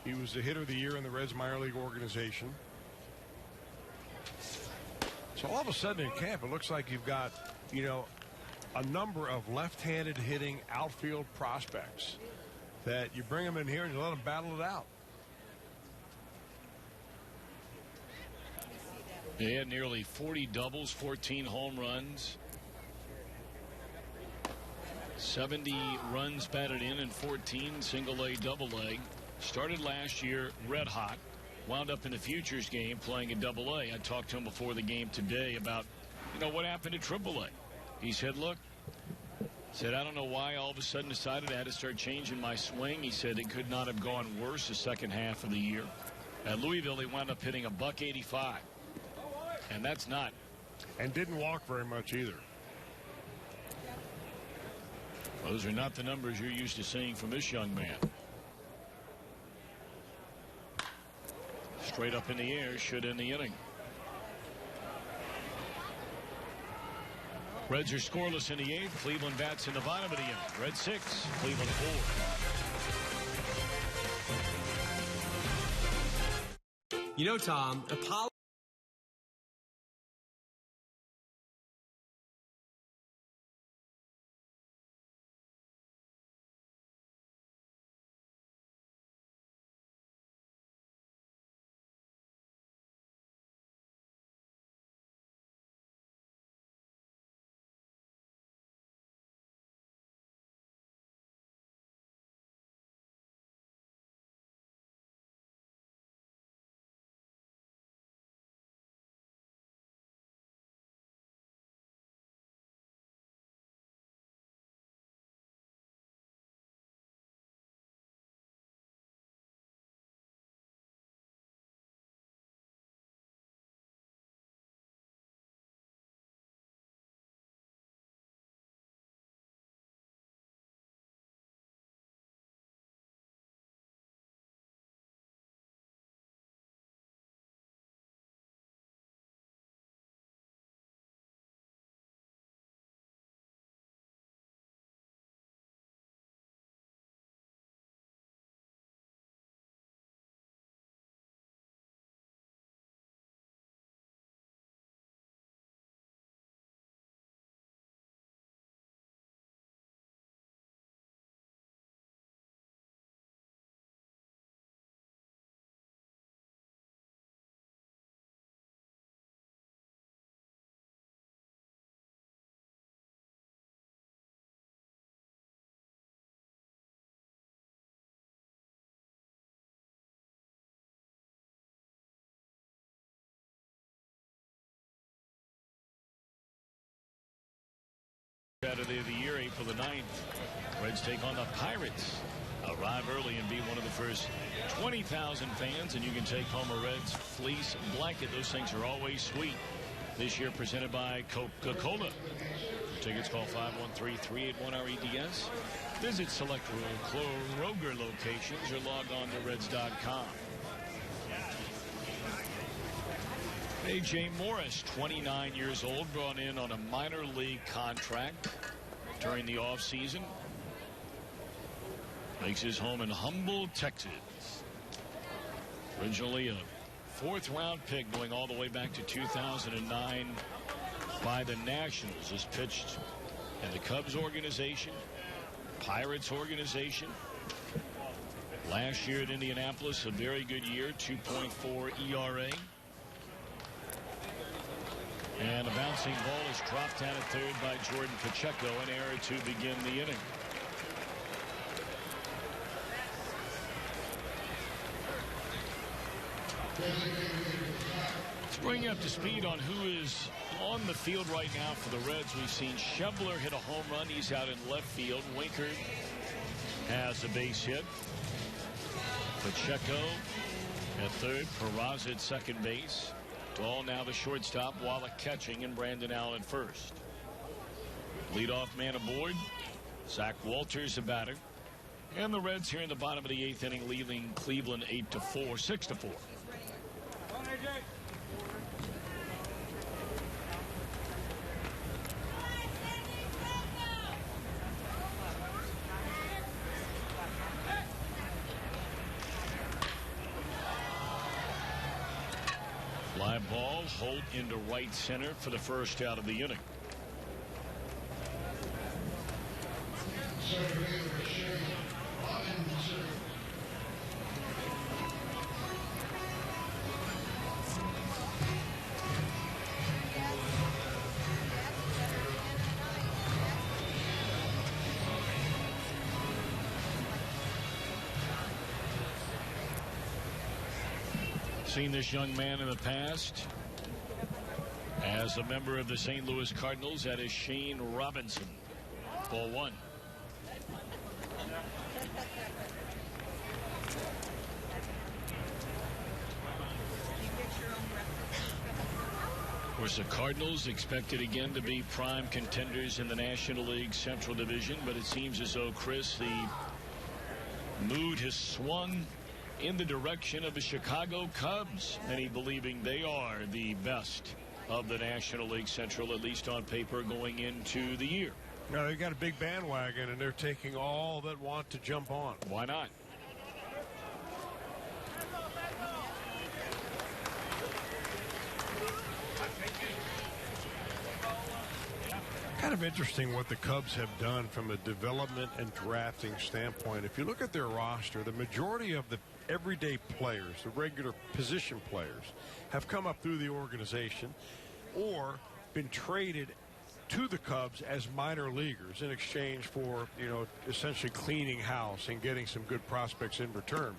He was the hitter of the year in the Reds minor league organization. So all of a sudden in camp, it looks like you've got, you know, a number of left-handed hitting outfield prospects that you bring them in here and you let them battle it out. They had nearly 40 doubles, 14 home runs, 70 runs batted in, and 14 single-A, double-A. Started last year red hot, wound up in the Futures game playing a double-A. I talked to him before the game today about, you know, what happened at triple-A. He said, look, I don't know why I all of a sudden decided I had to start changing my swing. He said it could not have gone worse the second half of the year. At Louisville, he wound up hitting $185. And that's not. And didn't walk very much either. Those are not the numbers you're used to seeing from this young man. Straight up in the air, should end the inning. Reds are scoreless in the 8th. Cleveland bats in the bottom of the inning. Red 6, Cleveland 4. You know, Tom, Apollo Saturday of the year, April the 9th. Reds take on the Pirates. Arrive early and be one of the first 20,000 fans, and you can take home a Reds fleece blanket. Those things are always sweet. This year presented by Coca-Cola. Tickets, call 513-381-REDS. Visit select Kroger locations or log on to Reds.com. A.J. Morris, 29 years old, brought in on a minor league contract during the offseason. Makes his home in Humble, Texas. Originally a fourth-round pick going all the way back to 2009 by the Nationals. Has pitched in the Cubs organization, Pirates organization. Last year at Indianapolis, a very good year, 2.4 ERA. And a bouncing ball is dropped down at third by Jordan Pacheco, an error to begin the inning. Let's bring you up to speed on who is on the field right now for the Reds. We've seen Schebler hit a home run. He's out in left field. Winker has a base hit. Pacheco at third. Peraza at second base. Dahl now the shortstop. Wallach catching, and Brandon Allen first. Leadoff man aboard. Zach Walters, the batter. And the Reds here in the bottom of the 8th inning, leading Cleveland 8-4, 6-4. Fly ball, Holt into right center for the first out of the inning. Seen this young man in the past as a member of the St. Louis Cardinals. That is Shane Robinson. Ball one. Of course, the Cardinals expected again to be prime contenders in the National League Central Division, but it seems as though, Chris, the mood has swung in the direction of the Chicago Cubs, many believing they are the best of the National League Central, at least on paper, going into the year. Now, they've got a big bandwagon, and they're taking all that want to jump on. Why not? Kind of interesting what the Cubs have done from a development and drafting standpoint. If you look at their roster, the majority of the everyday players, the regular position players, have come up through the organization or been traded to the Cubs as minor leaguers in exchange for, you know, essentially cleaning house and getting some good prospects in return.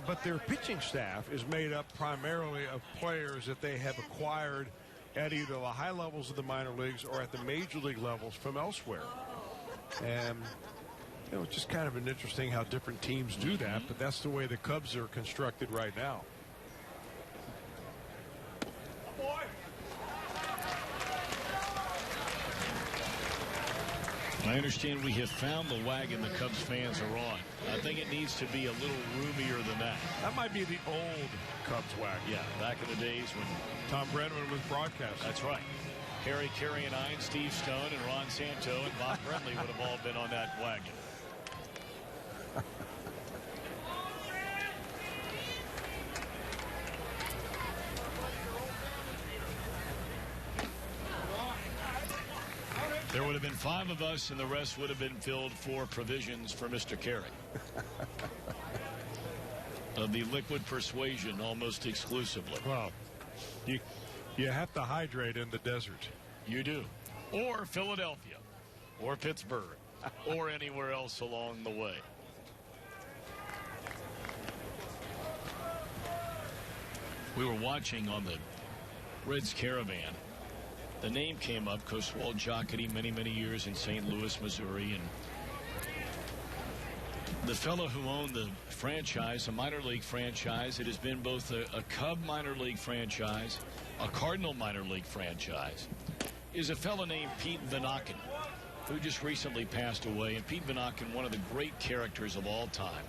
But their pitching staff is made up primarily of players that they have acquired at either the high levels of the minor leagues or at the major league levels from elsewhere. And you know, it's just kind of an interesting how different teams do that, but that's the way the Cubs are constructed right now. I understand we have found the wagon the Cubs fans are on. I think it needs to be a little roomier than that. That might be the old Cubs wagon. Yeah, back in the days when Tom Brennan was broadcasting. That's right. Harry Carey and I and Steve Stone and Ron Santo and Bob Brenly would have all been on that wagon. There would have been 5 of us, and the rest would have been filled for provisions for Mr. Carey. Of the liquid persuasion almost exclusively. Well, you have to hydrate in the desert. You do. Or Philadelphia, or Pittsburgh, or anywhere else along the way. We were watching on the Reds Caravan the name came up because Walt Jocketty, many years in St. Louis, Missouri, and the fellow who owned the franchise, a minor league franchise, it has been both a Cub minor league franchise, a Cardinal minor league franchise, is a fellow named Pete Finnegan, who just recently passed away. And Pete Finnegan, one of the great characters of all time.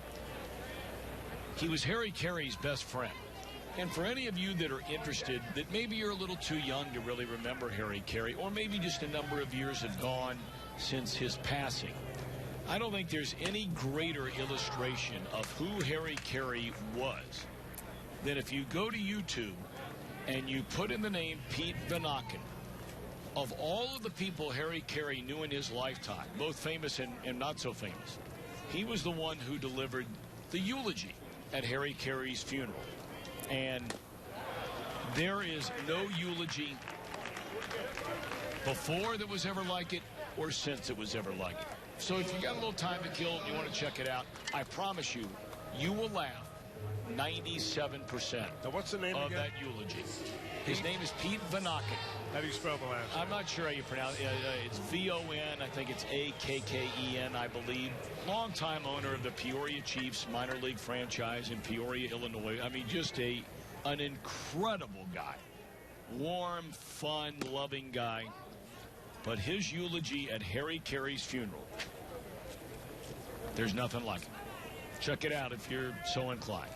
He was Harry Carey's best friend. And for any of you that are interested, that maybe you're a little too young to really remember Harry Carey, or maybe just a number of years have gone since his passing, I don't think there's any greater illustration of who Harry Carey was than if you go to YouTube and you put in the name Pete Finnegan. Of all of the people Harry Carey knew in his lifetime, both famous and not so famous, he was the one who delivered the eulogy at Harry Carey's funeral. And there is no eulogy before that was ever like it or since it was ever like it. So if you got a little time to kill and you want to check it out, I promise you, you will laugh 97% now, what's the name of again? that eulogy. His name is Pete Finnegan. How do you spell the last name? I'm not sure how you pronounce it. It's V-O-N. I think it's A-K-K-E-N, I believe. Longtime owner of the Peoria Chiefs minor league franchise in Peoria, Illinois. I mean, just an incredible guy. Warm, fun, loving guy. But his eulogy at Harry Carey's funeral, there's nothing like it. Check it out if you're so inclined.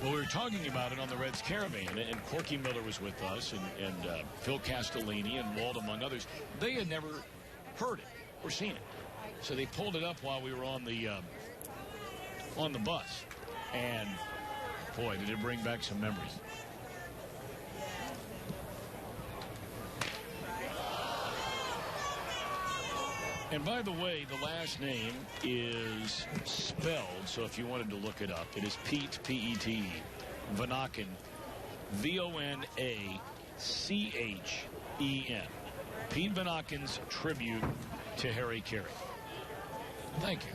Well, we were talking about it on the Reds Caravan, and Corky Miller was with us, and Phil Castellini and Walt, among others. They had never heard it or seen it, so they pulled it up while we were on the bus, and boy, did it bring back some memories. And by the way, the last name is spelled, so if you wanted to look it up, it is Pete, P-E-T-E, Finnegan, V-O-N-A-C-H-E-N. Pete Finnegan's tribute to Harry Carey. Thank you.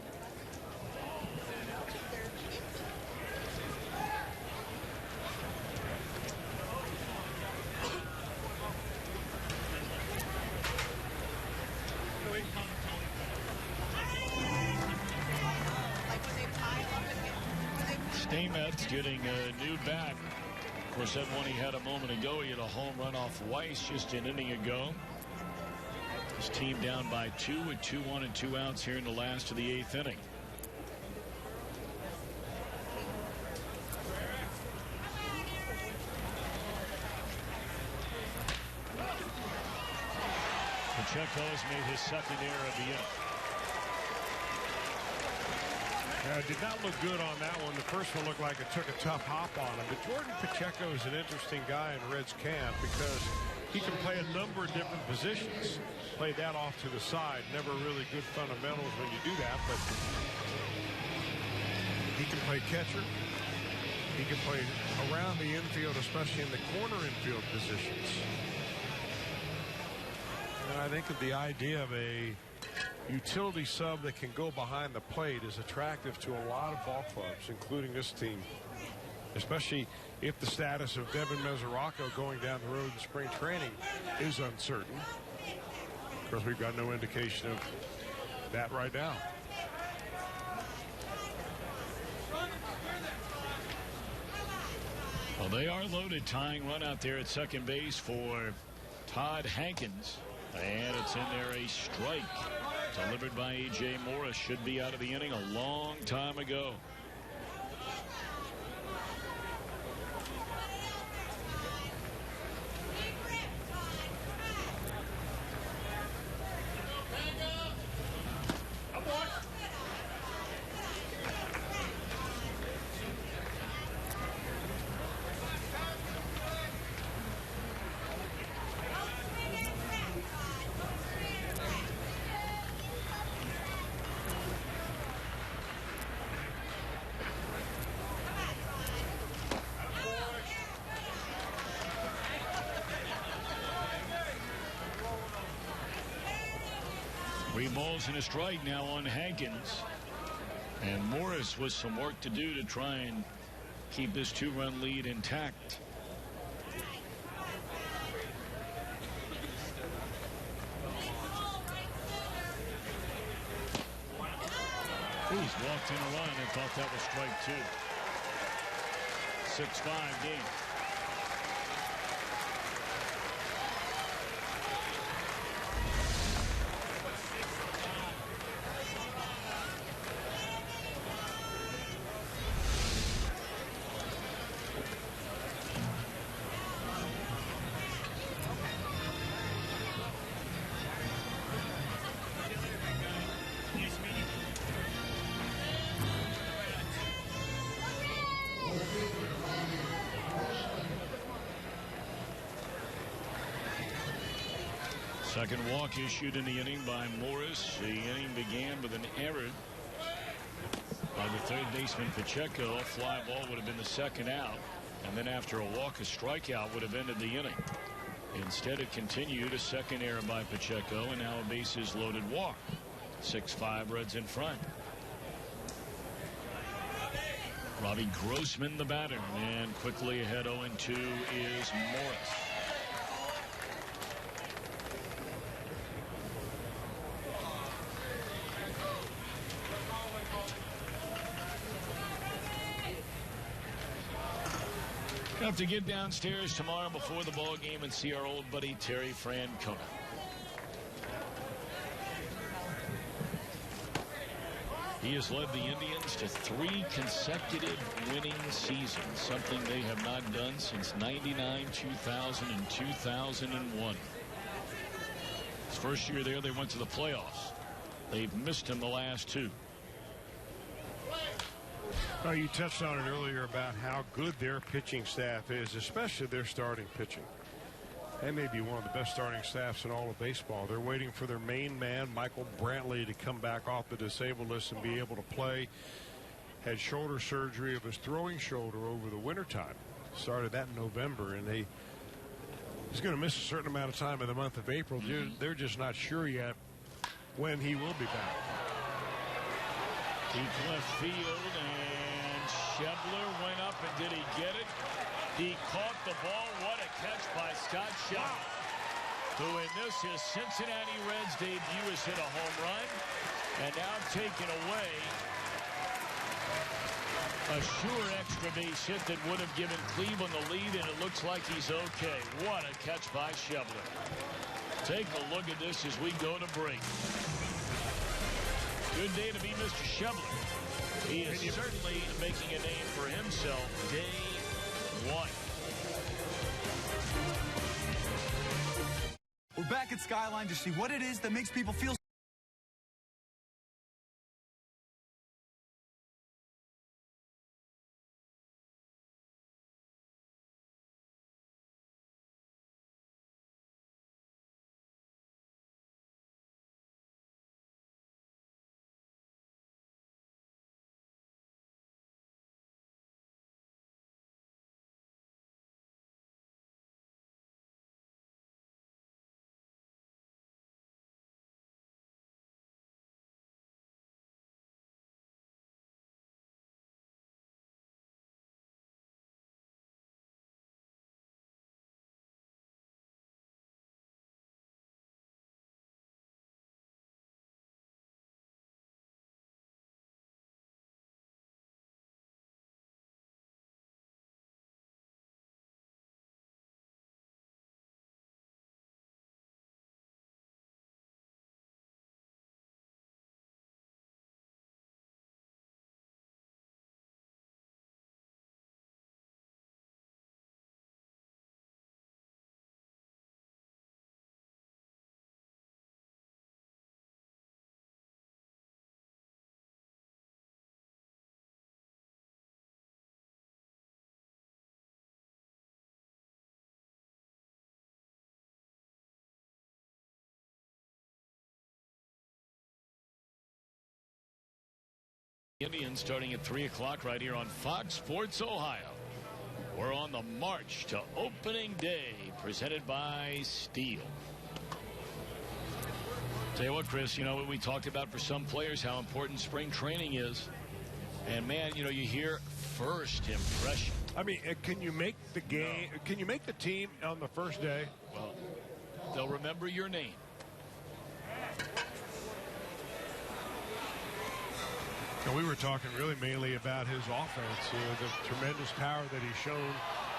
Stamen's getting a new bat. Of course, that one he had a moment ago, he had a home run off Weiss just an inning ago. His team down by 2 with 2 1 and 2 outs here in the last of the 8th inning. Pacheco has made his second error of the inning. Did not look good on that one. The first one looked like it took a tough hop on him. But Jordan Pacheco is an interesting guy in Reds camp because he can play a number of different positions. Played that off to the side. Never really good fundamentals when you do that, but he can play catcher. He can play around the infield, especially in the corner infield positions. And I think that the idea of a utility sub that can go behind the plate is attractive to a lot of ball clubs, including this team, especially if the status of Devin Mesoraco going down the road in spring training is uncertain. Of course, we've got no indication of that right now. Well, they are loaded. Tying run out there at second base for Todd Hankins. And it's in there, a strike. Delivered by A.J. Morris. Should be out of the inning a long time ago. 3 balls and a strike now on Hankins. And Morris with some work to do to try and keep this 2-run lead intact. He's walked in a run and thought that was strike 2. 6-5 game. Second walk issued in the inning by Morris. The inning began with an error by the third baseman Pacheco. A fly ball would have been the second out, and then after a walk, a strikeout would have ended the inning. Instead, it continued. A second error by Pacheco, and now a bases loaded walk. 6-5 Reds in front. Robbie Grossman, the batter, and quickly ahead 0-2 is Morris. Have to get downstairs tomorrow before the ball game and see our old buddy Terry Francona. He has led the Indians to 3 consecutive winning seasons, something they have not done since 99, 2000, and 2001. His first year there, they went to the playoffs. They've missed him the last 2. Oh, you touched on it earlier about how good their pitching staff is, especially their starting pitching. They may be one of the best starting staffs in all of baseball. They're waiting for their main man, Michael Brantley, to come back off the disabled list and be able to play. Had shoulder surgery of his throwing shoulder over the wintertime. Started that in November, and he's going to miss a certain amount of time in the month of April. They're just not sure yet when he will be back. Deep left field, and Schebler went up, and did he get it? He caught the ball. What a catch by Scott Schebler, who in this his Cincinnati Reds debut has hit a home run, and now taken away a sure extra base hit that would have given Cleveland the lead, and it looks like he's okay. What a catch by Schebler. Take a look at this as we go to break. Good day to be Mr. Schebler. He is certainly making a name for himself day one. We're back at Skyline to see what it is that makes people feel Indians starting at 3 o'clock right here on Fox Sports Ohio. We're on the march to opening day, presented by Steel. Tell you what, Chris, you know what we talked about for some players, how important spring training is. And, man, you know, you hear first impression. I mean, can you make the game? Can you make the team on the first day? Well, they'll remember your name. And we were talking really mainly about his offense, the tremendous power that he's shown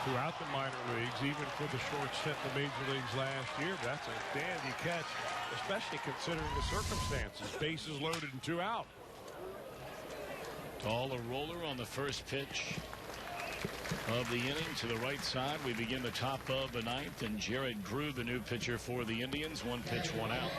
throughout the minor leagues, even for the short stint in the major leagues last year. But that's a dandy catch, especially considering the circumstances. Bases loaded and 2 out. Tall a roller on the first pitch of the inning to the right side. We begin the top of the 9th, and Jared Grew, the new pitcher for the Indians. 1 pitch, 1 out.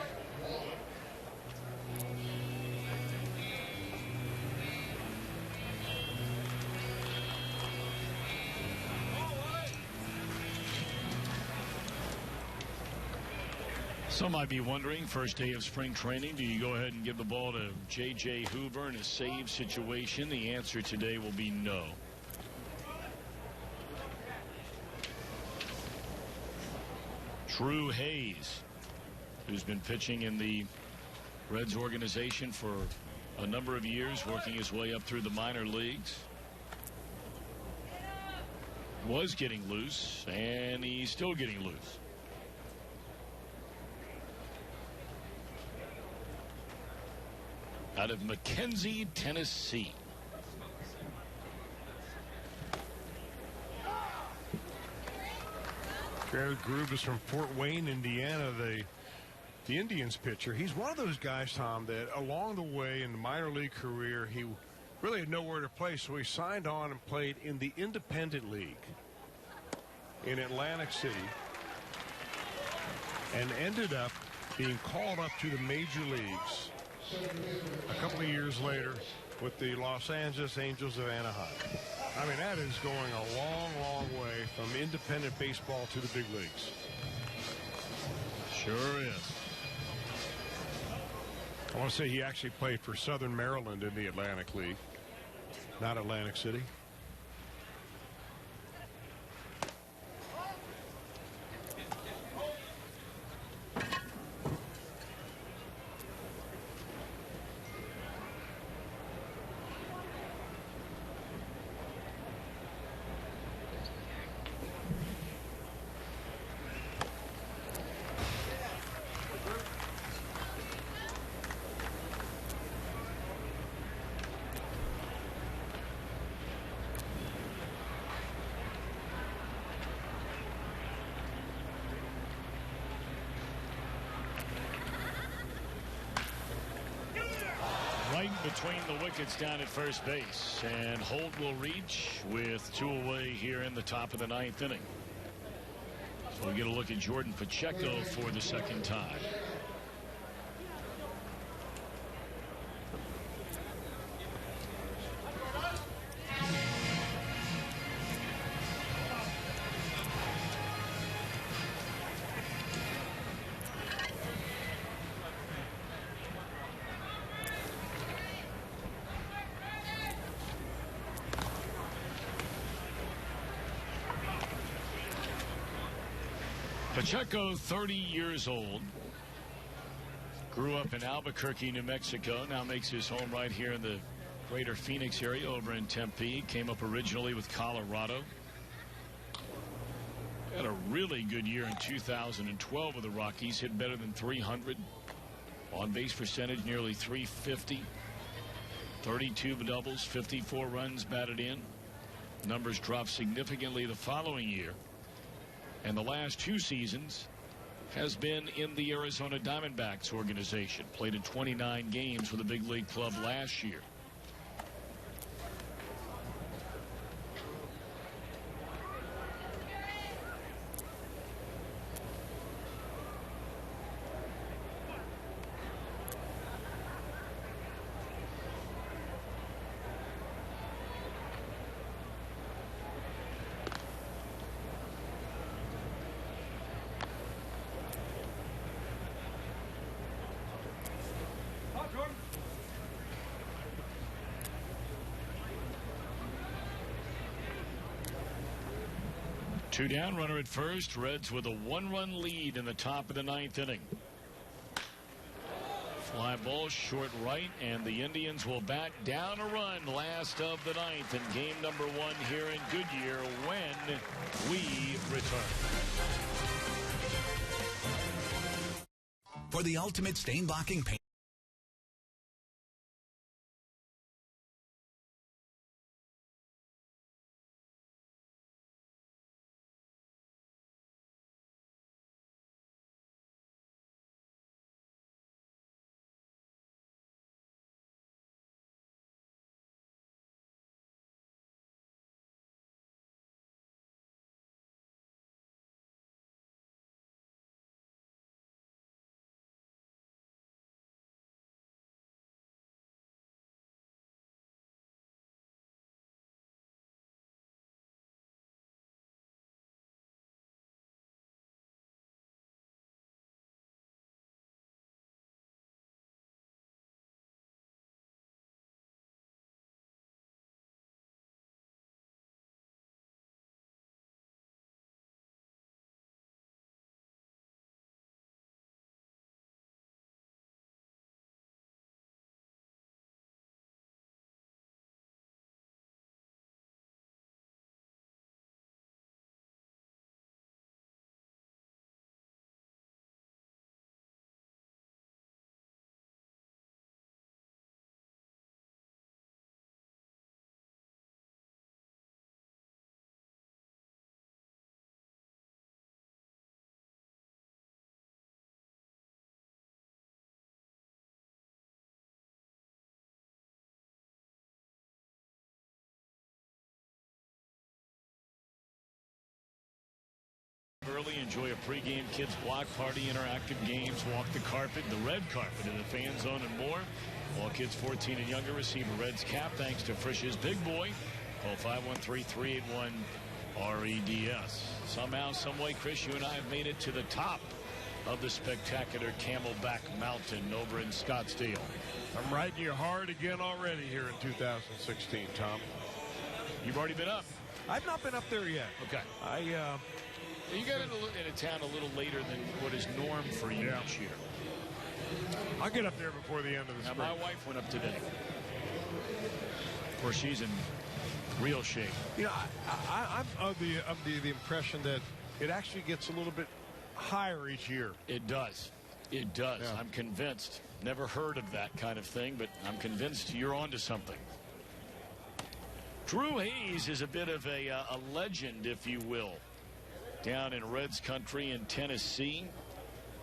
Some might be wondering, first day of spring training, do you go ahead and give the ball to J.J. Hoover in a save situation? The answer today will be no. Drew Hayes, who's been pitching in the Reds organization for a number of years, working his way up through the minor leagues. Was getting loose, and he's still getting loose. Out of McKenzie, Tennessee. Jared Grew is from Fort Wayne, Indiana, the Indians pitcher. He's one of those guys, Tom, that along the way in the minor league career, he really had nowhere to play, so he signed on and played in the Independent League in Atlantic City and ended up being called up to the major leagues a couple of years later with the Los Angeles Angels of Anaheim. I mean, that is going a long, long way from independent baseball to the big leagues. Sure is. I want to say he actually played for Southern Maryland in the Atlantic League, not Atlantic City. Between the wickets down at first base, and Holt will reach with 2 away here in the top of the 9th inning. So we get a look at Jordan Pacheco for the second time. Pacheco, 30 years old, grew up in Albuquerque, New Mexico, now makes his home right here in the greater Phoenix area over in Tempe. Came up originally with Colorado. Had a really good year in 2012 with the Rockies. Hit better than 300. On base percentage nearly 350. 32 doubles, 54 runs batted in. Numbers dropped significantly the following year. And the last 2 seasons has been in the Arizona Diamondbacks organization. Played in 29 games with the big league club last year. Two down, runner at first. Reds with a 1-run lead in the top of the 9th inning. Fly ball short right, and the Indians will bat down a run last of the ninth in game number 1 here in Goodyear when we return. For the ultimate stain blocking paint. Early, enjoy a pregame kids block party, interactive games, walk the carpet, the red carpet in the fan zone, and more. All kids 14 and younger receive a Reds cap thanks to Frisch's Big Boy. Call 513-381-REDS. Somehow, someway, Chris, you and I have made it to the top of the spectacular Camelback Mountain over in Scottsdale. I'm riding you hard again already here in 2016, Tom. You've already been up? I've not been up there yet. Okay. You got into town a little later than what is norm for you this year. I'll get up there before the end of the spring. My wife went up today. Of course, she's in real shape. You know, I'm of the impression that it actually gets a little bit higher each year. It does. It does. Yeah. I'm convinced. Never heard of that kind of thing, but I'm convinced you're onto something. Drew Hayes is a bit of a legend, if you will, down in Reds country in Tennessee.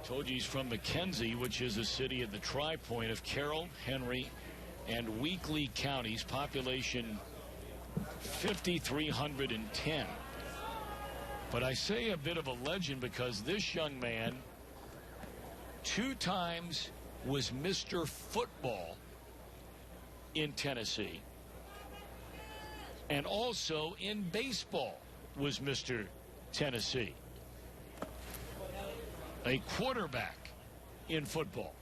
Told you he's from McKenzie, which is a city at the tri-point of Carroll, Henry, and Weakley counties. Population 5,310. But I say a bit of a legend because this young man 2 times was Mr. Football in Tennessee, and also in baseball was Mr. Tennessee. A quarterback in football.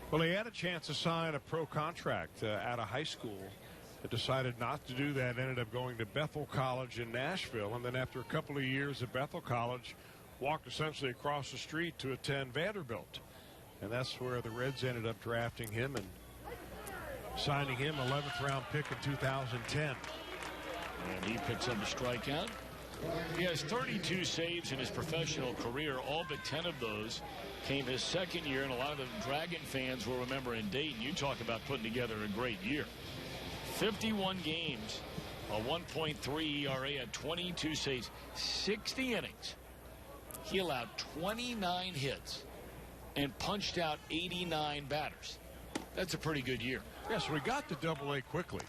Well, he had a chance to sign a pro contract out of high school, but decided not to do that. Ended up going to Bethel College in Nashville, and then after a couple of years at Bethel College, walked essentially across the street to attend Vanderbilt. And that's where the Reds ended up drafting him and signing him, 11th round pick in 2010. And he picks up a strikeout. He has 32 saves in his professional career. All but 10 of those came his second year, and a lot of the Dragon fans will remember in Dayton. You talk about putting together a great year. 51 games, a 1.3 ERA at 22 saves, 60 innings. He allowed 29 hits and punched out 89 batters. That's a pretty good year. Yeah, so we got to Double-A quickly.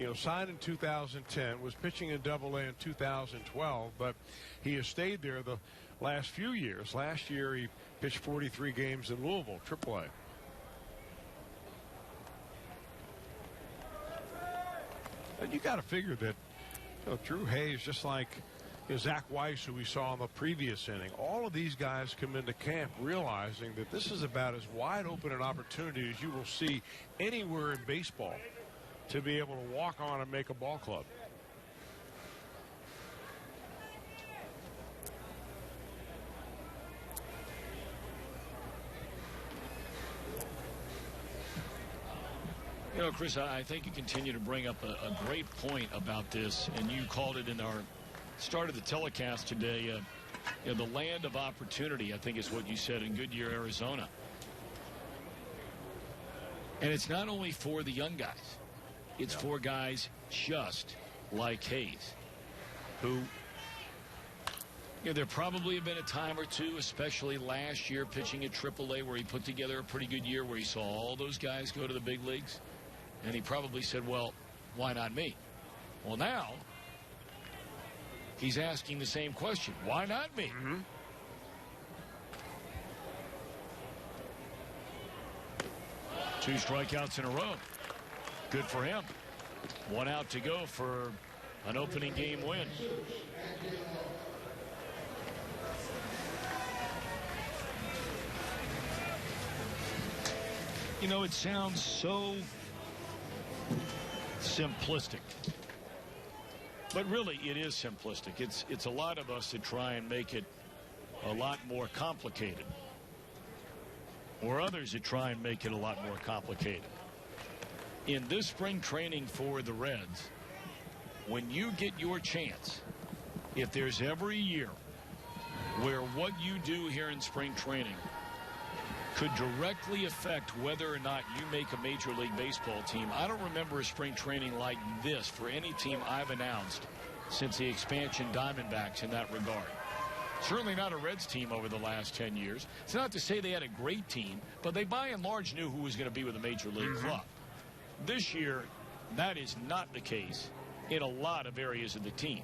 You know, signed in 2010, was pitching in Double-A in 2012, but he has stayed there the last few years. Last year, he pitched 43 games in Louisville, Triple-A. And you got to figure that, you know, Drew Hayes, just like Zach Weiss, who we saw in the previous inning, all of these guys come into camp realizing that this is about as wide open an opportunity as you will see anywhere in baseball to be able to walk on and make a ball club. You know, Chris, I think you continue to bring up a great point about this, and you called it in our start of the telecast today. You know, the land of opportunity, I think is what you said in Goodyear, Arizona. And it's not only for the young guys. It's for guys just like Hayes, who, you know, there probably have been a time or two, especially last year pitching at AAA, where he put together a pretty good year, where he saw all those guys go to the big leagues. And he probably said, well, why not me? Well, now he's asking the same question. Why not me? Mm-hmm. Two strikeouts in a row. Good for him. 1 out to go for an opening game win. You know, it sounds so simplistic, but really it is simplistic. It's a lot of us that try and make it a lot more complicated, or others that try and make it a lot more complicated. In this spring training for the Reds, when you get your chance, if there's ever a year where what you do here in spring training could directly affect whether or not you make a Major League Baseball team, I don't remember a spring training like this for any team I've announced since the expansion Diamondbacks in that regard. Certainly not a Reds team over the last 10 years. It's not to say they had a great team, but they by and large knew who was going to be with a Major League club. This year, that is not the case in a lot of areas of the team.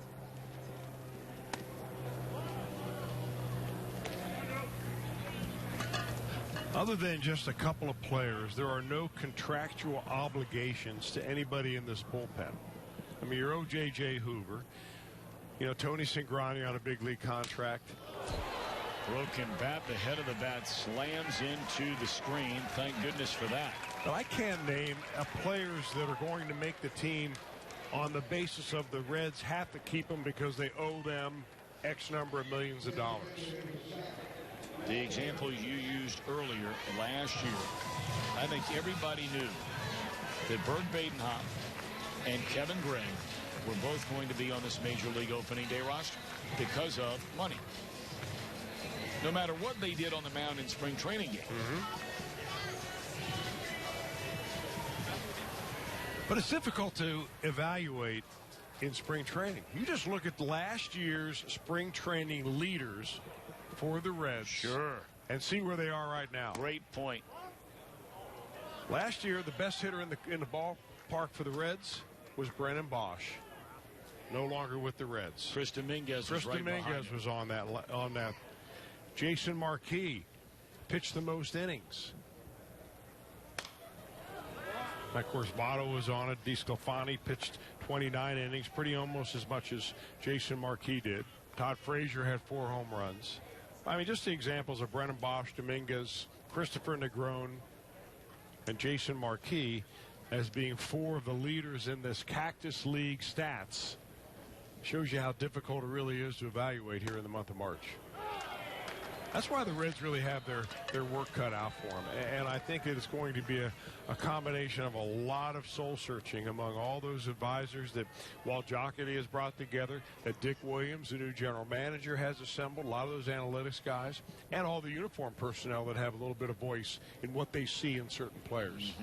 Other than just a couple of players, there are no contractual obligations to anybody in this bullpen. I mean, you're O.J.J. Hoover. You know, Tony Cingrani on a big league contract. Broken bat. The head of the bat slams into the screen. Thank goodness for that. But I can't name players that are going to make the team on the basis of the Reds have to keep them because they owe them X number of millions of dollars. The example you used earlier last year, I think everybody knew that Bert Badenhop and Kevin Gray were both going to be on this Major League opening day roster because of money. No matter what they did on the mound in spring training games. But it's difficult to evaluate in spring training. You just look at last year's spring training leaders for the Reds. Sure. And see where they are right now. Great point. Last year, the best hitter in the ballpark for the Reds was Brennan Bosch. No longer with the Reds. Chris Dominguez was right behind him. was on that. Jason Marquis pitched the most innings. Of course, Votto was on it. DeSclafani pitched 29 innings, pretty almost as much as Jason Marquis did. Todd Frazier had 4 home runs. I mean, just the examples of Brennan Bosch, Dominguez, Christopher Negron, and Jason Marquis as being 4 of the leaders in this Cactus League stats shows you how difficult it really is to evaluate here in the month of March. That's why the Reds really have their work cut out for them. And I think it is going to be a combination of a lot of soul searching among all those advisors that Walt Jocketty has brought together, that Dick Williams, the new general manager, has assembled, a lot of those analytics guys, and all the uniform personnel that have a little bit of voice in what they see in certain players.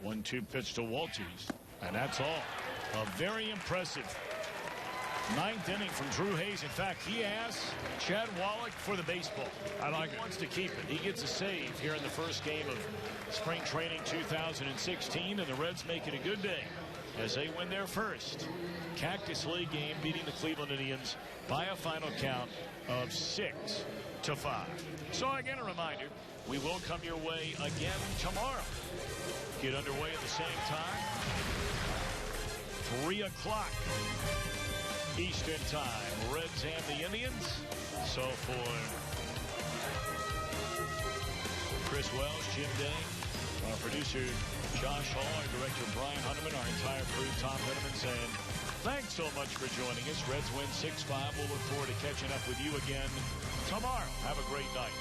1-2 pitch to Walters, and that's all. A very impressive 9th inning from Drew Hayes. In fact, he asks Chad Wallach for the baseball. I like it. He wants to keep it. He gets a save here in the first game of spring training 2016, and the Reds make it a good day as they win their first Cactus League game, beating the Cleveland Indians by a final count of 6-5. So again, a reminder, we will come your way again tomorrow. Get underway at the same time, 3 o'clock Eastern Time. Reds and the Indians. So for Chris Wells, Jim Day, our producer Josh Hall, our director Brian Hunterman, our entire crew, Tom Henneman, saying thanks so much for joining us. Reds win 6-5. We'll look forward to catching up with you again tomorrow. Have a great night.